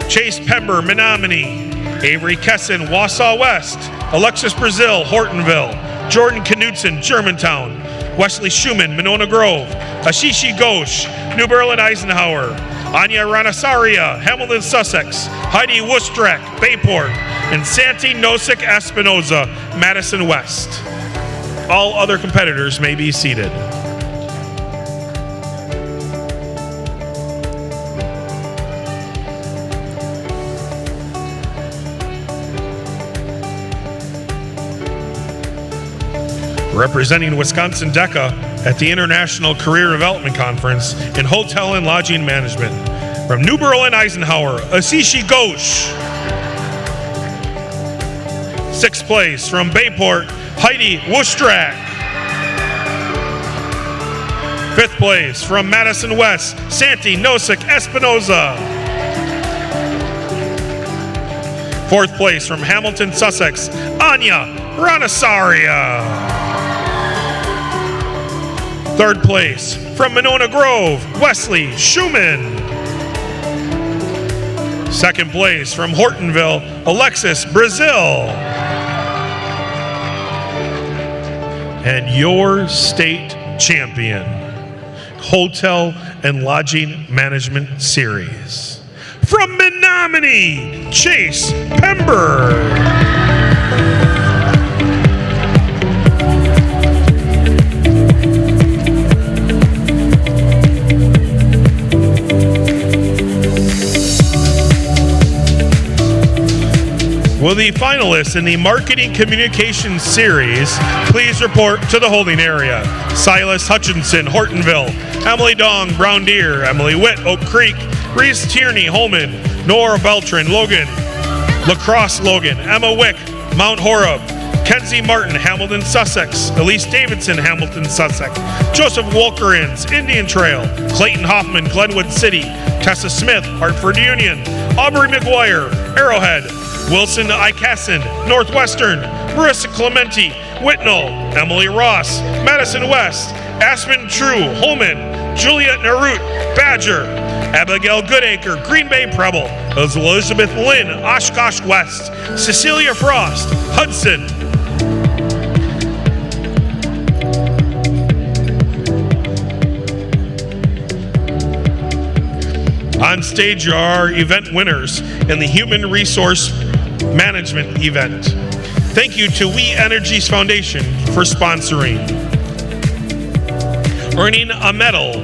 S1: Chase Pember, Menominee. Avery Kesson, Wausau West. Alexis Brazil, Hortonville. Jordan Knutson, Germantown. Wesley Schumann, Monona Grove. Ashishi Ghosh, New Berlin Eisenhower. Anya Ranasaria, Hamilton, Sussex. Heidi Wostrak, Bayport. And Santi Nosik Espinoza, Madison West. All other competitors may be seated. Representing Wisconsin DECA at the International Career Development Conference in Hotel and Lodging Management. From New Berlin, Eisenhower, Asishi Ghosh. 6th place from Bayport, Heidi Wustrak. 5th place from Madison West, Santi Nosik Espinoza. 4th place from Hamilton, Sussex, Anya Ranasaria. 3rd place from Monona Grove, Wesley Schumann. 2nd place from Hortonville, Alexis Brazil. And your state champion, Hotel and Lodging Management Series, from Menominee, Chase Pember. Will the finalists in the Marketing Communications Series please report to the holding area? Silas Hutchinson, Hortonville. Emily Dong, Brown Deer. Emily Witt, Oak Creek. Reese Tierney, Holman. Nora Beltran, Logan. La Crosse, Logan. Emma Wick, Mount Horeb. Kenzie Martin, Hamilton, Sussex. Elise Davidson, Hamilton, Sussex. Joseph Wolkerins, Indian Trail. Clayton Hoffman, Glenwood City. Tessa Smith, Hartford Union. Aubrey McGuire, Arrowhead. Wilson Icassin, Northwestern. Marissa Clementi, Whitnall. Emily Ross, Madison West. Aspen True, Holman. Juliet Narut, Badger. Abigail Goodacre, Green Bay Preble. Elizabeth Lynn, Oshkosh West. Cecilia Frost, Hudson. On stage are our event winners in the Human Resource Management event. Thank you to We Energies Foundation for sponsoring. Earning a medal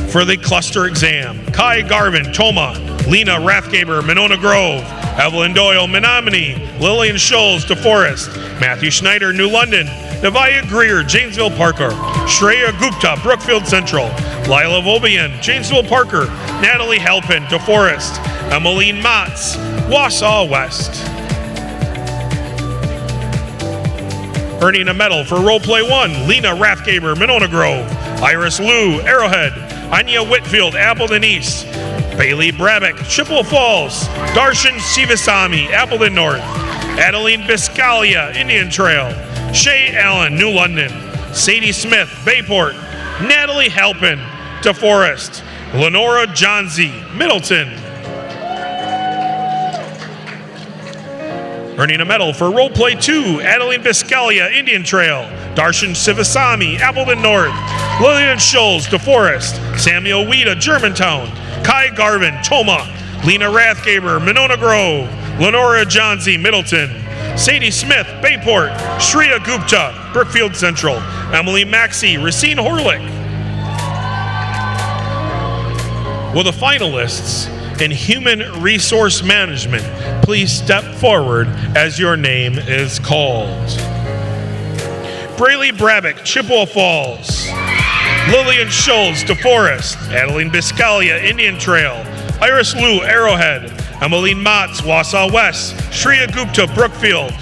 S1: for the cluster exam, Kai Garvin, Toma. Lena Rathgaber, Monona Grove. Evelyn Doyle, Menominee. Lillian Scholes, DeForest. Matthew Schneider, New London. Navaya Greer, Janesville Parker. Shreya Gupta, Brookfield Central. Lila Volbian, Janesville Parker. Natalie Halpin, DeForest. Emmeline Motz, Wausau West. Earning a medal for Role Play 1, Lena Rathgaber, Monona Grove. Iris Liu, Arrowhead. Anya Whitfield, Appleton East. Bailey Brabick, Chippewa Falls. Darshan Sivasamy, Appleton North. Adeline Biscalia, Indian Trail. Shay Allen, New London. Sadie Smith, Bayport. Natalie Halpin, DeForest. Lenora Johnsey, Middleton. Earning a medal for Role Play 2, Adeline Biscalia, Indian Trail. Darshan Sivasamy, Appleton North. Lillian Scholes, DeForest. Samuel Weeda, Germantown. Kai Garvin, Toma. Lena Rathgaber, Monona Grove. Lenora Johnsey, Middleton. Sadie Smith, Bayport. Shreya Gupta, Brookfield Central. Emily Maxey, Racine Horlick. Will the finalists in Human Resource Management please step forward as your name is called? Braylee Brabick, Chippewa Falls. Lillian Scholes, DeForest. Adeline Biscalia, Indian Trail. Iris Liu, Arrowhead. Emmeline Motz, Wausau West. Shreya Gupta, Brookfield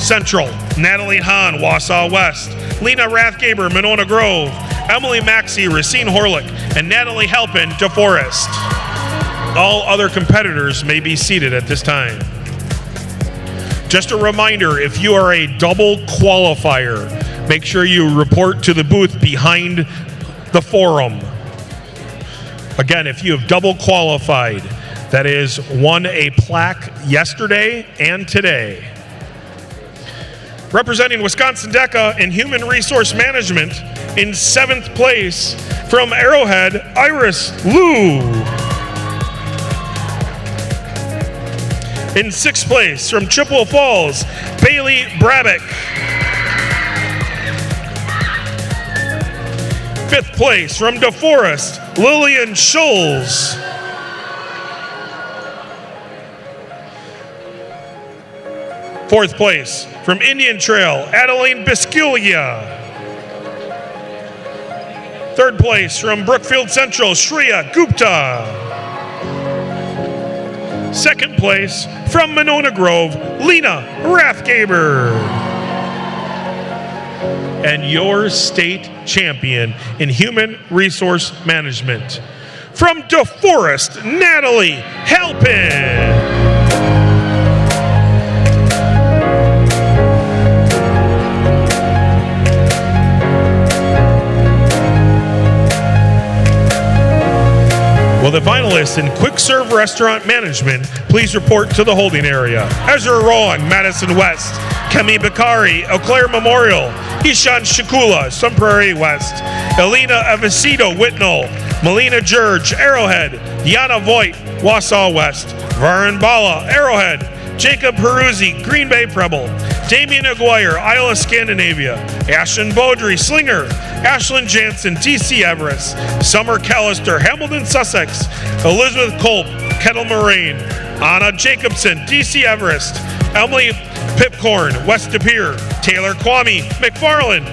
S1: Central. Natalie Hahn, Wausau West. Lena Rathgaber, Monona Grove. Emily Maxey, Racine Horlick. And Natalie Halpin, DeForest. All other competitors may be seated at this time. Just a reminder, if you are a double qualifier, make sure you report to the booth behind the forum. Again, if you have double qualified, that is, won a plaque yesterday and today. Representing Wisconsin DECA in Human Resource Management in 7th place from Arrowhead, Iris Liu. In 6th place from Chippewa Falls, Bailey Brabick. 5th place from DeForest, Lillian Scholes. Fourth place, from Indian Trail, Adeline Bisculia. Third place, from Brookfield Central, Shreya Gupta. Second place, from Monona Grove, Lena Rathgaber. And your state champion in human resource management, from DeForest, Natalie Halpin. Will the finalists in quick serve restaurant management please report to the holding area? Ezra Rowan, Madison West. Kemi Bakari, Eau Claire Memorial. Ishan Shakula, Sun Prairie West. Elena Avicito, Whitnall. Melina George, Arrowhead. Yana Voigt, Wausau West. Varan Bala, Arrowhead. Jacob Peruzzi, Green Bay Preble. Damian Aguirre, Isla Scandinavia. Ashton Beaudry, Slinger. Ashlyn Jansen, TC Everest. Summer Callister, Hamilton, Sussex. Elizabeth Culp, Kettle Moraine. Anna Jacobson, DC Everest. Emily Pipcorn, West De Pere. Taylor Kwame, McFarland.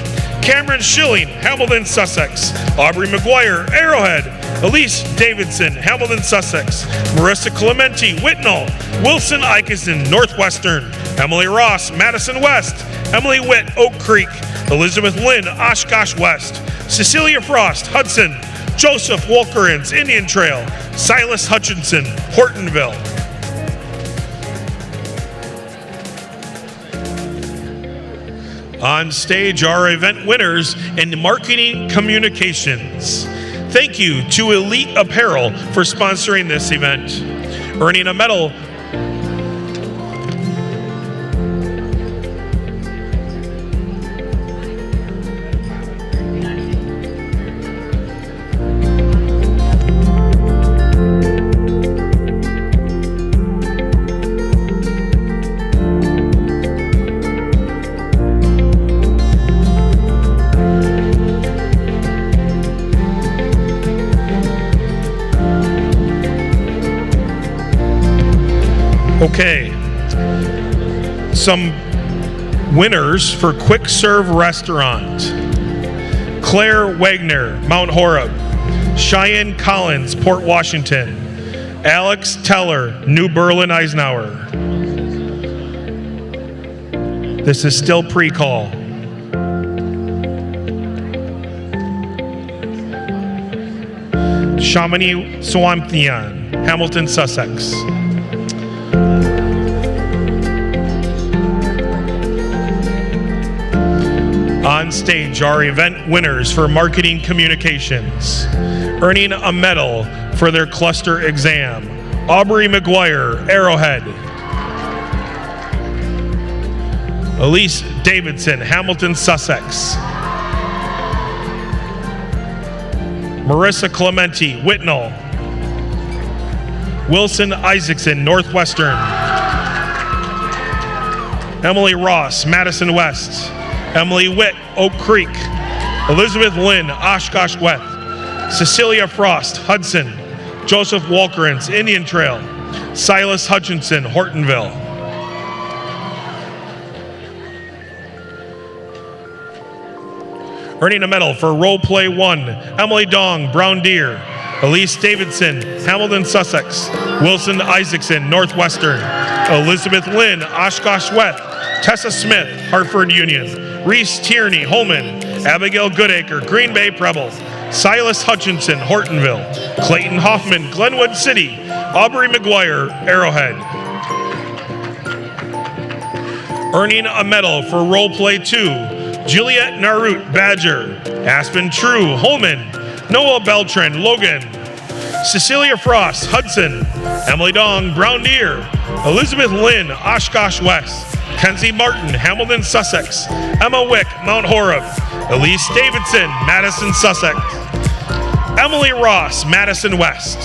S1: Cameron Schilling, Hamilton, Sussex. Aubrey McGuire, Arrowhead. Elise Davidson, Hamilton, Sussex. Marissa Clementi, Whitnall. Wilson Ikeson, Northwestern. Emily Ross, Madison West. Emily Witt, Oak Creek. Elizabeth Lynn, Oshkosh West. Cecilia Frost, Hudson. Joseph Wolkerins, Indian Trail. Silas Hutchinson, Hortonville. On stage are event winners in marketing communications. Thank you to Elite Apparel for sponsoring this event. Earning a medal Okay, some winners for Quick Serve Restaurant. Claire Wagner, Mount Horeb. Cheyenne Collins, Port Washington. Alex Teller, New Berlin, Eisenhower. This is still pre-call. Shamini Swampnian, Hamilton, Sussex. On stage are event winners for marketing communications, earning a medal for their cluster exam. Aubrey McGuire, Arrowhead. Elise Davidson, Hamilton, Sussex. Marissa Clementi, Whitnall. Wilson Isaacson, Northwestern. Emily Ross, Madison West. Emily Witt, Oak Creek. Elizabeth Lynn, Oshkosh West. Cecilia Frost, Hudson. Joseph Wolkerins, Indian Trail. Silas Hutchinson, Hortonville. Earning a medal for Role Play 1, Emily Dong, Brown Deer. Elise Davidson, Hamilton, Sussex. Wilson Isaacson, Northwestern. Elizabeth Lynn, Oshkosh West. Tessa Smith, Hartford Union. Reese Tierney, Holman. Abigail Goodacre, Green Bay Preble. Silas Hutchinson, Hortonville. Clayton Hoffman, Glenwood City. Aubrey McGuire, Arrowhead. Earning a medal for Role Play 2, Juliet Narut, Badger. Aspen True, Holman. Noah Beltran, Logan. Cecilia Frost, Hudson. Emily Dong, Brown Deer. Elizabeth Lynn, Oshkosh West. Kenzie Martin, Hamilton, Sussex. Emma Wick, Mount Horeb. Elise Davidson, Madison, Sussex. Emily Ross, Madison West.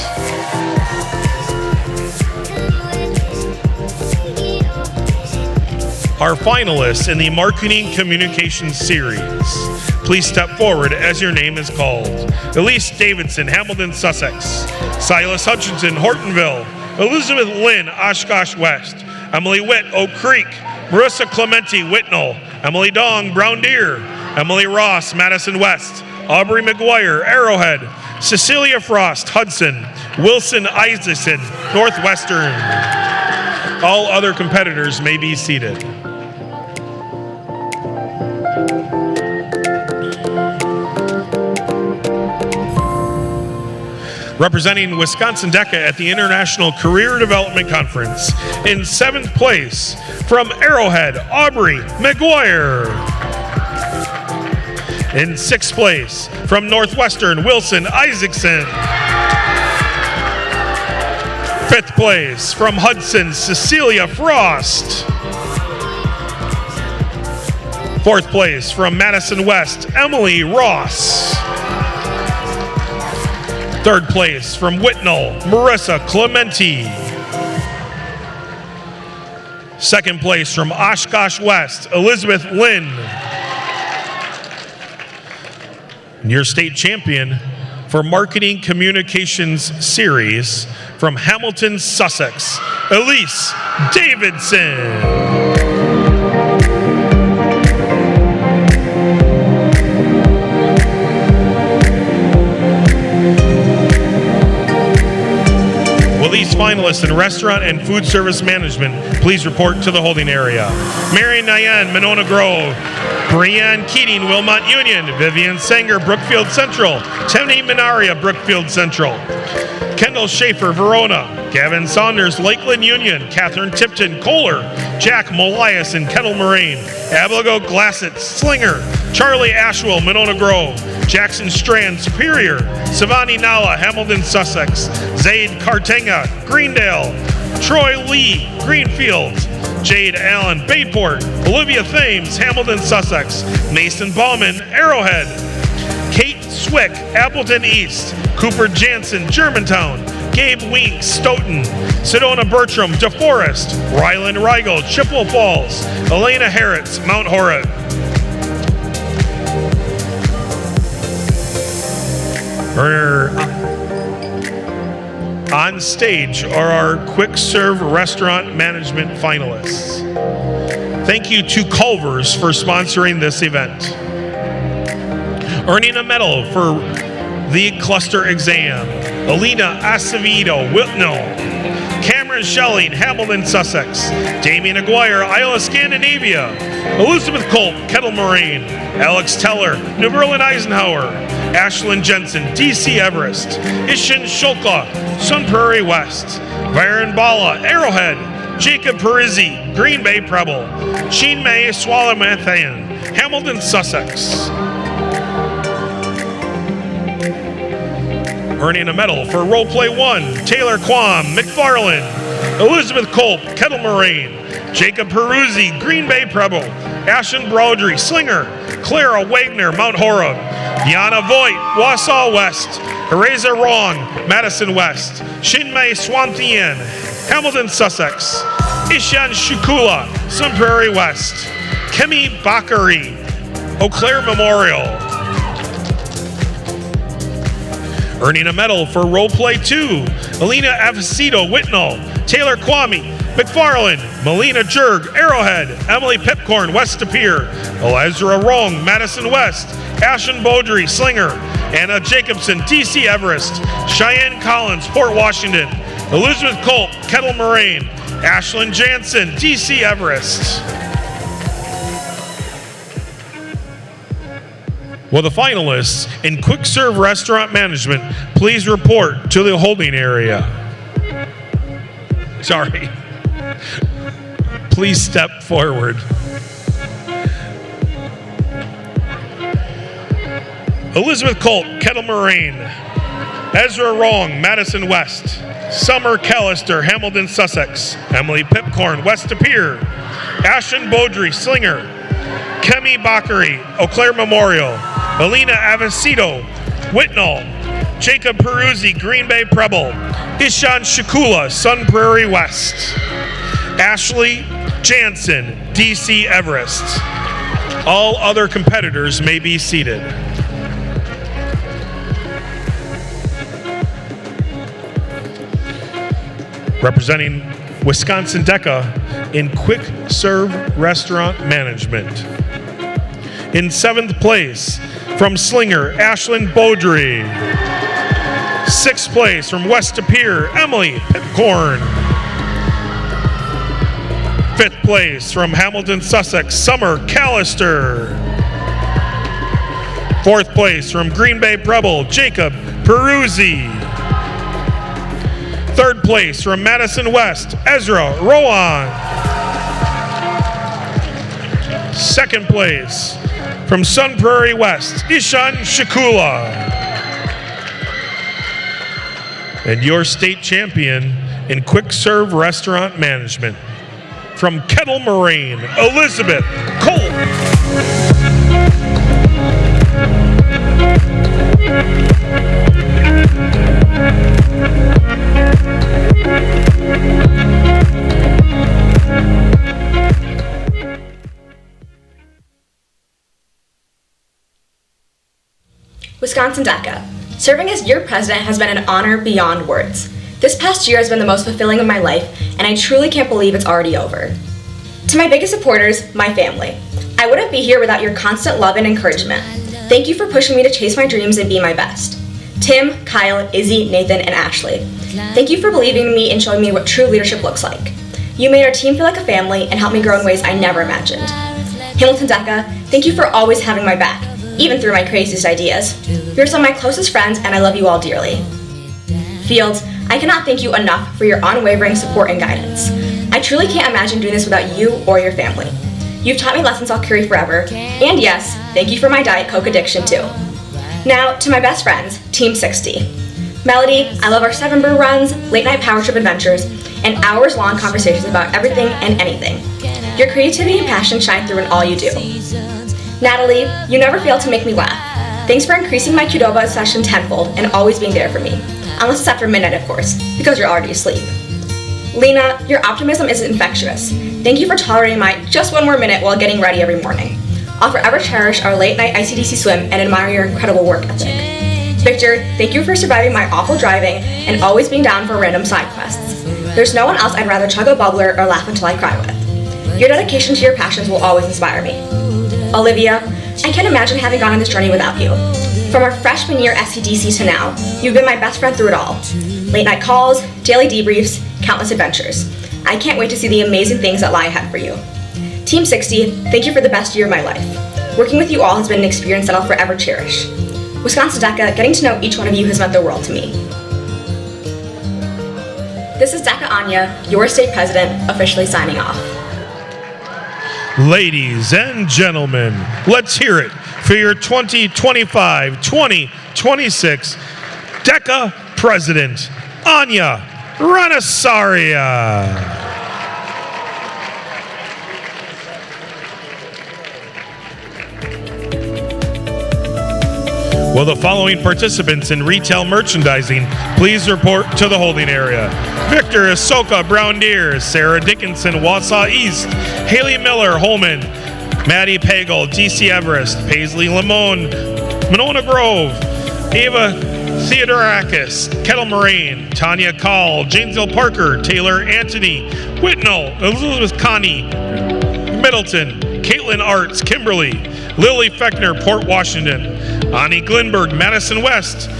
S1: Our finalists in the Marketing Communications Series. Please step forward as your name is called. Elise Davidson, Hamilton, Sussex. Silas Hutchinson, Hortonville. Elizabeth Lynn, Oshkosh West. Emily Witt, Oak Creek. Marissa Clementi, Whitnall. Emily Dong, Brown Deer. Emily Ross, Madison West. Aubrey McGuire, Arrowhead. Cecilia Frost, Hudson. Wilson Isaacson, Northwestern. All other competitors may be seated. Representing Wisconsin DECA at the International Career Development Conference. In 7th place, from Arrowhead, Aubrey McGuire. In 6th place, from Northwestern, Wilson Isaacson. 5th place, from Hudson, Cecilia Frost. 4th place, from Madison West, Emily Ross. 3rd place, from Whitnall, Marissa Clementi. 2nd place, from Oshkosh West, Elizabeth Lynn. And your state champion for Marketing Communications Series from Hamilton, Sussex, Elise Davidson. Will these finalists in restaurant and food service management please report to the holding area? Marion Nyan, Monona Grove. Brianne Keating, Wilmot Union. Vivian Sanger, Brookfield Central. Tiffany Minaria, Brookfield Central. Kendall Schaefer, Verona. Gavin Saunders, Lakeland Union. Catherine Tipton, Kohler. Jack Molias in Kettle Moraine. Abigail Glassett, Slinger. Charlie Ashwell, Monona Grove. Jackson Strand, Superior. Savani Nala, Hamilton, Sussex. Zaid Cartenga, Greendale. Troy Lee, Greenfield. Jade Allen, Bayport. Olivia Thames, Hamilton, Sussex. Mason Bauman, Arrowhead. Kate Swick, Appleton East. Cooper Jansen, Germantown. Gabe Wink, Stoughton. Sedona Bertram, DeForest. Ryland Rigel, Chippewa Falls. Elena Harritz, Mount Horeb. On stage are our quick serve restaurant management finalists. Thank you to Culver's for sponsoring this event. Earning a medal for the cluster exam, Alina Acevedo, Whitnall. Cameron Schelling, Hamilton, Sussex. Damien Aguirre, Isla Scandinavia. Elizabeth Culp, Kettle Moraine. Alex Teller, New Berlin Eisenhower. Ashlyn Jensen, DC Everest. Ishin Shulka, Sun Prairie West. Byron Bala, Arrowhead. Jacob Parizzi, Green Bay Preble. Sheen May Swalamathan, Hamilton, Sussex. Earning a medal for Role Play 1, Taylor Quam, McFarland. Elizabeth Culp, Kettle Moraine. Jacob Peruzzi, Green Bay Preble. Ashen Brodery, Slinger. Clara Wagner, Mount Horeb. Diana Voigt, Wausau West. Ereza Wrong, Madison West. Shinmei Swanthian, Hamilton, Sussex. Ishan Shukula, Sun Prairie West. Kemi Bakari, Eau Claire Memorial. Earning a medal for Role Play 2, Alina Avicito, Whitnall. Taylor Kwame, McFarland. Melina Jurg, Arrowhead. Emily Pipcorn, West De Pere. Elizra Rong, Madison West. Ashen Beaudry, Slinger. Anna Jacobson, DC Everest. Cheyenne Collins, Port Washington. Elizabeth Culp, Kettle Moraine. Ashlyn Jansen, DC Everest. Will the finalists in quick serve restaurant management please report to the holding area? Sorry. Please step forward. Elizabeth Culp, Kettle Moraine. Ezra Wrong, Madison West. Summer Callister, Hamilton, Sussex. Emily Pipcorn, West De Pere. Ashen Beaudry, Slinger. Kemi Bakari, Eau Claire Memorial. Alina Avicito, Whitnall. Jacob Peruzzi, Green Bay Preble. Ishan Shakula, Sun Prairie West. Ashley Jansen, DC Everest. All other competitors may be seated. Representing Wisconsin DECA in quick serve restaurant management. In 7th place, from Slinger, Ashlyn Beaudry. 6th place, from West De Pere, Emily Pipcorn. 5th place, from Hamilton, Sussex, Summer Callister. 4th place, from Green Bay Preble, Jacob Peruzzi. 3rd place, from Madison West, Ezra Rowan. 2nd place, from Sun Prairie West, Ishan Shakula. And your state champion in quick serve restaurant management, from Kettle Moraine, Elizabeth Cole.
S8: Wisconsin DECA. Serving as your president has been an honor beyond words. This past year has been the most fulfilling of my life, and I truly can't believe it's already over. To my biggest supporters, my family. I wouldn't be here without your constant love and encouragement. Thank you for pushing me to chase my dreams and be my best. Tim, Kyle, Izzy, Nathan, and Ashley. Thank you for believing in me and showing me what true leadership looks like. You made our team feel like a family and helped me grow in ways I never imagined. Hamilton DECA, thank you for always having my back, even through my craziest ideas. You're some of my closest friends, and I love you all dearly. Fields, I cannot thank you enough for your unwavering support and guidance. I truly can't imagine doing this without you or your family. You've taught me lessons I'll carry forever, and yes, thank you for my Diet Coke addiction too. Now, to my best friends, Team 60. Melody, I love our 7 brew runs, late night power trip adventures, and hours-long conversations about everything and anything. Your creativity and passion shine through in all you do. Natalie, you never fail to make me laugh. Thanks for increasing my Qdoba session tenfold and always being there for me. Unless it's after midnight, of course, because you're already asleep. Lena, your optimism is infectious. Thank you for tolerating my just one more minute while getting ready every morning. I'll forever cherish our late night ICDC swim and admire your incredible work ethic. Victor, thank you for surviving my awful driving and always being down for random side quests. There's no one else I'd rather chug a bubbler or laugh until I cry with. Your dedication to your passions will always inspire me. Olivia, I can't imagine having gone on this journey without you. From our freshman year SCDC to now, you've been my best friend through it all. Late night calls, daily debriefs, countless adventures. I can't wait to see the amazing things that lie ahead for you. Team 60, thank you for the best year of my life. Working with you all has been an experience that I'll forever cherish. Wisconsin DECA, getting to know each one of you has meant the world to me. This is DECA Anya, your state president, officially signing off.
S1: Ladies and gentlemen, let's hear it for your 2025-2026 DECA President, Anya Ranasaria. Will the following participants in retail merchandising please report to the holding area? Victor Isoka, Brown Deer. Sarah Dickinson, Wausau East. Haley Miller, Holman. Maddie Pagel, DC Everest. Paisley Limon, Monona Grove. Ava Theodorakis, Kettle Moraine. Tanya Call, Janesville Parker. Taylor Anthony, Whitnall. Elizabeth Connie, Middleton. Caitlin Arts, Kimberly. Lily Feckner, Port Washington. Ani Glenberg, Madison West.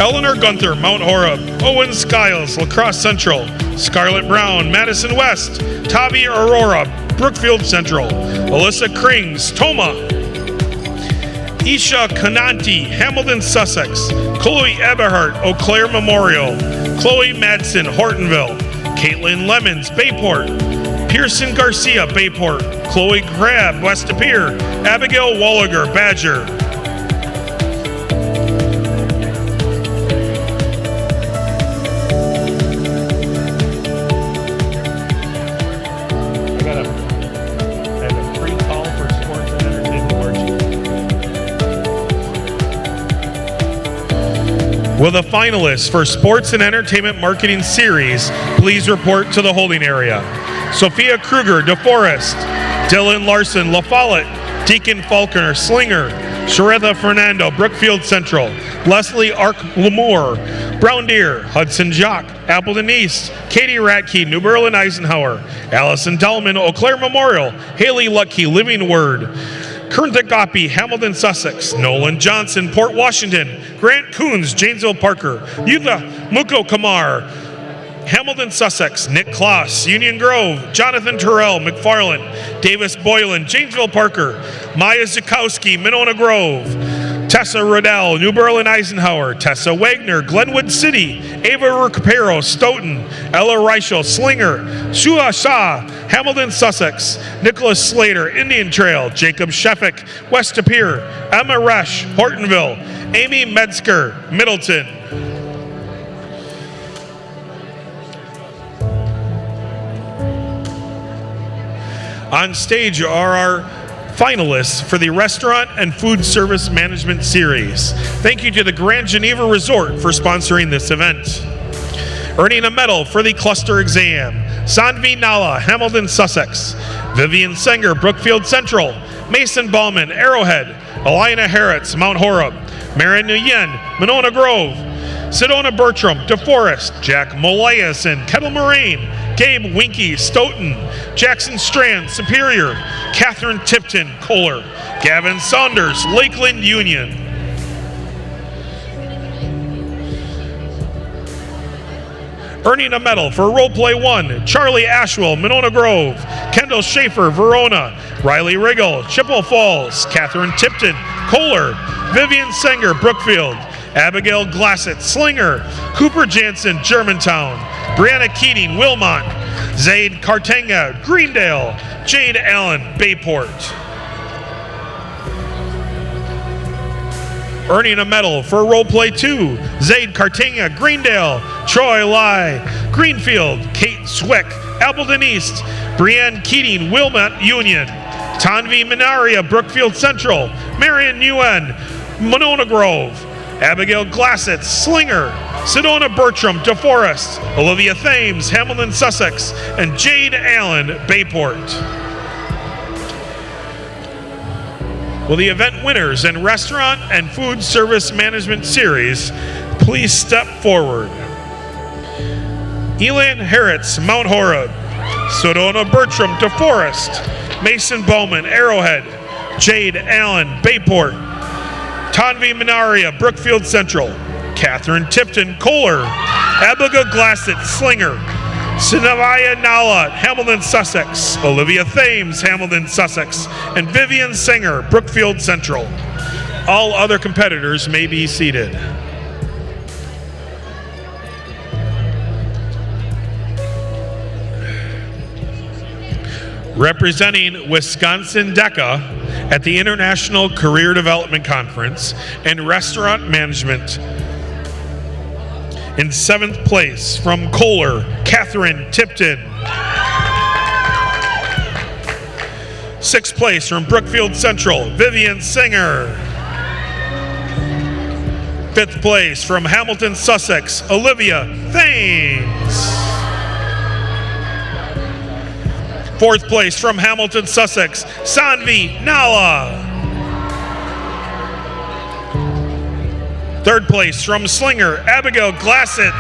S1: Eleanor Gunther, Mount Horeb. Owen Skiles, La Crosse Central. Scarlett Brown, Madison West. Tavi Aurora, Brookfield Central. Alyssa Krings, Toma. Isha Kananti, Hamilton, Sussex. Chloe Eberhardt, Eau Claire Memorial. Chloe Madsen, Hortonville. Caitlin Lemons, Bayport. Pearson Garcia, Bayport. Chloe Grab, West De Pere. Abigail Walliger, Badger. Will the finalists for Sports and Entertainment Marketing Series please report to the holding area? Sophia Kruger, DeForest. Dylan Larson, La Follette. Deacon Faulkner, Slinger. Sharetha Fernando, Brookfield Central. Leslie Ark Lamour, Brown Deer. Hudson Jock, Appleton East. Katie Ratke, New Berlin Eisenhower. Allison Dellman, Eau Claire Memorial. Haley Lutke, Living Word. Kernthik Gopi, Hamilton, Sussex. Nolan Johnson, Port Washington. Grant Coons, Janesville Parker. Yutha Muko Kamar, Hamilton, Sussex. Nick Kloss, Union Grove. Jonathan Terrell, McFarland. Davis Boylan, Janesville Parker. Maya Zukowski, Monona Grove. Tessa Riddell, New Berlin Eisenhower. Tessa Wagner, Glenwood City. Ava Recupero, Stoughton. Ella Reichel, Slinger. Shua Shah, Hamilton, Sussex. Nicholas Slater, Indian Trail. Jacob Sheffick, West Appear. Emma Resch, Hortonville. Amy Metzger, Middleton. On stage are our finalists for the Restaurant and Food Service Management Series. Thank you to the Grand Geneva Resort for sponsoring this event. Earning a medal for the cluster exam, Sanvi Nala, Hamilton, Sussex. Vivian Senger, Brookfield Central. Mason Ballman, Arrowhead. Alina Harritz, Mount Horeb. Marin Nguyen, Monona Grove. Sedona Bertram, DeForest. Jack Moliason, Kettle Moraine. Gabe Winky, Stoughton. Jackson Strand, Superior. Catherine Tipton, Kohler. Gavin Saunders, Lakeland Union. Earning a medal for Role Play 1, Charlie Ashwell, Monona Grove. Kendall Schaefer, Verona. Riley Riggle, Chippewa Falls. Catherine Tipton, Kohler. Vivian Senger, Brookfield. Abigail Glassett, Slinger. Cooper Jansen, Germantown. Brianna Keating, Wilmot. Zaid Kartenga, Greendale. Jade Allen, Bayport. Earning a medal for Role Play 2, Zaid Kartenga, Greendale. Troy Lai, Greenfield. Kate Swick, Appleton East. Brianne Keating, Wilmot Union. Tanvi Minaria, Brookfield Central. Marion Nguyen, Monona Grove. Abigail Glassett, Slinger. Sedona Bertram, DeForest. Olivia Thames, Hamilton, Sussex. And Jade Allen, Bayport. Will the event winners in Restaurant and Food Service Management Series please step forward? Elan Harritz, Mount Horeb. Sedona Bertram, DeForest. Mason Bowman, Arrowhead. Jade Allen, Bayport. Tanvi Minaria, Brookfield Central. Catherine Tipton, Kohler. Abigail Glassett, Slinger. Sinavaya Nala, Hamilton, Sussex. Olivia Thames, Hamilton, Sussex. And Vivian Singer, Brookfield Central. All other competitors may be seated. Representing Wisconsin DECA at the International Career Development Conference and Restaurant Management. In 7th place from Kohler, Catherine Tipton. 6th place from Brookfield Central, Vivian Singer. 5th place from Hamilton, Sussex, Olivia Thames. 4th place from Hamilton, Sussex, Sanvi Nala. 3rd place from Slinger, Abigail Glassett.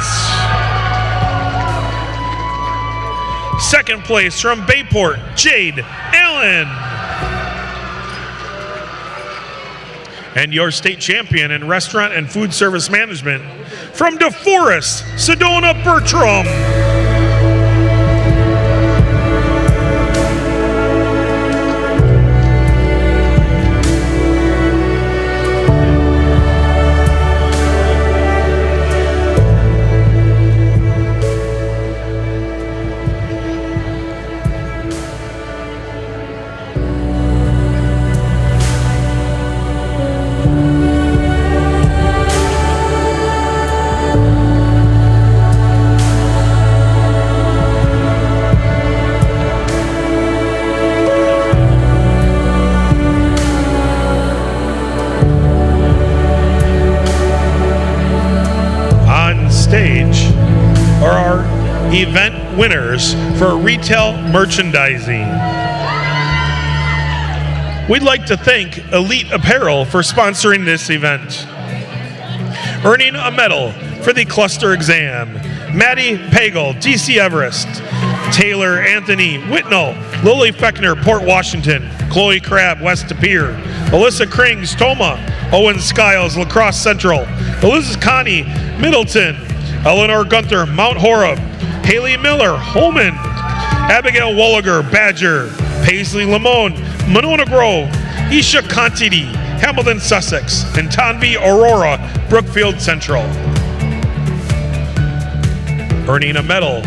S1: 2nd place from Bayport, Jade Allen. And your state champion in Restaurant and Food Service Management from DeForest, Sedona Bertram. Event winners for retail merchandising. We'd like to thank Elite Apparel for sponsoring this event. Earning a medal for the cluster exam, Maddie Pagel, DC Everest, Taylor Anthony Whitnell, Lily Feckner, Port Washington, Chloe Crabb, West Pier, Alyssa Krings, Toma, Owen Skiles, La Crosse Central, Elizabeth Connie, Middleton, Eleanor Gunther, Mount Horeb, Haley Miller, Holman, Abigail Wolliger, Badger, Paisley Lamone, Monona Grove, Isha Contidi, Hamilton, Sussex, and Tanvi Aurora, Brookfield Central. Earning a medal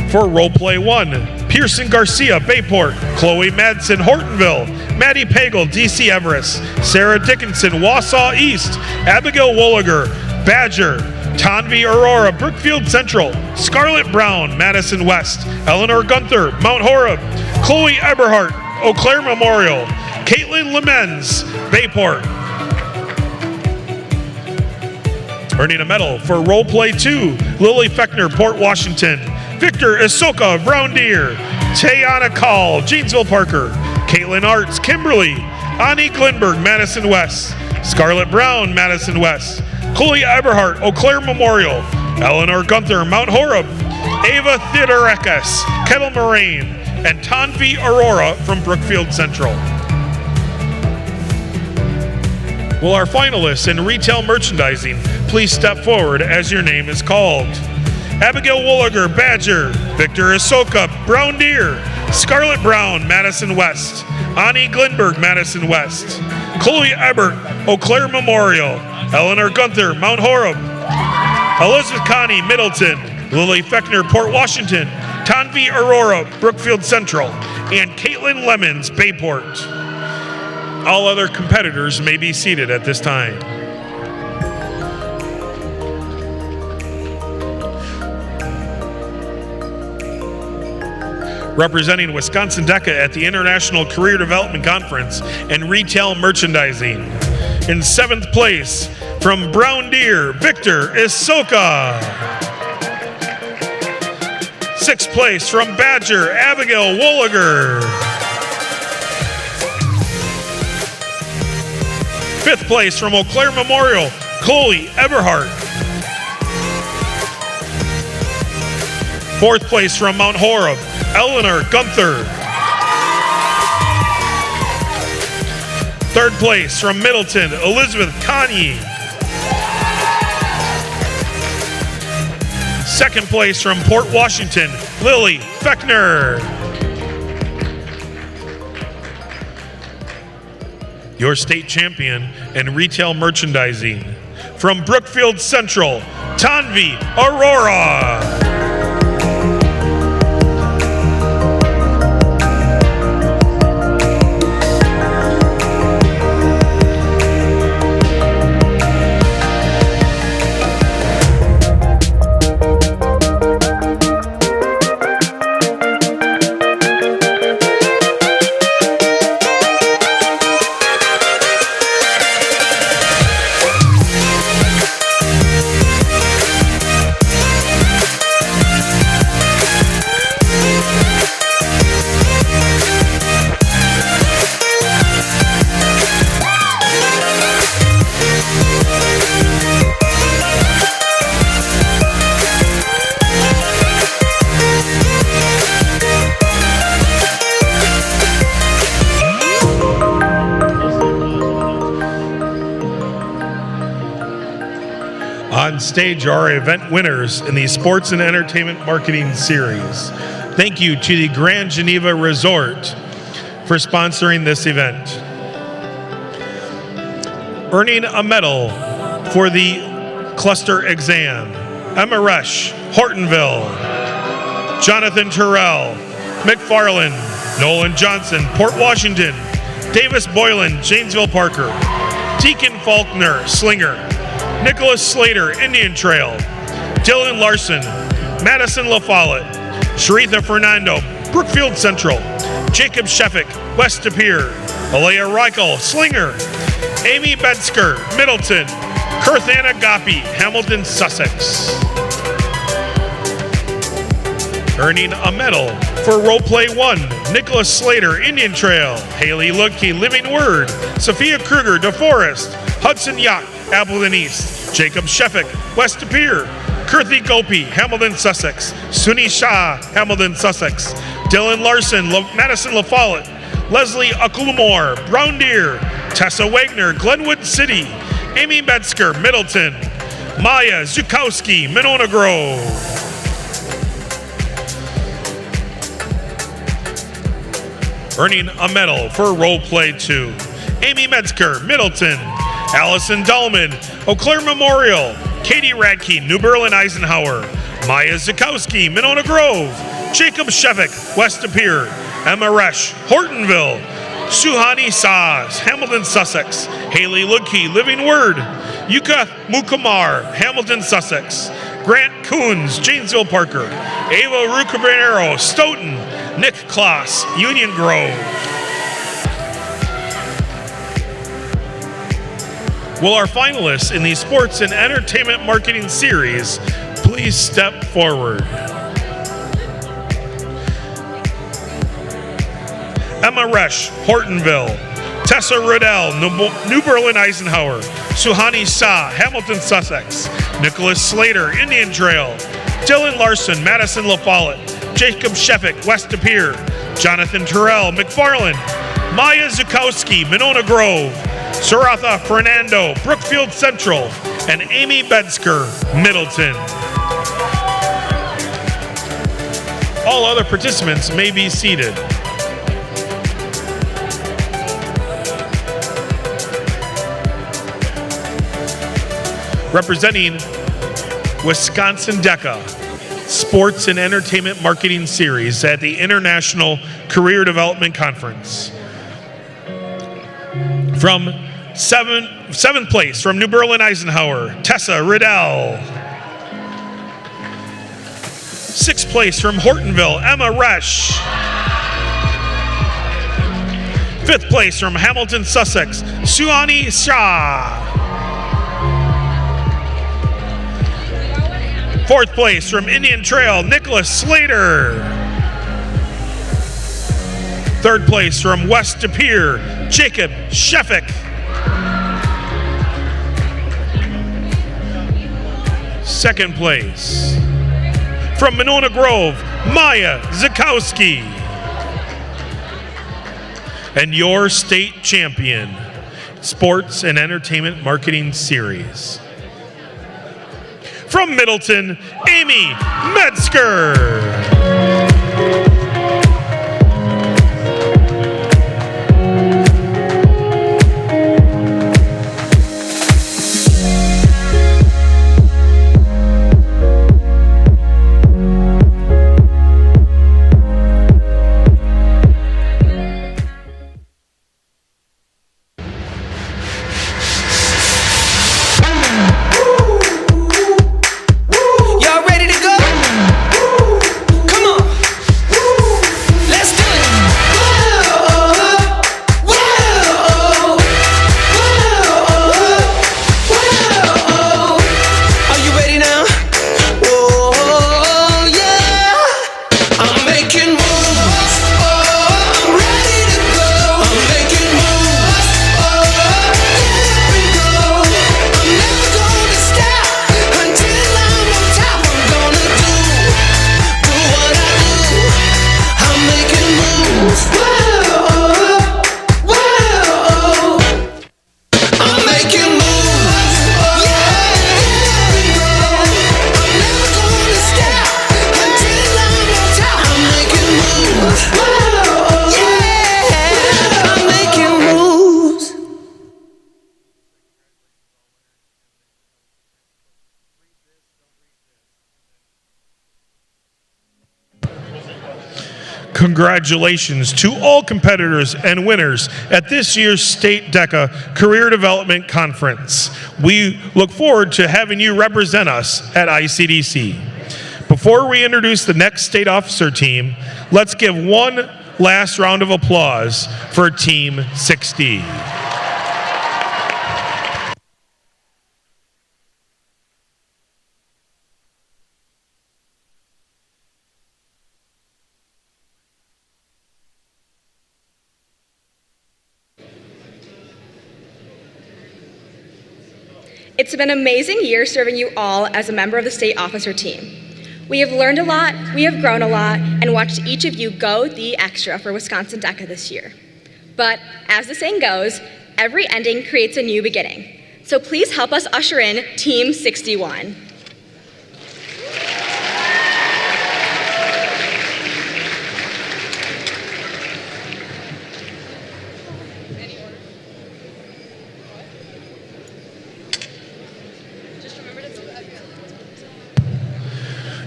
S1: for Roleplay 1, Pearson Garcia, Bayport, Chloe Madsen, Hortonville, Maddie Pagel, DC Everest, Sarah Dickinson, Wausau East, Abigail Wolliger, Badger, Tanvi Aurora, Brookfield Central, Scarlett Brown, Madison West, Eleanor Gunther, Mount Horeb, Chloe Eberhardt, Eau Claire Memorial, Caitlin Lemens, Bayport. Earning a medal for Roleplay 2, Lily Feckner, Port Washington, Victor Isoka, Brown Deer, Tayana Call, Janesville Parker, Caitlin Arts, Kimberly, Ani Glenberg, Madison West, Scarlett Brown, Madison West, Chloe Eberhardt, Eau Claire Memorial, Eleanor Gunther, Mount Horeb, Ava Theodorakis, Kettle Moraine, and Tanvi Aurora from Brookfield Central. Will our finalists in retail merchandising please step forward as your name is called? Abigail Wolliger, Badger, Victor Isoka, Brown Deer, Scarlett Brown, Madison West, Ani Glenberg, Madison West, Chloe Ebert, Eau Claire Memorial, Eleanor Gunther, Mount Horeb, Elizabeth Connie, Middleton, Lily Feckner, Port Washington, Tanvi Aurora, Brookfield Central, and Caitlin Lemons, Bayport. All other competitors may be seated at this time. Representing Wisconsin DECA at the International Career Development Conference and Retail Merchandising. In 7th place, from Brown Deer, Victor Isoka. 6th place, from Badger, Abigail Wolliger. 5th place, from Eau Claire Memorial, Chloe Eberhardt. 4th place, from Mount Horeb, Eleanor Gunther. 3rd place, from Middleton, Elizabeth Connie. 2nd place, from Port Washington, Lily Feckner. Your state champion in retail merchandising, from Brookfield Central, Tanvi Aurora. On stage are our event winners in the Sports and Entertainment Marketing Series. Thank you to the Grand Geneva Resort for sponsoring this event. Earning a medal for the cluster exam, Emma Resch, Hortonville, Jonathan Terrell, McFarland, Nolan Johnson, Port Washington, Davis Boylan, Janesville Parker, Deacon Faulkner, Slinger, Nicholas Slater, Indian Trail, Dylan Larson, Madison La Follette, Sharitha Fernando, Brookfield Central, Jacob Sheffick, West De Pere, Alea Reichel, Slinger, Amy Bedsker, Middleton, Kurthan Agapi, Hamilton, Sussex. Earning a medal for Roleplay 1, Nicholas Slater, Indian Trail. Haley Ludke, Living Word. Sophia Kruger, DeForest. Hudson Yacht, Appleton East. Jacob Sheffick, West De Pere. Kirthi Gopi, Hamilton, Sussex. Suni Shah, Hamilton, Sussex. Dylan Larson, Madison La Follette. Leslie Akulmore, Brown Deer. Tessa Wagner, Glenwood City. Amy Metzger, Middleton. Maya Zukowski, Monona Grove. Earning a medal for Role Play 2. Amy Metzger, Middleton. Allison Dahlman, Eau Claire Memorial. Katie Radke, New Berlin Eisenhower. Maya Zukowski, Monona Grove. Jacob Shevik, West De Pere. Emma Resch, Hortonville. Suhani Saaz, Hamilton, Sussex. Haley Ludke, Living Word. Yuka Mukamar, Hamilton, Sussex. Grant Coons, Janesville Parker. Ava Rucabernero, Stoughton. Nick Kloss, Union Grove. Will our finalists in the Sports and Entertainment Marketing Series please step forward? Emma Resch, Hortonville. Tessa Riddell, New Berlin Eisenhower. Suhani Shah, Hamilton, Sussex. Nicholas Slater, Indian Trail. Dylan Larson, Madison La Follette. Jacob Sheffick, West De Pere. Jonathan Terrell, McFarland. Maya Zukowski, Monona Grove. Saratha Fernando, Brookfield Central. And Amy Metzger, Middleton. All other participants may be seated. Representing Wisconsin DECA, Sports and Entertainment Marketing Series at the International Career Development Conference. From seventh place from New Berlin Eisenhower, Tessa Riddell. Sixth place from Hortonville, Emma Resch. Fifth place from Hamilton, Sussex, Suhani Shah. Fourth place from Indian Trail, Nicholas Slater. Third place from West De Pere, Jacob Sheffick. Second place from Monona Grove, Maya Zukowski. And your state champion, Sports and Entertainment Marketing Series. From Middleton, Amy Metzger. Congratulations to all competitors and winners at this year's State DECA Career Development Conference. We look forward to having you represent us at ICDC. Before we introduce the next state officer team, let's give one last round of applause for Team 60.
S10: It's been an amazing year serving you all as a member of the state officer team. We have learned a lot, we have grown a lot, and watched each of you go the extra for Wisconsin DECA this year. But as the saying goes, every ending creates a new beginning. So please help us usher in Team 61.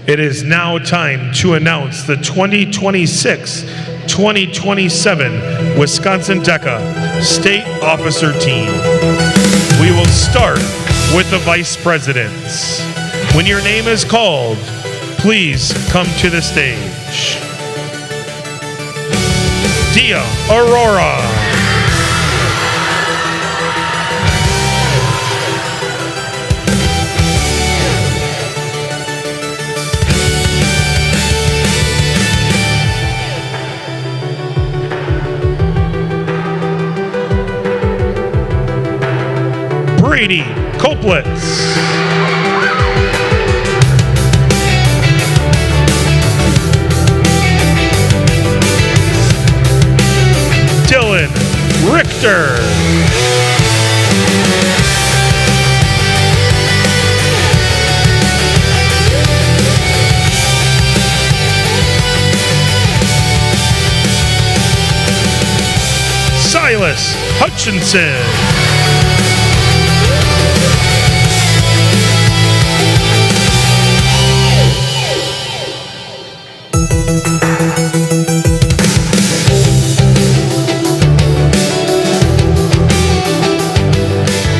S1: It is now time to announce the 2026-2027 Wisconsin DECA State Officer Team. We will start with the Vice Presidents. When your name is called, please come to the stage. Dia Aurora. Brady Koplitz. Dylan Richter. Silas Hutchinson.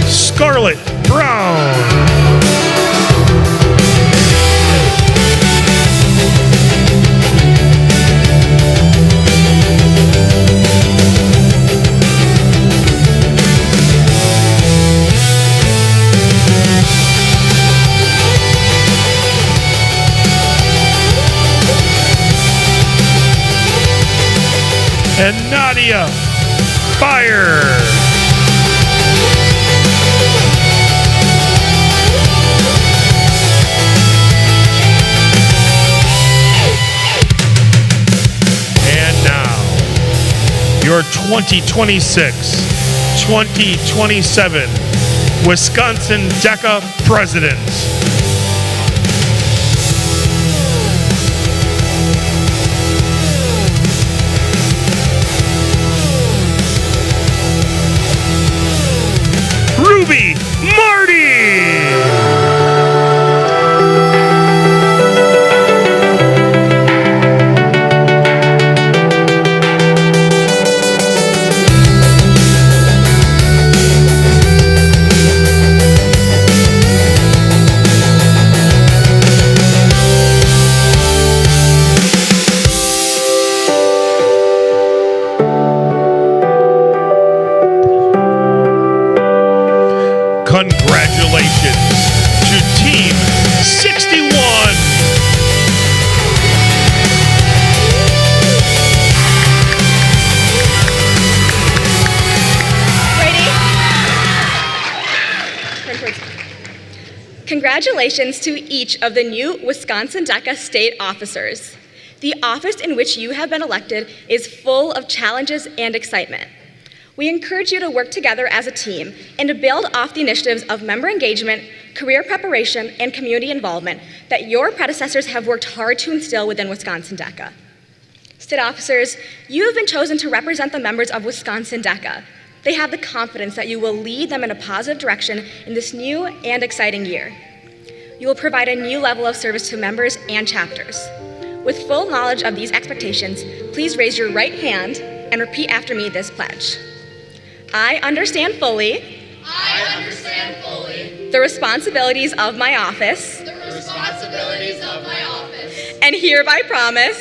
S1: Scarlett Brown. And Nadia Fire. Your 2026-2027 Wisconsin DECA Presidents. Ruby Marty. Congratulations to Team 61.
S10: Brady? Congratulations to each of the new Wisconsin DECA state officers. The office in which you have been elected is full of challenges and excitement. We encourage you to work together as a team and to build off the initiatives of member engagement, career preparation, and community involvement that your predecessors have worked hard to instill within Wisconsin DECA. State officers, you have been chosen to represent the members of Wisconsin DECA. They have the confidence that you will lead them in a positive direction in this new and exciting year. You will provide a new level of service to members and chapters. With full knowledge of these expectations, please raise your right hand and repeat after me this pledge. I understand fully the responsibilities of my office and hereby promise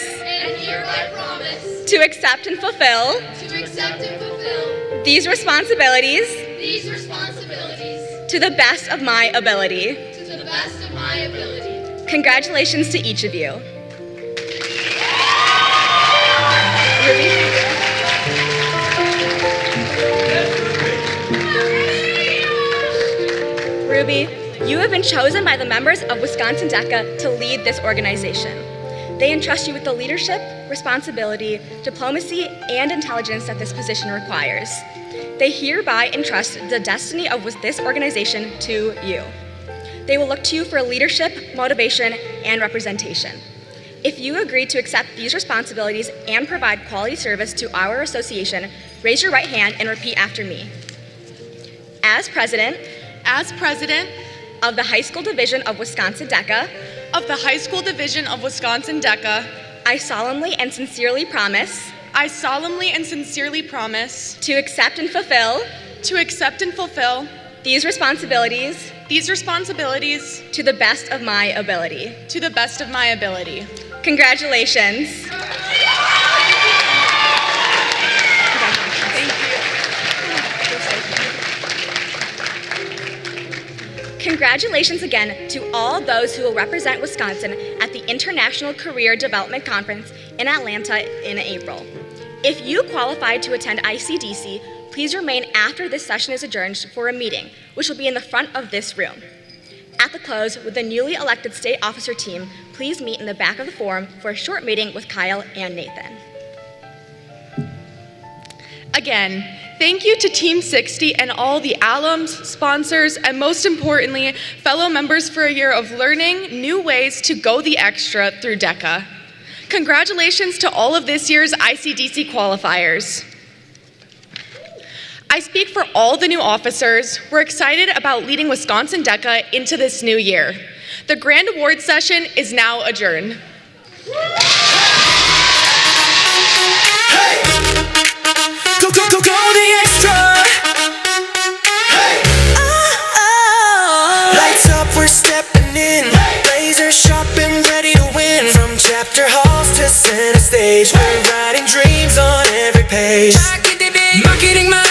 S10: to accept and fulfill these responsibilities to the best of my ability. Congratulations to each of you. Ruby? Ruby, you have been chosen by the members of Wisconsin DECA to lead this organization. They entrust you with the leadership, responsibility, diplomacy, and intelligence that this position requires. They hereby entrust the destiny of this organization to you. They will look to you for leadership, motivation, and representation. If you agree to accept these responsibilities and provide quality service to our association, raise your right hand and repeat after me. As president of the High School Division of Wisconsin DECA, I solemnly and sincerely promise to accept and fulfill these responsibilities to the best of my ability. Congratulations. Congratulations again to all those who will represent Wisconsin at the International Career Development Conference in Atlanta in April. If you qualified to attend ICDC, please remain after this session is adjourned for a meeting, which will be in the front of this room. At the close, with the newly elected state officer team, please meet in the back of the forum for a short meeting with Kyle and Nathan.
S11: Again, thank you to Team 60 and all the alums, sponsors, and most importantly, fellow members for a year of learning new ways to go the extra through DECA. Congratulations to all of this year's ICDC qualifiers. I speak for all the new officers. We're excited about leading Wisconsin DECA into this new year. The grand awards session is now adjourned.
S3: Hey! Go the extra! Hey! Lights up, we're stepping in. Laser sharp and ready to win. From chapter halls to center stage, we're writing dreams on every page. Marketing my